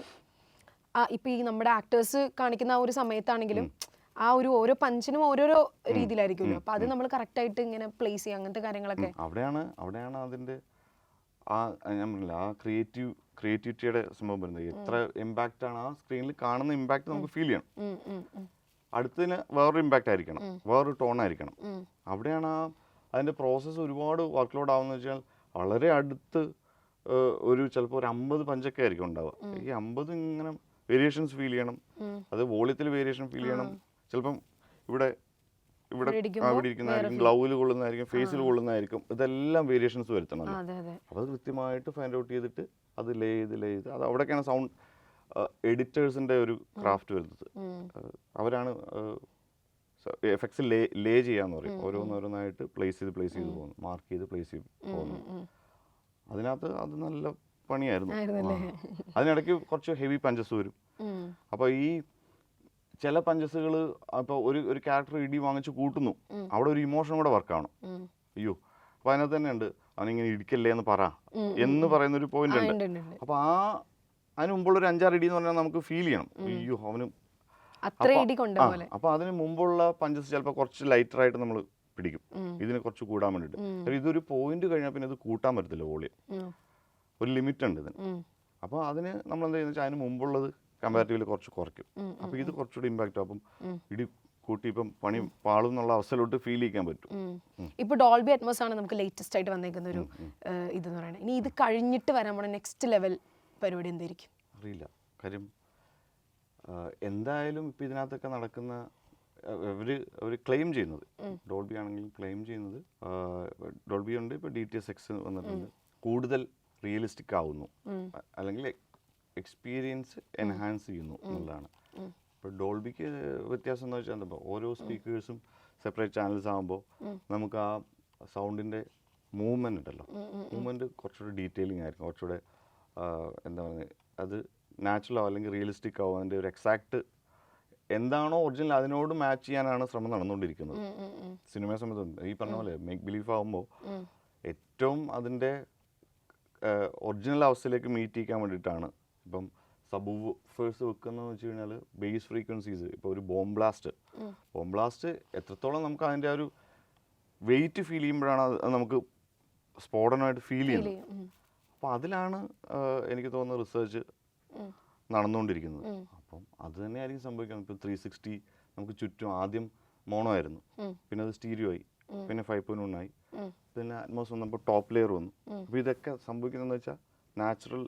ഇപ്പൊ ഈ നമ്മുടെ ആക്ടേഴ്സ് കാണിക്കുന്ന ആ ഒരു സമയത്താണെങ്കിലും ആ ഒരു ഓരോ പഞ്ചിനും ഓരോരോ രീതിയിലായിരിക്കുമല്ലോ. അപ്പൊ അത് നമ്മൾ കറക്റ്റ് ആയിട്ട് ഇങ്ങനെ പ്ലേസ് ചെയ്യുക, അങ്ങനത്തെ കാര്യങ്ങളൊക്കെ അവിടെയാണ് അതിന്റെ ഞാൻ പറഞ്ഞില്ല, ആ ക്രിയേറ്റിവിറ്റിയുടെ സംഭവം വരുന്നത്. എത്ര ഇമ്പാക്റ്റ് ആണ് ആ സ്ക്രീനിൽ കാണുന്ന ഇമ്പാക്ട് നമുക്ക് ഫീൽ ചെയ്യണം. അടുത്തതിന് വേറൊരു ഇമ്പാക്റ്റ് ആയിരിക്കണം, വേറൊരു ടോൺ ആയിരിക്കണം. അവിടെയാണ് അതിൻ്റെ പ്രോസസ്സ് ഒരുപാട് വർക്ക് ലോഡ് ആവുമെന്ന് വെച്ചാൽ വളരെ അടുത്ത് ഒരു ചിലപ്പോൾ ഒരു 50 പഞ്ചൊക്കെ ആയിരിക്കും ഉണ്ടാവുക. ഈ 50 ഇങ്ങനെ വേരിയേഷൻസ് ഫീൽ ചെയ്യണം, അത് വോളിയത്തിൽ വേരിയേഷൻ ഫീൽ ചെയ്യണം. ചിലപ്പം ഇവിടെ ഇവിടെ അവിടെ ഇരിക്കുന്നതായിരിക്കും, ഗ്ലൗവിൽ കൊള്ളുന്നതായിരിക്കും, ഫേസിൽ കൊള്ളുന്നതായിരിക്കും, ഇതെല്ലാം വേരിയേഷൻസ് വരുത്തണമല്ലോ. അപ്പോൾ അത് കൃത്യമായിട്ട് ഫൈൻഡ് ഔട്ട് ചെയ്തിട്ട് അത് ലേ ചെയ്ത് അത് അവിടെയൊക്കെയാണ് സൗണ്ട് എഡിറ്റേഴ്സിൻ്റെ ഒരു ക്രാഫ്റ്റ് വരുന്നത്. അവരാണ് എഫക്ട്സ് ലേ ചെയ്യാന്ന് പറയും. ഓരോന്നോരോന്നായിട്ട് പ്ലേസ് ചെയ്ത് പോകുന്നു, മാർക്ക് ചെയ്ത് പ്ലേസ് ചെയ്ത് പോകുന്നു. അതിനകത്ത് അത് നല്ല പണിയായിരുന്നു. അതിനിടയ്ക്ക് കുറച്ച് ഹെവി പഞ്ചസ് വരും. അപ്പോൾ ഈ ചില പഞ്ചസുകൾ അപ്പോൾ ഒരു ക്യാരക്ടർ ഇടി വാങ്ങിച്ച് കൂട്ടുന്നു, അവിടെ ഒരു ഇമോഷൻ കൂടെ വർക്കാവണം. അയ്യോ, അപ്പോൾ അതിനകത്ത് തന്നെ ഉണ്ട് അവനിങ്ങനെ ഇടിക്കല്ലേ എന്ന് എന്ന് പറയുന്നൊരു പോയിന്റ് ഉണ്ട്. അപ്പോൾ അതിന് മുമ്പുള്ള ഒരു 5-6 ഇടി എന്ന് പറഞ്ഞാൽ നമുക്ക് ഫീൽ ചെയ്യണം, അയ്യോ അവന്. അപ്പോൾ അതിന് മുമ്പുള്ള പഞ്ചസ് ചിലപ്പോൾ കുറച്ച് ലൈറ്ററായിട്ട് നമ്മൾ പിടിക്കും, ഇതിന് കുറച്ച് കൂടാൻ വേണ്ടിയിട്ട്. ഇതൊരു പോയിന്റ് കഴിഞ്ഞാൽ പിന്നെ ഇത് കൂട്ടാൻ പറ്റത്തില്ല, വോളിയം ഒരു ലിമിറ്റ് ഉണ്ട് ഇതിന്. അപ്പോൾ അതിന് നമ്മൾ എന്താ ചെയ്യുന്നത് വെച്ചാൽ അതിന് മുമ്പുള്ളത് കമ്പാരിറ്റീവ്ലി കുറച്ച് കുറയ്ക്കും. അപ്പോൾ ഇത് കുറച്ചുകൂടി ഇമ്പാക്റ്റ് ആവും. ഇടി കൂട്ടി ഇപ്പം പണി പാളും എന്നുള്ള അവസ്ഥയിലോട്ട് ഫീൽ ചെയ്യാൻ പറ്റും. ഇപ്പോൾ ഡോൾബി അറ്റ്മോസ് ആണ് നമുക്ക് ലേറ്റസ്റ്റ് ആയിട്ട് വന്നേക്കുന്ന ഒരു ഇതെന്ന് പറയുന്നത്. ഇനി ഇത് കഴിഞ്ഞിട്ട് വരാൻ പോണ നെക്സ്റ്റ് ലെവൽ പരിപാടി എന്തായിരിക്കും അറിയില്ല. കാര്യം എന്തായാലും ഇപ്പം ഇതിനകത്തൊക്കെ നടക്കുന്ന അവർ ക്ലെയിം ചെയ്യുന്നത്, ഡോൾബി ആണെങ്കിലും ക്ലെയിം ചെയ്യുന്നത്, ഡോൾബി ഉണ്ട്, ഇപ്പോൾ DTS:X വന്നിട്ടുണ്ട്, കൂടുതൽ റിയലിസ്റ്റിക് ആവുന്നു, അല്ലെങ്കിൽ എക്സ്പീരിയൻസ് എൻഹാൻസ് ചെയ്യുന്നു എന്നുള്ളതാണ്. ഇപ്പോൾ ഡോൾബിക്ക് വ്യത്യാസം എന്ന് വെച്ചാൽ എന്താ, ഓരോ സ്പീക്കേഴ്സും സെപ്പറേറ്റ് ചാനൽസ് ആകുമ്പോൾ നമുക്ക് ആ സൗണ്ടിൻ്റെ മൂവ്മെൻ്റ് ഉണ്ടല്ലോ, മൂവ്മെൻറ്റ് കുറച്ചുകൂടി ഡീറ്റെയിലിംഗ് ആയിരിക്കും, കുറച്ചുകൂടെ എന്താ പറയുക, അത് നാച്ചുറൽ ആവും അല്ലെങ്കിൽ റിയലിസ്റ്റിക് ആവും. അതിൻ്റെ ഒരു എക്സാക്ട് എന്താണോ ഒറിജിനൽ അതിനോട് മാച്ച് ചെയ്യാനാണ് ശ്രമം നടന്നുകൊണ്ടിരിക്കുന്നത് സിനിമയെ സംബന്ധിച്ച്. ഈ പറഞ്ഞ പോലെ മേക്ക് ബിലീഫ് ആകുമ്പോൾ ഏറ്റവും അതിൻ്റെ ഒറിജിനൽ അവസ്ഥയിലേക്ക് മീറ്റ് ചെയ്യാൻ വേണ്ടിയിട്ടാണ്. ഇപ്പം സബ്വൂഫേഴ്സ് വെക്കുന്നതെന്ന് വെച്ച് കഴിഞ്ഞാൽ ബേസ് ഫ്രീക്വൻസീസ്, ഇപ്പോൾ ഒരു ബോംബ് ബ്ലാസ്റ്റ് എത്രത്തോളം നമുക്ക് അതിൻ്റെ ഒരു വെയിറ്റ് ഫീൽ ചെയ്യുമ്പോഴാണ് അത് നമുക്ക് സ്ഫോടനമായിട്ട് ഫീൽ ചെയ്യുന്നത്. അപ്പോൾ അതിലാണ് എനിക്ക് തോന്നുന്ന റിസർച്ച് നടന്നുകൊണ്ടിരിക്കുന്നത്. അപ്പം അത് തന്നെയായിരിക്കും സംഭവിക്കുന്നത്. ഇപ്പോൾ 360 നമുക്ക് ചുറ്റും ആദ്യം മോണോ ആയിരുന്നു, പിന്നെ അത് സ്റ്റീരിയോ ആയി, പിന്നെ 5.1 ആയി, പിന്നെ അറ്റ്മോസ് വന്നപ്പോൾ ടോപ്പ് ലെയർ വന്നു. അപ്പോൾ ഇതൊക്കെ സംഭവിക്കുന്നതെന്ന് വെച്ചാൽ നാച്ചുറൽ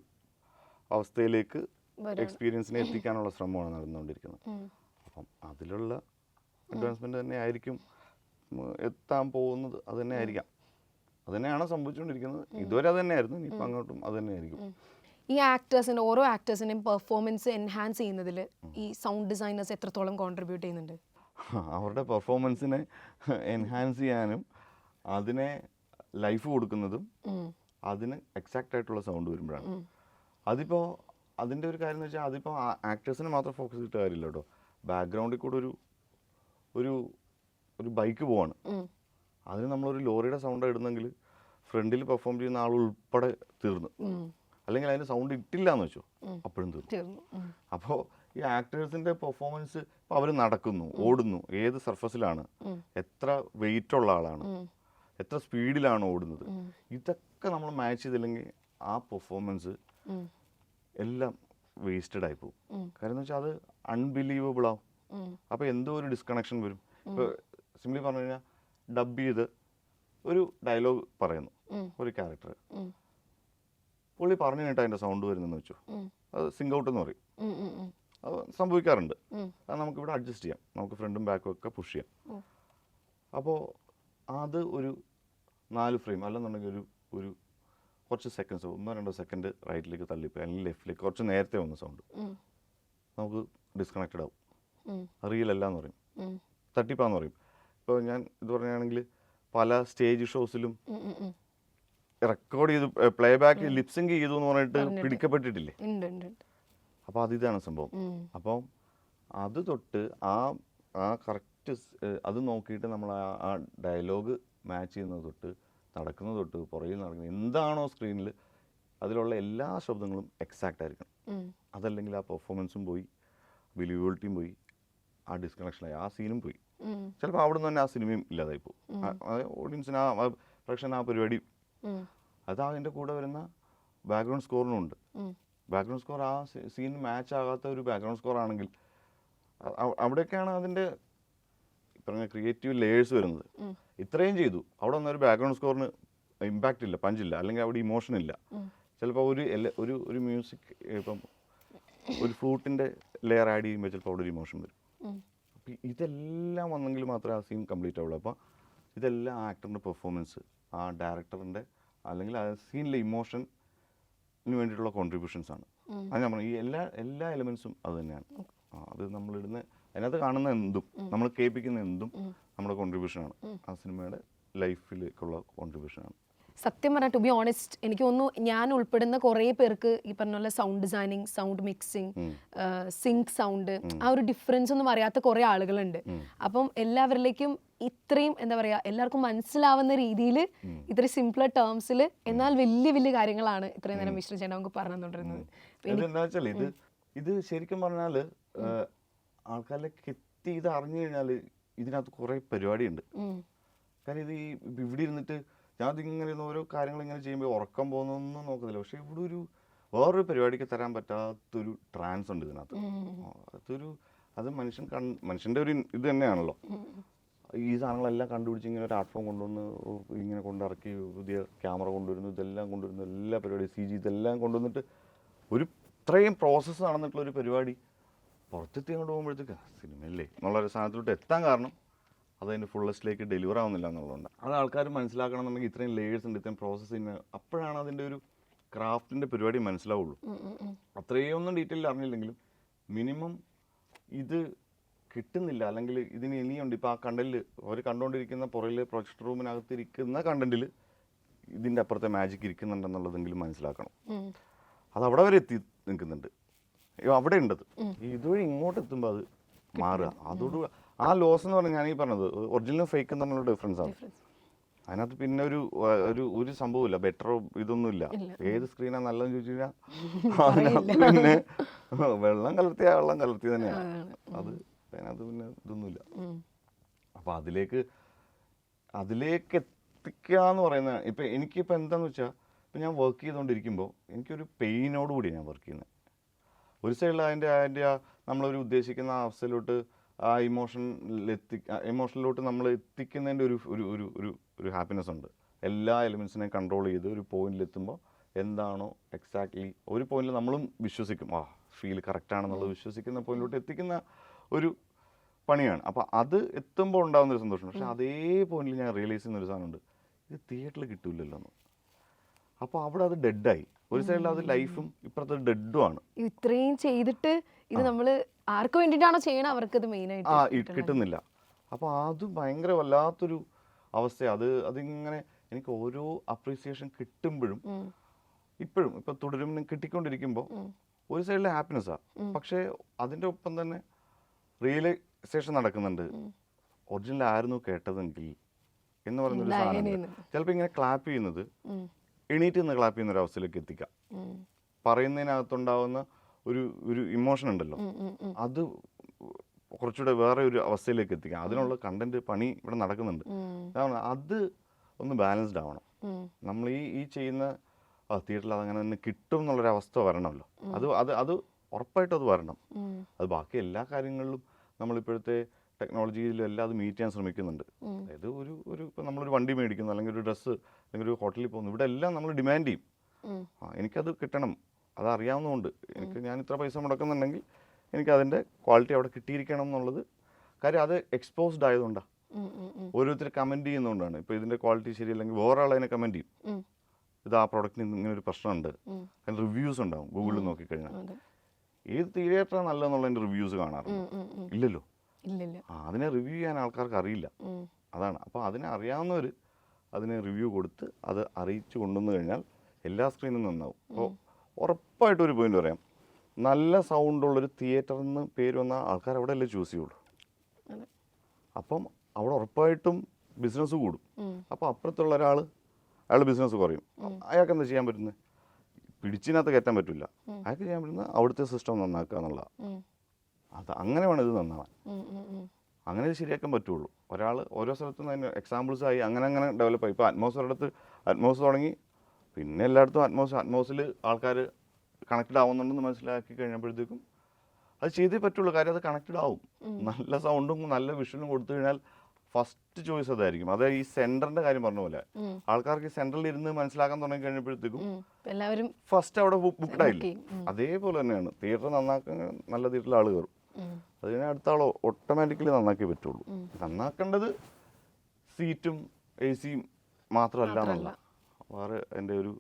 അവസ്ഥയിലേക്ക് എക്സ്പീരിയൻസിനെ എത്തിക്കാനുള്ള ശ്രമമാണ് നടന്നുകൊണ്ടിരിക്കുന്നത്. അപ്പം അതിലുള്ള അഡ്വാൻസ്മെൻറ്റ് തന്നെ ആയിരിക്കും എത്താൻ പോകുന്നത്. അത് തന്നെ ആയിരിക്കാം, അത് തന്നെയാണ് സംഭവിച്ചുകൊണ്ടിരിക്കുന്നത്. ഇതുവരെ അത് തന്നെയായിരുന്നു, ഇനിയിപ്പോൾ അങ്ങോട്ടും അത് തന്നെയായിരിക്കും. ഈ ആക്ടേഴ്സിൻ്റെ ഓരോ ആക്ടേഴ്സിൻ്റെയും പെർഫോമൻസ് എൻഹാൻസ് ചെയ്യുന്നതിൽ ഈ സൗണ്ട് ഡിസൈനേഴ്സ് എത്രത്തോളം കോൺട്രിബ്യൂട്ട് ചെയ്യുന്നുണ്ട്? അവരുടെ പെർഫോമൻസിനെ എൻഹാൻസ് ചെയ്യാനും അതിനെ ലൈഫ് കൊടുക്കുന്നതും അതിന് എക്സാക്റ്റ് ആയിട്ടുള്ള സൗണ്ട് വരുമ്പോഴാണ്. അതിപ്പോൾ അതിൻ്റെ ഒരു കാര്യം എന്ന് വെച്ചാൽ അതിപ്പോൾ ആക്ടേഴ്സിനെ മാത്രം ഫോക്കസ് ചെയ്തിട്ട് കാര്യമില്ല കേട്ടോ. ബാക്ക്ഗ്രൗണ്ടിൽ കൂടെ ഒരു ബൈക്ക് പോവാണ്, അതിന് നമ്മളൊരു ലോറിയുടെ സൗണ്ട് ഇടുന്നെങ്കിൽ ഫ്രണ്ടിൽ പെർഫോം ചെയ്യുന്ന ആൾ ഉൾപ്പെടെ തീർന്നു. അല്ലെങ്കിൽ അതിന് സൗണ്ട് ഇട്ടില്ല എന്ന് വെച്ചോ, അപ്പോഴും തീർന്നു. അപ്പോൾ ഈ ആക്ടേഴ്സിൻ്റെ പെർഫോമൻസ്, ഇപ്പോൾ അവർ നടക്കുന്നു, ഓടുന്നു, ഏത് സർഫസിലാണ്, എത്ര വെയിറ്റ് ഉള്ള ആളാണ്, എത്ര സ്പീഡിലാണ് ഓടുന്നത്, ഇതൊക്കെ നമ്മൾ മാച്ച് ചെയ്തില്ലെങ്കിൽ ആ പെർഫോമൻസ് എല്ലാം വേസ്റ്റഡ് ആയി പോകും. കാര്യം എന്ന് വെച്ചാൽ അത് അൺബിലീവബിൾ ആവും. അപ്പോൾ എന്തോ ഒരു ഡിസ്കണക്ഷൻ വരും. ഇപ്പോൾ സിംപ്ലി പറഞ്ഞു കഴിഞ്ഞാൽ ഡബ് ചെയ്ത് ഒരു ഡയലോഗ് പറയുന്നു ഒരു ക്യാരക്ടർ, പുള്ളി പറഞ്ഞു കേട്ടോ അതിൻ്റെ സൗണ്ട് വരുന്നെന്ന് വെച്ചു, അത് സിങ്ക് ഔട്ട് എന്ന് പറയും. അത് സംഭവിക്കാറുണ്ട്. അത് നമുക്കിവിടെ അഡ്ജസ്റ്റ് ചെയ്യാം, നമുക്ക് ഫ്രണ്ടും ബാക്കും ഒക്കെ പുഷ് ചെയ്യാം. അപ്പോൾ അത് ഒരു 4 ഫ്രെയിം അല്ലെന്നുണ്ടെങ്കിൽ ഒരു കുറച്ച് സെക്കൻഡ്സ്, 1-2 സെക്കൻഡ് റൈറ്റിലേക്ക് തള്ളിപ്പോയി അല്ലെങ്കിൽ ലെഫ്റ്റിലേക്ക് കുറച്ച് നേരത്തെ വന്ന സൗണ്ട് നമുക്ക് ഡിസ്കണക്റ്റഡ് ആവും. റിയൽ അല്ല എന്ന് പറയും, തട്ടിപ്പാന്ന് പറയും. ഇപ്പോൾ ഞാൻ ഇത് പറയുകയാണെങ്കിൽ പല സ്റ്റേജ് ഷോസിലും റെക്കോർഡ് ചെയ്ത് പ്ലേ ബാക്ക് ലിപ്സിങ്ക് ചെയ്തു എന്ന് പറഞ്ഞിട്ട് പിടിക്കപ്പെട്ടിട്ടില്ലേ? അപ്പോൾ അതിതാണ് സംഭവം. അപ്പം അത് തൊട്ട് ആ കറക്റ്റ് അത് നോക്കിയിട്ട് നമ്മൾ ആ ഡയലോഗ് മാച്ച് ചെയ്യുന്നത് തൊട്ട് നടക്കുന്നത് തൊട്ട് പുറകിൽ നടക്കുന്നത് എന്താണോ സ്ക്രീനിൽ അതിലുള്ള എല്ലാ ശബ്ദങ്ങളും എക്സാക്റ്റ് ആയിരിക്കണം. അതല്ലെങ്കിൽ ആ പെർഫോമൻസും പോയി, ബിലീവബിലിറ്റിയും പോയി, ആ ഡിസ്കണക്ഷനായി, ആ സീനും പോയി. ചിലപ്പോൾ അവിടെ നിന്ന് തന്നെ ആ സിനിമയും ഇല്ലാതായി പോകും. ഓഡിയൻസിന് ആ പ്രേക്ഷകന് ആ പരിപാടി. അത് അതിൻ്റെ കൂടെ വരുന്ന ബാക്ക്ഗ്രൗണ്ട് സ്കോറിനും ഉണ്ട്. ബാക്ക്ഗ്രൗണ്ട് സ്കോർ ആ സീൻ മാച്ച് ആകാത്ത ഒരു ബാക്ക്ഗ്രൗണ്ട് സ്കോർ ആണെങ്കിൽ അവിടെയൊക്കെയാണ് അതിൻ്റെ പറഞ്ഞ ക്രിയേറ്റീവ് ലേയേഴ്സ് വരുന്നത്. ഇത്രയും ചെയ്തു, അവിടെ ഒന്നും ഒരു ബാക്ക്ഗ്രൗണ്ട് സ്കോറിന് ഇമ്പാക്റ്റ് ഇല്ല, പഞ്ചില്ല, അല്ലെങ്കിൽ അവിടെ ഇമോഷൻ ഇല്ല. ചിലപ്പോൾ ഒരു മ്യൂസിക് ഇപ്പം ഒരു ഫ്ലൂട്ടിൻ്റെ ലെയർ ആഡ് ചെയ്യുമ്പോൾ ചിലപ്പോൾ അവിടെ ഒരു ഇമോഷൻ വരും. അപ്പം ഇതെല്ലാം വന്നെങ്കിൽ മാത്രമേ ആ സീൻ കംപ്ലീറ്റ് ആവുള്ളൂ. അപ്പോൾ ഇതെല്ലാം ആക്ടറിൻ്റെ പെർഫോമൻസ്, ആ ഡയറക്ടറിൻ്റെ അല്ലെങ്കിൽ ആ സീനിലെ ഇമോഷന് വേണ്ടിയിട്ടുള്ള കോൺട്രിബ്യൂഷൻസ് ആണ്. അത് ഞാൻ പറഞ്ഞു, ഈ എല്ലാ എലിമെൻസും അത് തന്നെയാണ്. അത് നമ്മളിടുന്ന അതിനകത്ത് കാണുന്ന എന്തും നമ്മൾ കേൾപ്പിക്കുന്ന എന്തും നമ്മുടെ കോൺട്രിബ്യൂഷനാണ്, ആ സിനിമയുടെ ലൈഫിലേക്കുള്ള കോൺട്രിബ്യൂഷനാണ്. സത്യം പറഞ്ഞാൽ ടു ബി ഓണസ്റ്റ് എനിക്ക് തോന്നുന്നു ഞാൻ ഉൾപ്പെടുന്ന കുറേ പേർക്ക് ഈ പറഞ്ഞ പോലെ sound designing, sound mixing, zinc sound, ആ ഒരു ഡിഫറൻസ് ഒന്നും അറിയാത്ത കുറേ ആളുകളുണ്ട്. അപ്പം എല്ലാവരിലേക്കും ഇത്രയും എന്താ പറയുക, എല്ലാവർക്കും മനസ്സിലാവുന്ന രീതിയിൽ ഇത്രയും സിംപിളർ ടേംസിൽ എന്നാൽ വലിയ വലിയ കാര്യങ്ങളാണ് ഇത്രയും നേരം മിശ്ര ചേട്ടൻ നമുക്ക് പറഞ്ഞു തന്നിരുന്നത്. എന്താ വെച്ചാൽ ഇത് ശരിക്കും പറഞ്ഞാൽ ആൾക്കാരിലേക്ക് എത്തി ഇത് അറിഞ്ഞു കഴിഞ്ഞാൽ ഇതിനകത്ത് കുറേ പരിപാടിയുണ്ട്. കാരണം ഇത് ഇവിടെ ഇരുന്നിട്ട് ഞാൻ അതിങ്ങനെ ഓരോ കാര്യങ്ങൾ ഇങ്ങനെ ചെയ്യുമ്പോൾ ഉറക്കം പോകുന്നൊന്നും നോക്കുന്നില്ല. പക്ഷെ ഇവിടെ വേറൊരു പരിപാടിക്ക് തരാൻ പറ്റാത്തൊരു ട്രാൻസ് ഉണ്ട് ഇതിനകത്ത്. അത് മനുഷ്യൻ്റെ ഒരു ഇത് തന്നെയാണല്ലോ. ഈ സാധനങ്ങളെല്ലാം കണ്ടുപിടിച്ച് ഇങ്ങനെ ഒരു ആർട്ട് ഫോം കൊണ്ടുവന്ന് ഇങ്ങനെ കൊണ്ടിറക്കി പുതിയ ക്യാമറ കൊണ്ടുവരുന്നു, ഇതെല്ലാം കൊണ്ടുവരുന്നു, എല്ലാ പരിപാടി CG ഇതെല്ലാം കൊണ്ടുവന്നിട്ട് ഒരു ഇത്രയും പ്രോസസ്സ് നടന്നിട്ടുള്ളൊരു പരിപാടി പുറത്തെത്തി അങ്ങോട്ട് പോകുമ്പോഴത്തേക്ക് സിനിമയല്ലേ എന്നുള്ളൊരു സാധനത്തിലോട്ട് എത്താൻ കാരണം അതതിൻ്റെ ഫുള്ളസ്റ്റിലേക്ക് ഡെലിവർ ആവുന്നില്ല എന്നുള്ളതുകൊണ്ട്. അത് ആൾക്കാർ മനസ്സിലാക്കണമെന്നുണ്ടെങ്കിൽ ഇത്രയും ലേയേഴ്സ് ഉണ്ട്, ഇത്രയും പ്രോസസ്സിന്, അപ്പോഴാണ് അതിൻ്റെ ഒരു ക്രാഫ്റ്റിൻ്റെ പരിപാടി മനസ്സിലാവുള്ളൂ. അത്രയൊന്നും ഡീറ്റെയിൽ അറിഞ്ഞില്ലെങ്കിലും മിനിമം ഇത് കിട്ടുന്നില്ല, അല്ലെങ്കിൽ ഇതിന് ഇനിയുണ്ട്. ഇപ്പോൾ ആ കണ്ടന്റിൽ അവർ കണ്ടുകൊണ്ടിരിക്കുന്ന പുറകിൽ പ്രൊജക്ടർ റൂമിനകത്തിരിക്കുന്ന കണ്ടന്റിൽ ഇതിൻ്റെ അപ്പുറത്തെ മാജിക് ഇരിക്കുന്നുണ്ടെന്നുള്ളതെങ്കിലും മനസ്സിലാക്കണം. അത് അവിടെ വരെ എത്തി നിൽക്കുന്നുണ്ട്, അവിടെ ഉണ്ടത്. ഇതുവഴി ഇങ്ങോട്ട് എത്തുമ്പോൾ അത് മാറുക. അതോട് ആ ലോസ് എന്ന് പറഞ്ഞാൽ ഞാൻ ഈ പറഞ്ഞത് ഒറിജിനലും ഫേക്കും തമ്മിലുള്ള ഡിഫറൻസ് ആണ്. അതിനകത്ത് പിന്നെ ഒരു സംഭവമില്ല, ബെറ്ററോ ഇതൊന്നുമില്ല. ഏത് സ്ക്രീനാണ് നല്ലതെന്ന് ചോദിച്ചു കഴിഞ്ഞാൽ അതിനകത്ത് പിന്നെ വെള്ളം കലർത്തിയ തന്നെയാണ് അത്. അതിനകത്ത് പിന്നെ ഇതൊന്നുമില്ല. അപ്പം അതിലേക്ക് എത്തിക്കുക എന്ന് പറയുന്നത് ഇപ്പം എനിക്കിപ്പോൾ എന്താണെന്ന് വെച്ചാൽ, ഇപ്പം ഞാൻ വർക്ക് ചെയ്തുകൊണ്ടിരിക്കുമ്പോൾ എനിക്കൊരു പെയിനോട് കൂടിയാണ് ഞാൻ വർക്ക് ചെയ്യുന്നത്. ഒരു സൈഡിൽ അതിൻ്റെ നമ്മളൊരു ഉദ്ദേശിക്കുന്ന അവസ്ഥയിലോട്ട് ആ ഇമോഷനിലോട്ട് നമ്മൾ എത്തിക്കുന്നതിൻ്റെ ഒരു ഹാപ്പിനെസ് ഉണ്ട്. എല്ലാ എലിമെൻസിനെയും കൺട്രോൾ ചെയ്ത് ഒരു പോയിന്റിലെത്തുമ്പോൾ എന്താണോ എക്സാക്ട്ലി ഒരു പോയിന്റിൽ നമ്മളും വിശ്വസിക്കും, ഫീൽ കറക്റ്റാണെന്നുള്ളത് വിശ്വസിക്കുന്ന പോയിന്റിലോട്ട് എത്തിക്കുന്ന ഒരു പണിയാണ്. അപ്പോൾ അത് എത്തുമ്പോൾ ഉണ്ടാകുന്നൊരു സന്തോഷം. പക്ഷേ അതേ പോയിന്റിൽ ഞാൻ റിയലൈസ് ചെയ്യുന്നൊരു സാധനമുണ്ട്, ഇത് തിയേറ്ററിൽ കിട്ടില്ലല്ലോ എന്ന്. അപ്പോൾ അവിടെ അത് ഡെഡായി. ഒരു സൈഡിൽ അത് ലൈഫും ഇപ്പുറത്തെ ഡെഡും ആണ്. ഇത്രയും ചെയ്തിട്ട് ഇത് നമ്മൾ ആർക്ക് വേണ്ടിയിട്ടാണോ ചെയ്യണം അവർക്ക് ഇത് മെയിനായിട്ട് കിട്ടുന്നില്ല. അപ്പോൾ അത് ഭയങ്കര വല്ലാത്തൊരു അവസ്ഥയാണ്. അതിങ്ങനെ എനിക്ക് ഓരോ അപ്രീസിയേഷൻ കിട്ടുമ്പോഴും ഇപ്പോഴും ഇപ്പം തുടരും കിട്ടിക്കൊണ്ടിരിക്കുമ്പോൾ ഒരു സൈഡിലെ ഹാപ്പിനെസ്സാണ്. പക്ഷേ അതിൻ്റെ ഒപ്പം തന്നെ റിയലൈസേഷൻ നടക്കുന്നുണ്ട്, ഒറിജിനൽ ആയിരുന്നു കേട്ടതെങ്കിൽ എന്ന് പറയുന്നൊരു സാധനം. ചിലപ്പോൾ ഇങ്ങനെ ക്ലാപ്പ് ചെയ്യുന്നത് എണീറ്റ് നിന്ന് ക്ലാപ്പ് ചെയ്യുന്ന ഒരു അവസ്ഥയിലേക്ക് എത്തിക്കാം. പറയുന്നതിനകത്തുണ്ടാവുന്ന ഒരു ഇമോഷൻ ഉണ്ടല്ലോ, അത് കുറച്ചുകൂടെ വേറെ ഒരു അവസ്ഥയിലേക്ക് എത്തിക്കാം. അതിനുള്ള കണ്ടന്റ് പണി ഇവിടെ നടക്കുന്നുണ്ട്. അത് ഒന്ന് ബാലൻസ്ഡ് ആവണം. നമ്മൾ ഈ ചെയ്യുന്ന തിയേറ്ററിൽ അതങ്ങനെ തന്നെ കിട്ടും എന്നുള്ളൊരവസ്ഥ വരണമല്ലോ. അത് ഉറപ്പായിട്ടും അത് വരണം. അത് ബാക്കി എല്ലാ കാര്യങ്ങളിലും നമ്മളിപ്പോഴത്തെ ടെക്നോളജിയിലും എല്ലാം അത് മീറ്റ് ചെയ്യാൻ ശ്രമിക്കുന്നുണ്ട്. അതായത് ഇപ്പോൾ നമ്മളൊരു വണ്ടി മേടിക്കുന്നു, അല്ലെങ്കിൽ ഒരു ഡ്രസ്സ്, അല്ലെങ്കിൽ ഒരു ഹോട്ടലിൽ പോകുന്നു, ഇവിടെ എല്ലാം നമ്മൾ ഡിമാൻഡ് ചെയ്യും. എനിക്കത് കിട്ടണം, അതറിയാവുന്നതുകൊണ്ട് ഞാൻ ഇത്ര പൈസ മുടക്കുന്നുണ്ടെങ്കിൽ എനിക്ക് അതിൻ്റെ ക്വാളിറ്റി അവിടെ കിട്ടിയിരിക്കണം എന്നുള്ളത്. കാര്യം അത് എക്സ്പോസ്ഡ് ആയതുകൊണ്ടാണ്. ഓരോരുത്തർ കമൻറ്റ് ചെയ്യുന്നതുകൊണ്ടാണ്. ഇപ്പോൾ ഇതിൻ്റെ ക്വാളിറ്റി ശരിയല്ലെങ്കിൽ വേറെ ആളതിനെ കമൻറ്റ് ചെയ്യും, ഇത് ആ പ്രോഡക്റ്റിന് ഇങ്ങനെ ഒരു പ്രശ്നമുണ്ട്. അതിന് റിവ്യൂസ് ഉണ്ടാവും ഗൂഗിളിൽ നോക്കിക്കഴിഞ്ഞാൽ. ഏത് തിയേറ്ററാണ് നല്ലതെന്നുള്ളതിൻ്റെ റിവ്യൂസ് കാണാറുണ്ട്? ഇല്ലല്ലോ. അതിനെ റിവ്യൂ ചെയ്യാൻ ആൾക്കാർക്ക് അറിയില്ല, അതാണ്. അപ്പോൾ അതിനെ അറിയാവുന്നവർ അതിനെ റിവ്യൂ കൊടുത്ത് അത് അറിയിച്ചു കൊണ്ടുവന്നു കഴിഞ്ഞാൽ എല്ലാ സ്ക്രീനും നന്നാവും. അപ്പോൾ ഉറപ്പായിട്ടും ഒരു പോയിന്റ് പറയാം, നല്ല സൗണ്ടുള്ളൊരു തിയേറ്ററിന് പേര് വന്ന ആൾക്കാർ അവിടെ അല്ലേ ചൂസ് ചെയ്യുള്ളൂ. അപ്പം അവിടെ ഉറപ്പായിട്ടും ബിസിനസ് കൂടും. അപ്പോൾ അപ്പുറത്തുള്ള അയാൾ ബിസിനസ് കുറയും. അയാൾക്ക് എന്താ ചെയ്യാൻ പറ്റുന്നത്? പിടിച്ചിനകത്ത് കയറ്റാൻ പറ്റില്ല. അയാൾക്ക് ചെയ്യാൻ പറ്റുന്നത് അവിടുത്തെ സിസ്റ്റം നന്നാക്കുക എന്നുള്ളതാണ്. അങ്ങനെ വേണം ഇത് നന്നാവാൻ. അങ്ങനെ ഇത് ശരിയാക്കാൻ പറ്റുള്ളൂ. ഒരാൾ ഓരോ സ്ഥലത്തും അതിന് എക്സാമ്പിൾസായി അങ്ങനെ ഡെവലപ്പായി. ഇപ്പോൾ ഒരിടത്ത് അറ്റ്മോസ് തുടങ്ങി, പിന്നെ എല്ലായിടത്തും അറ്റ്മോസിൽ ആൾക്കാർ കണക്റ്റഡ് ആവുന്നുണ്ടെന്ന് മനസ്സിലാക്കി കഴിഞ്ഞപ്പോഴത്തേക്കും അത് ചെയ്തേ പറ്റുള്ളൂ. കാര്യം അത് കണക്റ്റഡ് ആവും. നല്ല സൗണ്ടും നല്ല വിഷ്വലും കൊടുത്തു കഴിഞ്ഞാൽ ഫസ്റ്റ് ചോയ്സ് അതായിരിക്കും. അത് ഈ സെന്ററിന്റെ കാര്യം പറഞ്ഞ പോലെ ആൾക്കാർക്ക് സെന്ററിൽ ഇരുന്ന് മനസ്സിലാക്കാൻ തുടങ്ങി കഴിഞ്ഞപ്പോഴത്തേക്കും എല്ലാവരും ഫസ്റ്റ് അവിടെ ബുക്ക്ഡ് ആയില്ല. അതേപോലെ തന്നെയാണ് തിയേറ്റർ നന്നാക്കാൻ നല്ല തിയേറ്ററിൽ ആൾ കയറും, അത് കഴിഞ്ഞാൽ അടുത്ത ആൾ ഓട്ടോമാറ്റിക്കലി നന്നാക്കിയേ പറ്റുള്ളൂ. നന്നാക്കേണ്ടത് സീറ്റും എ സിയും മാത്രമല്ല എന്നുള്ള വേറെ എൻ്റെ ഒരു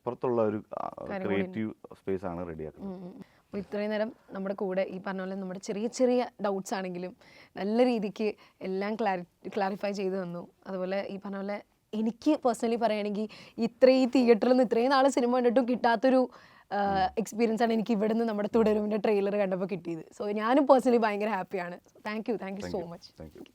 പുറത്തുള്ള ഒരു ക്രിയേറ്റീവ് സ്പേസ് ആണ് റെഡിയാക്കുന്നത്. അപ്പോൾ ഇത്രയും നേരം നമ്മുടെ കൂടെ ഈ പറഞ്ഞ പോലെ നമ്മുടെ ചെറിയ ചെറിയ ഡൗട്ട്സ് ആണെങ്കിലും നല്ല രീതിക്ക് എല്ലാം ക്ലാരിഫൈ ചെയ്തു തന്നു. അതുപോലെ ഈ പറഞ്ഞ പോലെ എനിക്ക് പേഴ്സണലി പറയുകയാണെങ്കിൽ ഈ തിയേറ്ററിൽ നിന്ന് ഇത്രയും നാൾ സിനിമ കണ്ടിട്ടും കിട്ടാത്തൊരു എക്സ്പീരിയൻസ് ആണ് എനിക്ക് ഇവിടെ നിന്ന് നമ്മുടെ തുടരുവിൻ്റെ ട്രെയിലർ കണ്ടപ്പോൾ കിട്ടിയത്. സോ ഞാനും പേഴ്സണലി ഭയങ്കര ഹാപ്പിയാണ്. Thank you so much. Thank you.